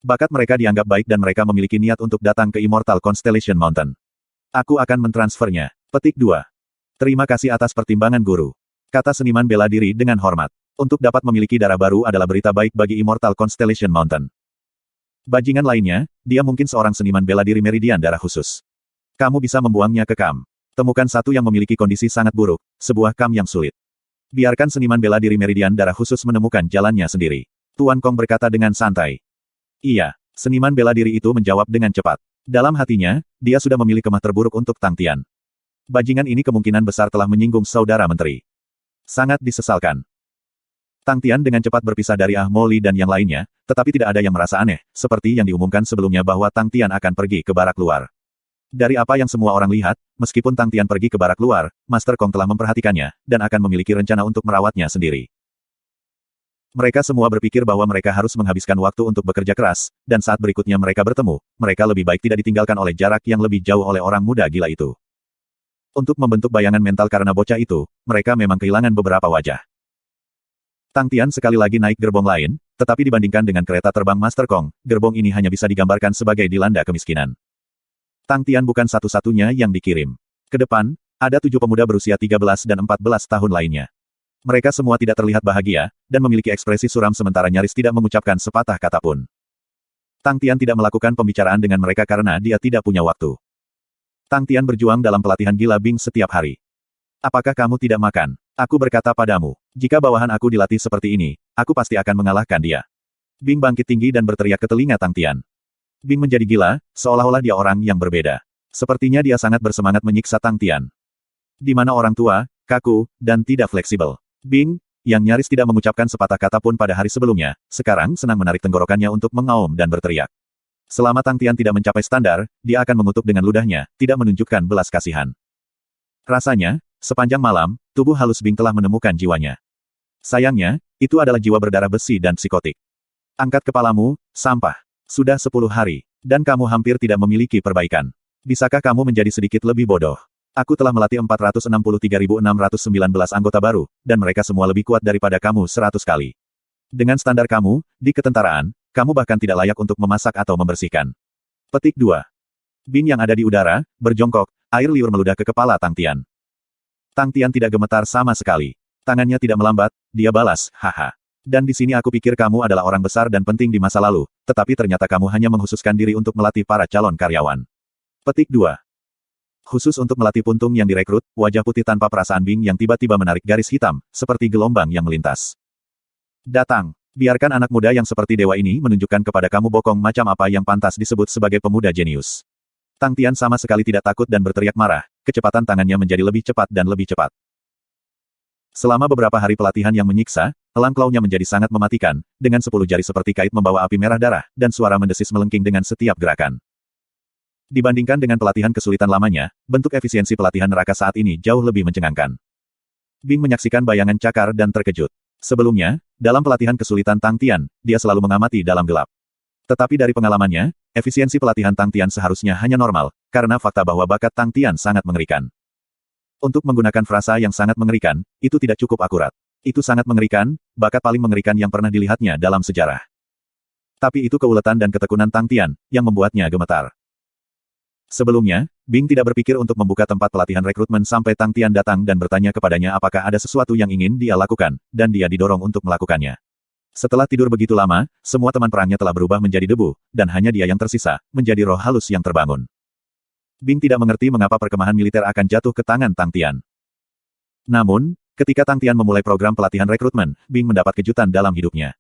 Bakat mereka dianggap baik dan mereka memiliki niat untuk datang ke Immortal Constellation Mountain. Aku akan mentransfernya. Petik 2. Terima kasih atas pertimbangan guru. Kata seniman bela diri dengan hormat. Untuk dapat memiliki darah baru adalah berita baik bagi Immortal Constellation Mountain. Bajingan lainnya, dia mungkin seorang seniman bela diri meridian darah khusus. Kamu bisa membuangnya ke kam. Temukan satu yang memiliki kondisi sangat buruk, sebuah kam yang sulit. Biarkan seniman bela diri meridian darah khusus menemukan jalannya sendiri. Tuan Kong berkata dengan santai. Iya, seniman bela diri itu menjawab dengan cepat. Dalam hatinya, dia sudah memilih kemah terburuk untuk Tang Tian. Bajingan ini kemungkinan besar telah menyinggung saudara menteri. Sangat disesalkan. Tang Tian dengan cepat berpisah dari Ah Mo Li dan yang lainnya, tetapi tidak ada yang merasa aneh, seperti yang diumumkan sebelumnya bahwa Tang Tian akan pergi ke barak luar. Dari apa yang semua orang lihat, meskipun Tang Tian pergi ke barak luar, Master Kong telah memperhatikannya, dan akan memiliki rencana untuk merawatnya sendiri. Mereka semua berpikir bahwa mereka harus menghabiskan waktu untuk bekerja keras, dan saat berikutnya mereka bertemu, mereka lebih baik tidak ditinggalkan oleh jarak yang lebih jauh oleh orang muda gila itu. Untuk membentuk bayangan mental karena bocah itu, mereka memang kehilangan beberapa wajah. Tang Tian sekali lagi naik gerbong lain, tetapi dibandingkan dengan kereta terbang Master Kong, gerbong ini hanya bisa digambarkan sebagai dilanda kemiskinan. Tang Tian bukan satu-satunya yang dikirim. Ke depan, ada 7 pemuda berusia 13 dan 14 tahun lainnya. Mereka semua tidak terlihat bahagia, dan memiliki ekspresi suram sementara nyaris tidak mengucapkan sepatah kata pun. Tang Tian tidak melakukan pembicaraan dengan mereka karena dia tidak punya waktu. Tang Tian berjuang dalam pelatihan gila Bing setiap hari. Apakah kamu tidak makan? Aku berkata padamu, jika bawahan aku dilatih seperti ini, aku pasti akan mengalahkan dia. Bing bangkit tinggi dan berteriak ke telinga Tang Tian. Bing menjadi gila, seolah-olah dia orang yang berbeda. Sepertinya dia sangat bersemangat menyiksa Tang Tian. Di mana orang tua, kaku, dan tidak fleksibel. Bing, yang nyaris tidak mengucapkan sepatah kata pun pada hari sebelumnya, sekarang senang menarik tenggorokannya untuk mengaum dan berteriak. Selama Tang Tian tidak mencapai standar, dia akan mengutuk dengan ludahnya, tidak menunjukkan belas kasihan. Rasanya, sepanjang malam, tubuh halus Bing telah menemukan jiwanya. Sayangnya, itu adalah jiwa berdarah besi dan psikotik. Angkat kepalamu, sampah. Sudah 10 hari, dan kamu hampir tidak memiliki perbaikan. Bisakah kamu menjadi sedikit lebih bodoh? Aku telah melatih 463.619 anggota baru, dan mereka semua lebih kuat daripada kamu 100 kali. Dengan standar kamu, di ketentaraan, kamu bahkan tidak layak untuk memasak atau membersihkan. Petik 2. Bing yang ada di udara, berjongkok, air liur meludah ke kepala Tang Tian. Tang Tian tidak gemetar sama sekali. Tangannya tidak melambat, dia balas, haha. Dan di sini aku pikir kamu adalah orang besar dan penting di masa lalu, tetapi ternyata kamu hanya menghususkan diri untuk melatih para calon karyawan. Petik 2. Khusus untuk melatih puntung yang direkrut, wajah putih tanpa perasaan Bing yang tiba-tiba menarik garis hitam, seperti gelombang yang melintas. Datang. Biarkan anak muda yang seperti dewa ini menunjukkan kepada kamu bokong macam apa yang pantas disebut sebagai pemuda jenius. Tang Tian sama sekali tidak takut dan berteriak marah, kecepatan tangannya menjadi lebih cepat dan lebih cepat. Selama beberapa hari pelatihan yang menyiksa, elang klaunya menjadi sangat mematikan, dengan 10 jari seperti kait membawa api merah darah, dan suara mendesis melengking dengan setiap gerakan. Dibandingkan dengan pelatihan kesulitan lamanya, bentuk efisiensi pelatihan neraka saat ini jauh lebih mencengangkan. Bing menyaksikan bayangan cakar dan terkejut. Sebelumnya, dalam pelatihan kesulitan Tang Tian, dia selalu mengamati dalam gelap. Tetapi dari pengalamannya, efisiensi pelatihan Tang Tian seharusnya hanya normal, karena fakta bahwa bakat Tang Tian sangat mengerikan. Untuk menggunakan frasa yang sangat mengerikan, itu tidak cukup akurat. Itu sangat mengerikan, bakat paling mengerikan yang pernah dilihatnya dalam sejarah. Tapi itu keuletan dan ketekunan Tang Tian, yang membuatnya gemetar. Sebelumnya, Bing tidak berpikir untuk membuka tempat pelatihan rekrutmen sampai Tang Tian datang dan bertanya kepadanya apakah ada sesuatu yang ingin dia lakukan, dan dia didorong untuk melakukannya. Setelah tidur begitu lama, semua teman perangnya telah berubah menjadi debu, dan hanya dia yang tersisa, menjadi roh halus yang terbangun. Bing tidak mengerti mengapa perkemahan militer akan jatuh ke tangan Tang Tian. Namun, ketika Tang Tian memulai program pelatihan rekrutmen, Bing mendapat kejutan dalam hidupnya.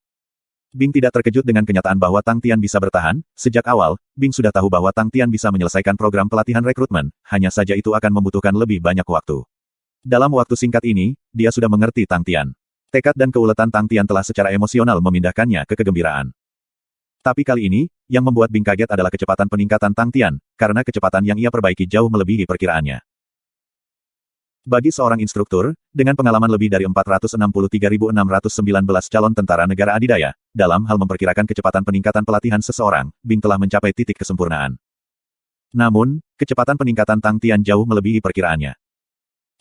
Bing tidak terkejut dengan kenyataan bahwa Tang Tian bisa bertahan. Sejak awal, Bing sudah tahu bahwa Tang Tian bisa menyelesaikan program pelatihan rekrutmen, hanya saja itu akan membutuhkan lebih banyak waktu. Dalam waktu singkat ini, dia sudah mengerti Tang Tian. Tekad dan keuletan Tang Tian telah secara emosional memindahkannya ke kegembiraan. Tapi kali ini, yang membuat Bing kaget adalah kecepatan peningkatan Tang Tian, karena kecepatan yang ia perbaiki jauh melebihi perkiraannya. Bagi seorang instruktur, dengan pengalaman lebih dari 463.619 calon tentara negara adidaya, dalam hal memperkirakan kecepatan peningkatan pelatihan seseorang, Bing telah mencapai titik kesempurnaan. Namun, kecepatan peningkatan Tang Tian jauh melebihi perkiraannya.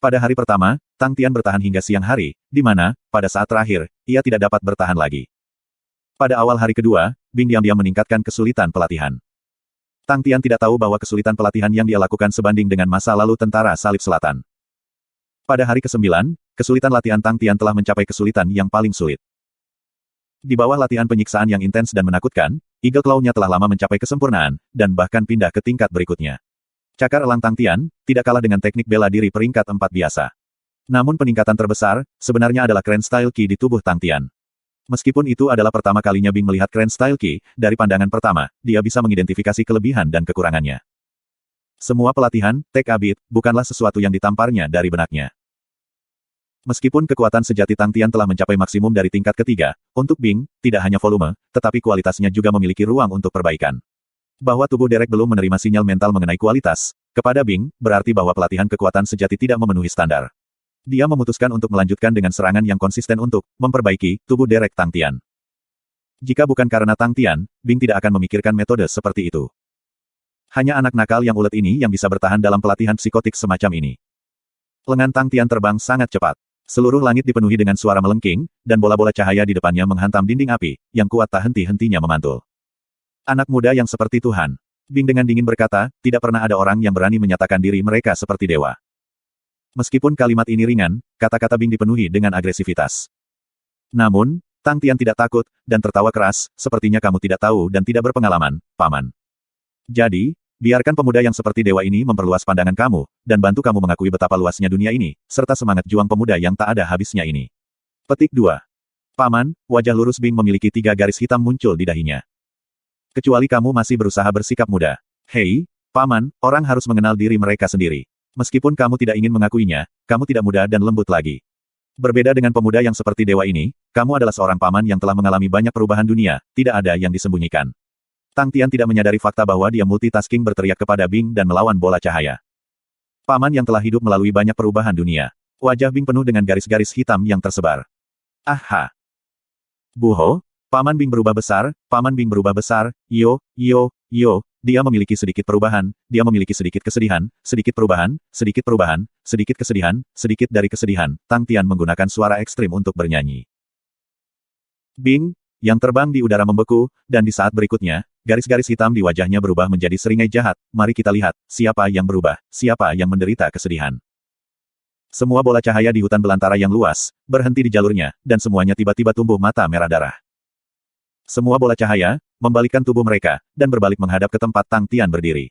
Pada hari pertama, Tang Tian bertahan hingga siang hari, di mana, pada saat terakhir, ia tidak dapat bertahan lagi. Pada awal hari kedua, Bing diam-diam meningkatkan kesulitan pelatihan. Tang Tian tidak tahu bahwa kesulitan pelatihan yang dia lakukan sebanding dengan masa lalu tentara Salib Selatan. Pada hari ke-9, kesulitan latihan Tang Tian telah mencapai kesulitan yang paling sulit. Di bawah latihan penyiksaan yang intens dan menakutkan, Eagle Claw-nya telah lama mencapai kesempurnaan, dan bahkan pindah ke tingkat berikutnya. Cakar elang Tang Tian, tidak kalah dengan teknik bela diri peringkat 4 biasa. Namun peningkatan terbesar, sebenarnya adalah Crane Style Ki di tubuh Tang Tian. Meskipun itu adalah pertama kalinya Bing melihat Crane Style Ki, dari pandangan pertama, dia bisa mengidentifikasi kelebihan dan kekurangannya. Semua pelatihan, Tek Abid, bukanlah sesuatu yang ditamparnya dari benaknya. Meskipun kekuatan sejati Tang Tian telah mencapai maksimum dari tingkat ketiga, untuk Bing, tidak hanya volume, tetapi kualitasnya juga memiliki ruang untuk perbaikan. Bahwa tubuh Derek belum menerima sinyal mental mengenai kualitas, kepada Bing, berarti bahwa pelatihan kekuatan sejati tidak memenuhi standar. Dia memutuskan untuk melanjutkan dengan serangan yang konsisten untuk memperbaiki tubuh Derek Tang Tian. Jika bukan karena Tang Tian, Bing tidak akan memikirkan metode seperti itu. Hanya anak nakal yang ulet ini yang bisa bertahan dalam pelatihan psikotik semacam ini. Lengan Tang Tian terbang sangat cepat. Seluruh langit dipenuhi dengan suara melengking, dan bola-bola cahaya di depannya menghantam dinding api, yang kuat tak henti-hentinya memantul. Anak muda yang seperti Tuhan. Bing dengan dingin berkata, tidak pernah ada orang yang berani menyatakan diri mereka seperti dewa. Meskipun kalimat ini ringan, kata-kata Bing dipenuhi dengan agresivitas. Namun, Tang Tian tidak takut, dan tertawa keras, sepertinya kamu tidak tahu dan tidak berpengalaman, Paman. Jadi, biarkan pemuda yang seperti dewa ini memperluas pandangan kamu, dan bantu kamu mengakui betapa luasnya dunia ini, serta semangat juang pemuda yang tak ada habisnya ini. Petik 2. Paman, wajah lurus Bing memiliki 3 garis hitam muncul di dahinya. Kecuali kamu masih berusaha bersikap muda. Hei, Paman, orang harus mengenal diri mereka sendiri. Meskipun kamu tidak ingin mengakuinya, kamu tidak muda dan lembut lagi. Berbeda dengan pemuda yang seperti dewa ini, kamu adalah seorang paman yang telah mengalami banyak perubahan dunia, tidak ada yang disembunyikan. Tang Tian tidak menyadari fakta bahwa dia multitasking berteriak kepada Bing dan melawan bola cahaya. Paman yang telah hidup melalui banyak perubahan dunia. Wajah Bing penuh dengan garis-garis hitam yang tersebar. Aha! Buho, Paman Bing berubah besar, Paman Bing berubah besar, yo, dia memiliki sedikit perubahan, dia memiliki sedikit kesedihan, sedikit perubahan, sedikit kesedihan, sedikit dari kesedihan. Tang Tian menggunakan suara ekstrim untuk bernyanyi. Bing, yang terbang di udara membeku, dan di saat berikutnya, garis-garis hitam di wajahnya berubah menjadi seringai jahat. Mari kita lihat, siapa yang berubah, siapa yang menderita kesedihan. Semua bola cahaya di hutan belantara yang luas, berhenti di jalurnya, dan semuanya tiba-tiba tumbuh mata merah darah. Semua bola cahaya, membalikkan tubuh mereka, dan berbalik menghadap ke tempat Tang Tian berdiri.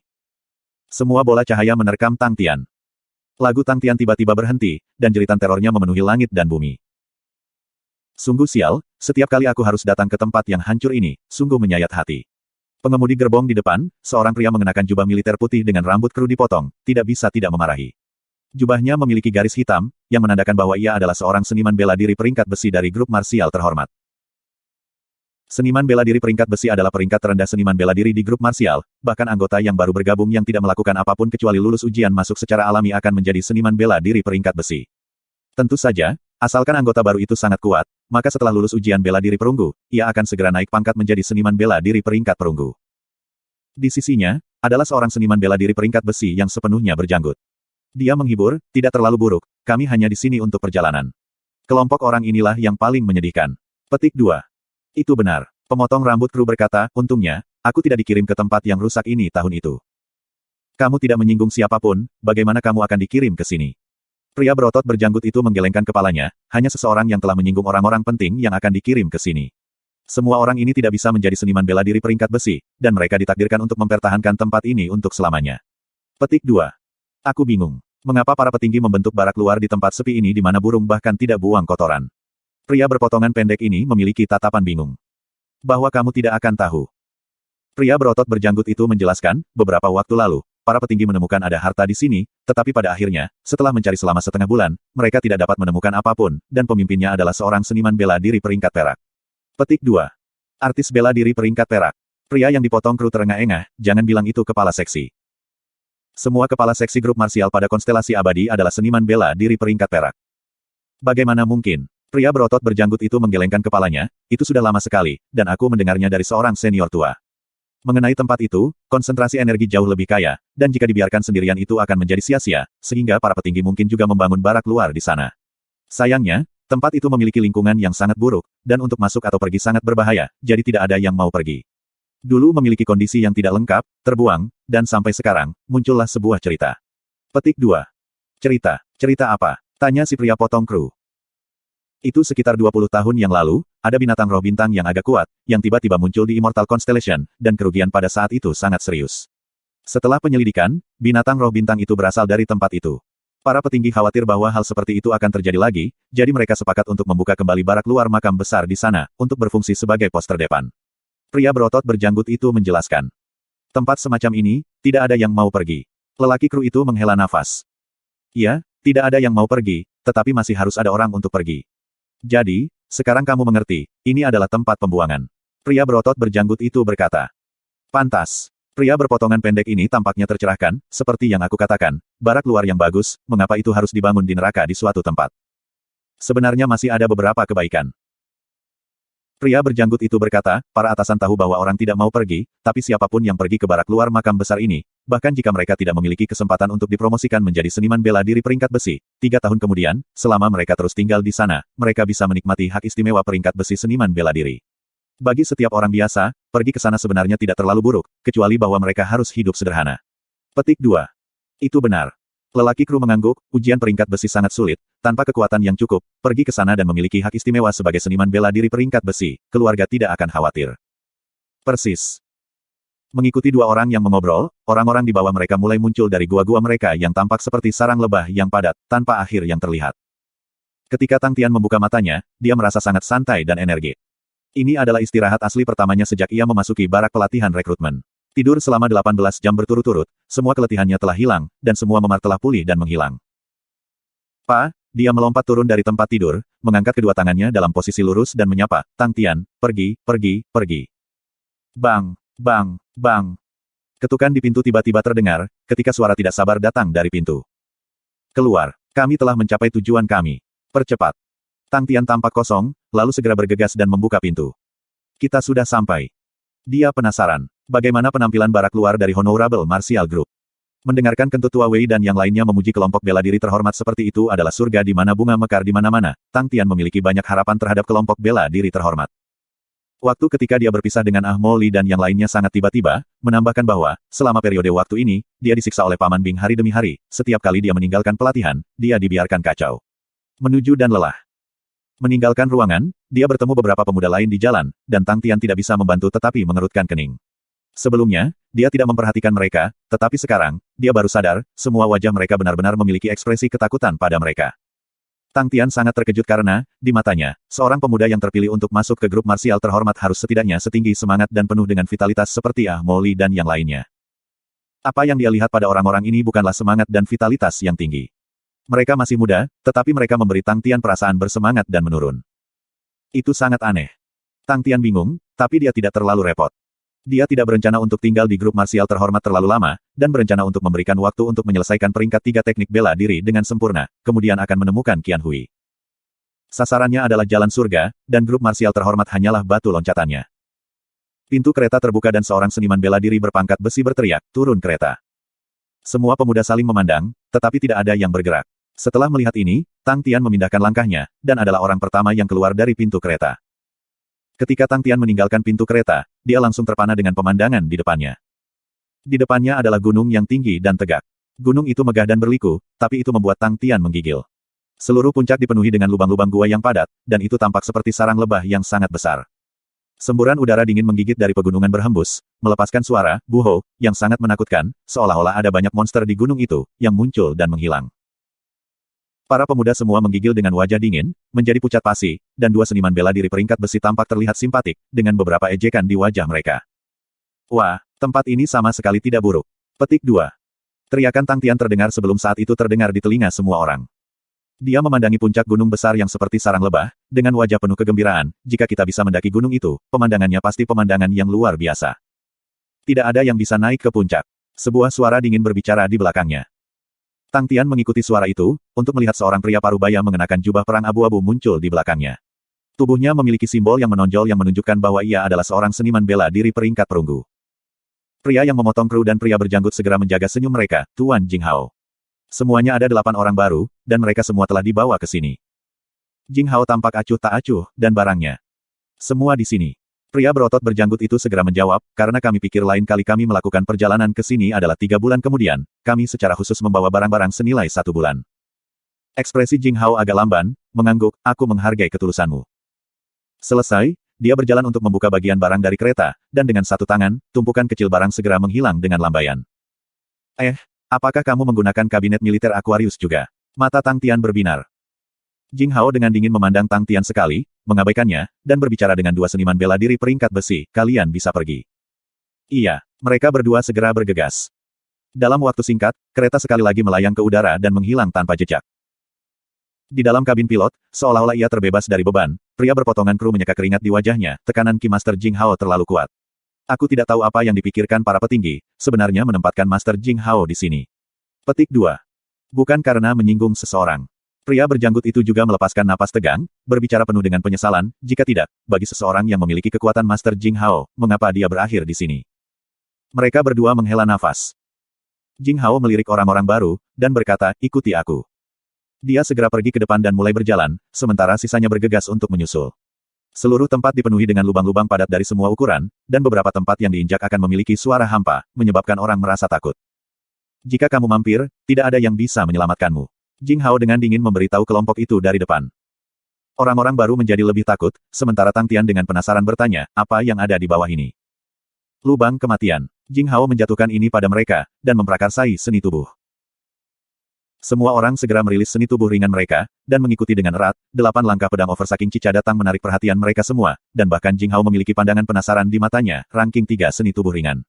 Semua bola cahaya menerkam Tang Tian. Lagu Tang Tian tiba-tiba berhenti, dan jeritan terornya memenuhi langit dan bumi. Sungguh sial, setiap kali aku harus datang ke tempat yang hancur ini, sungguh menyayat hati. Pengemudi gerbong di depan, seorang pria mengenakan jubah militer putih dengan rambut kru dipotong, tidak bisa tidak memarahi. Jubahnya memiliki garis hitam, yang menandakan bahwa ia adalah seorang seniman bela diri peringkat besi dari grup marsial terhormat. Seniman bela diri peringkat besi adalah peringkat terendah seniman bela diri di grup marsial, bahkan anggota yang baru bergabung yang tidak melakukan apapun kecuali lulus ujian masuk secara alami akan menjadi seniman bela diri peringkat besi. Tentu saja, asalkan anggota baru itu sangat kuat, maka setelah lulus ujian bela diri perunggu, ia akan segera naik pangkat menjadi seniman bela diri peringkat perunggu. Di sisinya, adalah seorang seniman bela diri peringkat besi yang sepenuhnya berjanggut. Dia menghibur, tidak terlalu buruk, kami hanya di sini untuk perjalanan. Kelompok orang inilah yang paling menyedihkan. Petik 2. Itu benar. Pemotong rambut kru berkata, untungnya, aku tidak dikirim ke tempat yang rusak ini tahun itu. Kamu tidak menyinggung siapapun, bagaimana kamu akan dikirim ke sini? Pria berotot berjanggut itu menggelengkan kepalanya, hanya seseorang yang telah menyinggung orang-orang penting yang akan dikirim ke sini. Semua orang ini tidak bisa menjadi seniman bela diri peringkat besi, dan mereka ditakdirkan untuk mempertahankan tempat ini untuk selamanya. Petik 2. Aku bingung. Mengapa para petinggi membentuk barak luar di tempat sepi ini di mana burung bahkan tidak buang kotoran? Pria berpotongan pendek ini memiliki tatapan bingung. Bahwa kamu tidak akan tahu. Pria berotot berjanggut itu menjelaskan, beberapa waktu lalu, para petinggi menemukan ada harta di sini, tetapi pada akhirnya, setelah mencari selama setengah bulan, mereka tidak dapat menemukan apapun, dan pemimpinnya adalah seorang seniman bela diri peringkat perak. Petik 2. Artis bela diri peringkat perak. Pria yang dipotong kru terengah-engah, jangan bilang itu kepala seksi. Semua kepala seksi grup marsial pada konstelasi abadi adalah seniman bela diri peringkat perak. Bagaimana mungkin? Pria berotot berjanggut itu menggelengkan kepalanya, itu sudah lama sekali, dan aku mendengarnya dari seorang senior tua. Mengenai tempat itu, konsentrasi energi jauh lebih kaya, dan jika dibiarkan sendirian itu akan menjadi sia-sia, sehingga para petinggi mungkin juga membangun barak luar di sana. Sayangnya, tempat itu memiliki lingkungan yang sangat buruk, dan untuk masuk atau pergi sangat berbahaya, jadi tidak ada yang mau pergi. Dulu memiliki kondisi yang tidak lengkap, terbuang, dan sampai sekarang, muncullah sebuah cerita. Petik 2. Cerita. Cerita apa? Tanya si pria potong kru. Itu sekitar 20 tahun yang lalu, ada binatang roh bintang yang agak kuat, yang tiba-tiba muncul di Immortal Constellation, dan kerugian pada saat itu sangat serius. Setelah penyelidikan, binatang roh bintang itu berasal dari tempat itu. Para petinggi khawatir bahwa hal seperti itu akan terjadi lagi, jadi mereka sepakat untuk membuka kembali barak luar makam besar di sana, untuk berfungsi sebagai pos terdepan. Pria berotot berjanggut itu menjelaskan. Tempat semacam ini, tidak ada yang mau pergi. Lelaki kru itu menghela nafas. Iya, tidak ada yang mau pergi, tetapi masih harus ada orang untuk pergi. Jadi, sekarang kamu mengerti, ini adalah tempat pembuangan. Pria berotot berjanggut itu berkata. Pantas. Pria berpotongan pendek ini tampaknya tercerahkan, seperti yang aku katakan, barak luar yang bagus, mengapa itu harus dibangun di neraka di suatu tempat? Sebenarnya masih ada beberapa kebaikan. Pria berjanggut itu berkata, para atasan tahu bahwa orang tidak mau pergi, tapi siapapun yang pergi ke barak luar makam besar ini, bahkan jika mereka tidak memiliki kesempatan untuk dipromosikan menjadi seniman bela diri peringkat besi, 3 tahun kemudian, selama mereka terus tinggal di sana, mereka bisa menikmati hak istimewa peringkat besi seniman bela diri. Bagi setiap orang biasa, pergi ke sana sebenarnya tidak terlalu buruk, kecuali bahwa mereka harus hidup sederhana. Petik 2. Itu benar. Lelaki kru mengangguk, ujian peringkat besi sangat sulit, tanpa kekuatan yang cukup, pergi ke sana dan memiliki hak istimewa sebagai seniman bela diri peringkat besi, keluarga tidak akan khawatir. Persis. Mengikuti dua orang yang mengobrol, orang-orang di bawah mereka mulai muncul dari gua-gua mereka yang tampak seperti sarang lebah yang padat, tanpa akhir yang terlihat. Ketika Tang Tian membuka matanya, dia merasa sangat santai dan energik. Ini adalah istirahat asli pertamanya sejak ia memasuki barak pelatihan rekrutmen. Tidur selama 18 jam berturut-turut, semua keletihannya telah hilang, dan semua memar telah pulih dan menghilang. Dia melompat turun dari tempat tidur, mengangkat kedua tangannya dalam posisi lurus dan menyapa, Tang Tian, pergi, pergi, pergi. Bang, bang, bang. Ketukan di pintu tiba-tiba terdengar, ketika suara tidak sabar datang dari pintu. Keluar, kami telah mencapai tujuan kami. Percepat. Tang Tian tampak kosong, lalu segera bergegas dan membuka pintu. Kita sudah sampai. Dia penasaran. Bagaimana penampilan barak luar dari Honorable Martial Group? Mendengarkan kentut Tua Wei dan yang lainnya memuji kelompok bela diri terhormat seperti itu adalah surga di mana bunga mekar di mana-mana, Tang Tian memiliki banyak harapan terhadap kelompok bela diri terhormat. Waktu ketika dia berpisah dengan Ah Mo Li dan yang lainnya sangat tiba-tiba, menambahkan bahwa, selama periode waktu ini, dia disiksa oleh Paman Bing hari demi hari, setiap kali dia meninggalkan pelatihan, dia dibiarkan kacau. Menuju dan lelah. Meninggalkan ruangan, dia bertemu beberapa pemuda lain di jalan, dan Tang Tian tidak bisa membantu tetapi mengerutkan kening. Sebelumnya, dia tidak memperhatikan mereka, tetapi sekarang, dia baru sadar, semua wajah mereka benar-benar memiliki ekspresi ketakutan pada mereka. Tang Tian sangat terkejut karena, di matanya, seorang pemuda yang terpilih untuk masuk ke grup marsial terhormat harus setidaknya setinggi semangat dan penuh dengan vitalitas seperti Ah Mo Li dan yang lainnya. Apa yang dia lihat pada orang-orang ini bukanlah semangat dan vitalitas yang tinggi. Mereka masih muda, tetapi mereka memberi Tang Tian perasaan bersemangat dan menurun. Itu sangat aneh. Tang Tian bingung, tapi dia tidak terlalu repot. Dia tidak berencana untuk tinggal di grup marsial terhormat terlalu lama, dan berencana untuk memberikan waktu untuk menyelesaikan peringkat 3 teknik bela diri dengan sempurna, kemudian akan menemukan Qian Hui. Sasarannya adalah jalan surga, dan grup marsial terhormat hanyalah batu loncatannya. Pintu kereta terbuka dan seorang seniman bela diri berpangkat besi berteriak, turun kereta. Semua pemuda saling memandang, tetapi tidak ada yang bergerak. Setelah melihat ini, Tang Tian memindahkan langkahnya, dan adalah orang pertama yang keluar dari pintu kereta. Ketika Tang Tian meninggalkan pintu kereta, dia langsung terpana dengan pemandangan di depannya. Di depannya adalah gunung yang tinggi dan tegak. Gunung itu megah dan berliku, tapi itu membuat Tang Tian menggigil. Seluruh puncak dipenuhi dengan lubang-lubang gua yang padat, dan itu tampak seperti sarang lebah yang sangat besar. Semburan udara dingin menggigit dari pegunungan berhembus, melepaskan suara, buho, yang sangat menakutkan, seolah-olah ada banyak monster di gunung itu, yang muncul dan menghilang. Para pemuda semua menggigil dengan wajah dingin, menjadi pucat pasi, dan dua seniman bela diri peringkat besi tampak terlihat simpatik, dengan beberapa ejekan di wajah mereka. Wah, tempat ini sama sekali tidak buruk. Petik 2. Teriakan Tang Tian terdengar sebelum saat itu terdengar di telinga semua orang. Dia memandangi puncak gunung besar yang seperti sarang lebah, dengan wajah penuh kegembiraan, jika kita bisa mendaki gunung itu, pemandangannya pasti pemandangan yang luar biasa. Tidak ada yang bisa naik ke puncak. Sebuah suara dingin berbicara di belakangnya. Tang Tian mengikuti suara itu, untuk melihat seorang pria parubaya mengenakan jubah perang abu-abu muncul di belakangnya. Tubuhnya memiliki simbol yang menonjol yang menunjukkan bahwa ia adalah seorang seniman bela diri peringkat perunggu. Pria yang memotong kru dan pria berjanggut segera menjaga senyum mereka, Tuan Jinghao. Semuanya ada 8 orang baru, dan mereka semua telah dibawa ke sini. Jinghao tampak acuh tak acuh, dan barangnya. Semua di sini. Pria berotot berjanggut itu segera menjawab, karena kami pikir lain kali kami melakukan perjalanan ke sini adalah 3 bulan kemudian, kami secara khusus membawa barang-barang senilai 1 bulan. Ekspresi Jinghao agak lamban, mengangguk, aku menghargai ketulusanmu. Selesai, dia berjalan untuk membuka bagian barang dari kereta, dan dengan satu tangan, tumpukan kecil barang segera menghilang dengan lambaian. Apakah kamu menggunakan kabinet militer Aquarius juga? Mata Tang Tian berbinar. Jinghao dengan dingin memandang Tang Tian sekali, mengabaikannya, dan berbicara dengan dua seniman bela diri peringkat besi, kalian bisa pergi. Iya, mereka berdua segera bergegas. Dalam waktu singkat, kereta sekali lagi melayang ke udara dan menghilang tanpa jejak. Di dalam kabin pilot, seolah-olah ia terbebas dari beban, pria berpotongan kru menyeka keringat di wajahnya, tekanan Ki Master Jinghao terlalu kuat. Aku tidak tahu apa yang dipikirkan para petinggi, sebenarnya menempatkan Master Jinghao di sini. Petik 2. Bukan karena menyinggung seseorang. Pria berjanggut itu juga melepaskan napas tegang, berbicara penuh dengan penyesalan, jika tidak, bagi seseorang yang memiliki kekuatan Master Jinghao, mengapa dia berakhir di sini. Mereka berdua menghela nafas. Jinghao melirik orang-orang baru, dan berkata, ikuti aku. Dia segera pergi ke depan dan mulai berjalan, sementara sisanya bergegas untuk menyusul. Seluruh tempat dipenuhi dengan lubang-lubang padat dari semua ukuran, dan beberapa tempat yang diinjak akan memiliki suara hampa, menyebabkan orang merasa takut. Jika kamu mampir, tidak ada yang bisa menyelamatkanmu. Jing Hao dengan dingin memberitahu kelompok itu dari depan. Orang-orang baru menjadi lebih takut, sementara Tang Tian dengan penasaran bertanya, apa yang ada di bawah ini? Lubang kematian. Jing Hao menjatuhkan ini pada mereka, dan memprakarsai seni tubuh. Semua orang segera merilis seni tubuh ringan mereka, dan mengikuti dengan erat. 8 langkah pedang Oversaking Cica datang menarik perhatian mereka semua, dan bahkan Jing Hao memiliki pandangan penasaran di matanya, ranking 3 seni tubuh ringan.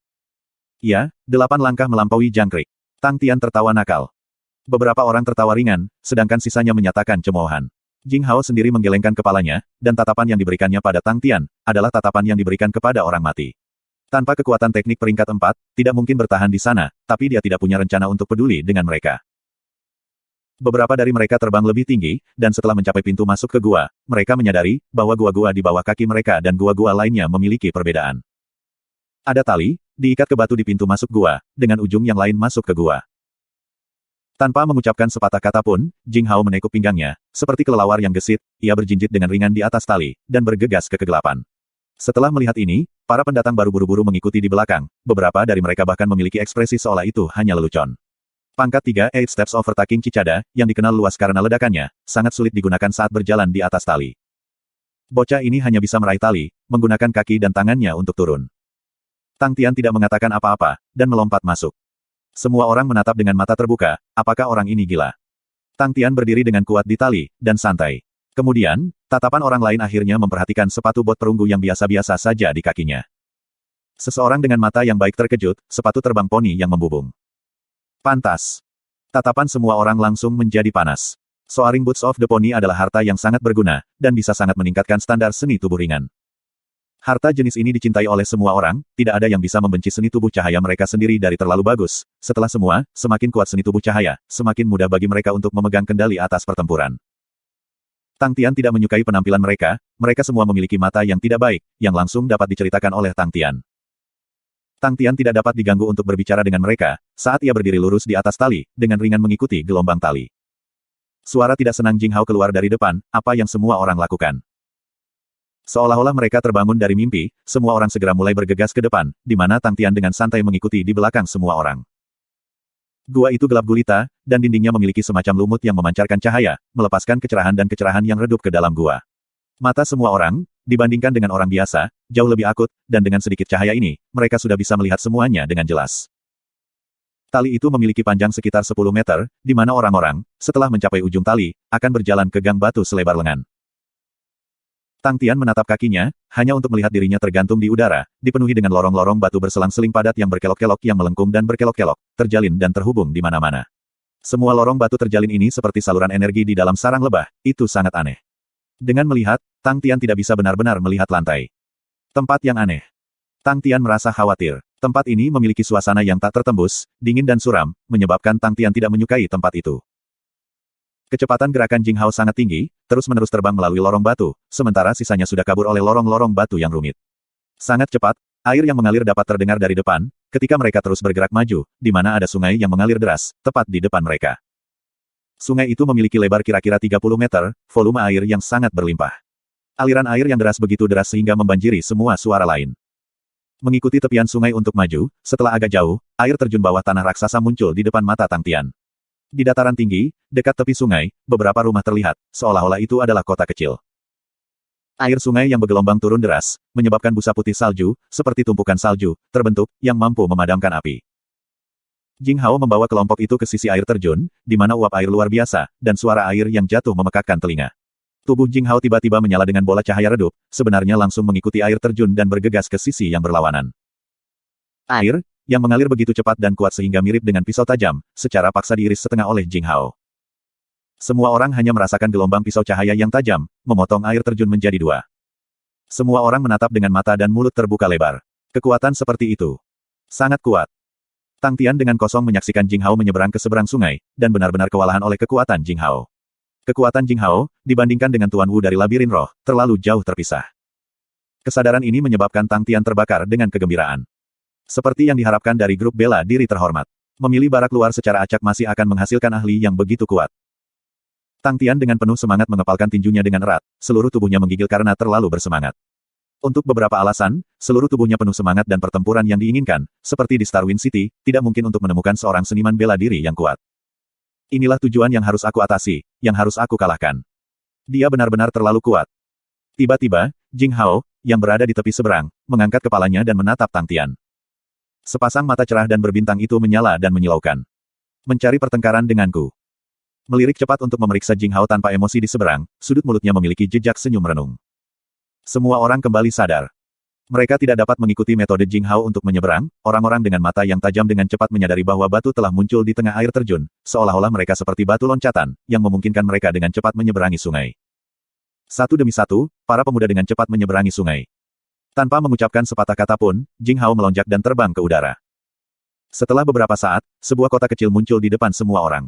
Ya, 8 langkah melampaui jangkrik. Tang Tian tertawa nakal. Beberapa orang tertawa ringan, sedangkan sisanya menyatakan cemoohan. Jing Hao sendiri menggelengkan kepalanya, dan tatapan yang diberikannya pada Tang Tian, adalah tatapan yang diberikan kepada orang mati. Tanpa kekuatan teknik peringkat 4, tidak mungkin bertahan di sana, tapi dia tidak punya rencana untuk peduli dengan mereka. Beberapa dari mereka terbang lebih tinggi, dan setelah mencapai pintu masuk ke gua, mereka menyadari bahwa gua-gua di bawah kaki mereka dan gua-gua lainnya memiliki perbedaan. Ada tali, diikat ke batu di pintu masuk gua, dengan ujung yang lain masuk ke gua. Tanpa mengucapkan sepatah kata pun, Jing Hao menekuk pinggangnya, seperti kelelawar yang gesit, ia berjinjit dengan ringan di atas tali, dan bergegas ke kegelapan. Setelah melihat ini, para pendatang baru buru-buru mengikuti di belakang, beberapa dari mereka bahkan memiliki ekspresi seolah itu hanya lelucon. Pangkat 3 Eight Steps Overtaking Cicada, yang dikenal luas karena ledakannya, sangat sulit digunakan saat berjalan di atas tali. Bocah ini hanya bisa meraih tali, menggunakan kaki dan tangannya untuk turun. Tang Tian tidak mengatakan apa-apa, dan melompat masuk. Semua orang menatap dengan mata terbuka, apakah orang ini gila? Tang Tian berdiri dengan kuat di tali, dan santai. Kemudian, tatapan orang lain akhirnya memperhatikan sepatu bot perunggu yang biasa-biasa saja di kakinya. Seseorang dengan mata yang baik terkejut, sepatu terbang poni yang membubung. Pantas. Tatapan semua orang langsung menjadi panas. Soaring Boots of the Pony adalah harta yang sangat berguna, dan bisa sangat meningkatkan standar seni tubuh ringan. Harta jenis ini dicintai oleh semua orang, tidak ada yang bisa membenci seni tubuh cahaya mereka sendiri dari terlalu bagus. Setelah semua, semakin kuat seni tubuh cahaya, semakin mudah bagi mereka untuk memegang kendali atas pertempuran. Tang Tian tidak menyukai penampilan mereka semua memiliki mata yang tidak baik, yang langsung dapat diceritakan oleh Tang Tian. Tang Tian tidak dapat diganggu untuk berbicara dengan mereka, saat ia berdiri lurus di atas tali, dengan ringan mengikuti gelombang tali. Suara tidak senang Jing Hao keluar dari depan, apa yang semua orang lakukan. Seolah-olah mereka terbangun dari mimpi, semua orang segera mulai bergegas ke depan, di mana Tang Tian dengan santai mengikuti di belakang semua orang. Gua itu gelap gulita, dan dindingnya memiliki semacam lumut yang memancarkan cahaya, melepaskan kecerahan dan kecerahan yang redup ke dalam gua. Mata semua orang, dibandingkan dengan orang biasa, jauh lebih akut, dan dengan sedikit cahaya ini, mereka sudah bisa melihat semuanya dengan jelas. Tali itu memiliki panjang sekitar 10 meter, di mana orang-orang, setelah mencapai ujung tali, akan berjalan ke gang batu selebar lengan. Tang Tian menatap kakinya, hanya untuk melihat dirinya tergantung di udara, dipenuhi dengan lorong-lorong batu berselang-seling padat yang berkelok-kelok yang melengkung dan berkelok-kelok, terjalin dan terhubung di mana-mana. Semua lorong batu terjalin ini seperti saluran energi di dalam sarang lebah, itu sangat aneh. Dengan melihat, Tang Tian tidak bisa benar-benar melihat lantai. Tempat yang aneh. Tang Tian merasa khawatir. Tempat ini memiliki suasana yang tak tertembus, dingin dan suram, menyebabkan Tang Tian tidak menyukai tempat itu. Kecepatan gerakan Jing Hao sangat tinggi, terus-menerus terbang melalui lorong batu, sementara sisanya sudah kabur oleh lorong-lorong batu yang rumit. Sangat cepat, air yang mengalir dapat terdengar dari depan, ketika mereka terus bergerak maju, di mana ada sungai yang mengalir deras, tepat di depan mereka. Sungai itu memiliki lebar kira-kira 30 meter, volume air yang sangat berlimpah. Aliran air yang deras begitu deras sehingga membanjiri semua suara lain. Mengikuti tepian sungai untuk maju, setelah agak jauh, air terjun bawah tanah raksasa muncul di depan mata Tang Tian. Di dataran tinggi, dekat tepi sungai, beberapa rumah terlihat, seolah-olah itu adalah kota kecil. Air sungai yang bergelombang turun deras, menyebabkan busa putih salju, seperti tumpukan salju, terbentuk, yang mampu memadamkan api. Jing Hao membawa kelompok itu ke sisi air terjun, di mana uap air luar biasa, dan suara air yang jatuh memekakkan telinga. Tubuh Jing Hao tiba-tiba menyala dengan bola cahaya redup, sebenarnya langsung mengikuti air terjun dan bergegas ke sisi yang berlawanan. Air, yang mengalir begitu cepat dan kuat sehingga mirip dengan pisau tajam, secara paksa diiris setengah oleh Jing Hao. Semua orang hanya merasakan gelombang pisau cahaya yang tajam, memotong air terjun menjadi 2. Semua orang menatap dengan mata dan mulut terbuka lebar. Kekuatan seperti itu. Sangat kuat. Tang Tian dengan kosong menyaksikan Jing Hao menyeberang ke seberang sungai, dan benar-benar kewalahan oleh kekuatan Jing Hao. Kekuatan Jing Hao, dibandingkan dengan Tuan Wu dari labirin roh, terlalu jauh terpisah. Kesadaran ini menyebabkan Tang Tian terbakar dengan kegembiraan. Seperti yang diharapkan dari grup bela diri terhormat. Memilih barak luar secara acak masih akan menghasilkan ahli yang begitu kuat. Tang Tian dengan penuh semangat mengepalkan tinjunya dengan erat, seluruh tubuhnya menggigil karena terlalu bersemangat. Untuk beberapa alasan, seluruh tubuhnya penuh semangat dan pertempuran yang diinginkan, seperti di Starwind City, tidak mungkin untuk menemukan seorang seniman bela diri yang kuat. Inilah tujuan yang harus aku atasi, yang harus aku kalahkan. Dia benar-benar terlalu kuat. Tiba-tiba, Jing Hao, yang berada di tepi seberang, mengangkat kepalanya dan menatap Tang Tian. Sepasang mata cerah dan berbintang itu menyala dan menyilaukan. Mencari pertengkaran denganku. Melirik cepat untuk memeriksa Jing Hao tanpa emosi di seberang, sudut mulutnya memiliki jejak senyum renung. Semua orang kembali sadar. Mereka tidak dapat mengikuti metode Jing Hao untuk menyeberang, orang-orang dengan mata yang tajam dengan cepat menyadari bahwa batu telah muncul di tengah air terjun, seolah-olah mereka seperti batu loncatan, yang memungkinkan mereka dengan cepat menyeberangi sungai. Satu demi satu, para pemuda dengan cepat menyeberangi sungai. Tanpa mengucapkan sepatah kata pun, Jing Hao melonjak dan terbang ke udara. Setelah beberapa saat, sebuah kota kecil muncul di depan semua orang.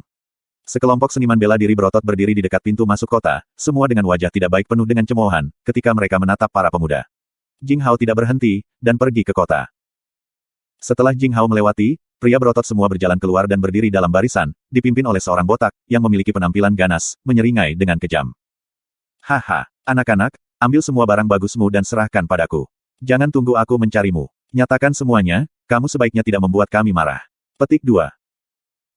Sekelompok seniman bela diri berotot berdiri di dekat pintu masuk kota, semua dengan wajah tidak baik penuh dengan cemoohan, ketika mereka menatap para pemuda. Jing Hao tidak berhenti, dan pergi ke kota. Setelah Jing Hao melewati, pria berotot semua berjalan keluar dan berdiri dalam barisan, dipimpin oleh seorang botak, yang memiliki penampilan ganas, menyeringai dengan kejam. Haha, anak-anak, ambil semua barang bagusmu dan serahkan padaku. Jangan tunggu aku mencarimu. Nyatakan semuanya, kamu sebaiknya tidak membuat kami marah. Petik 2.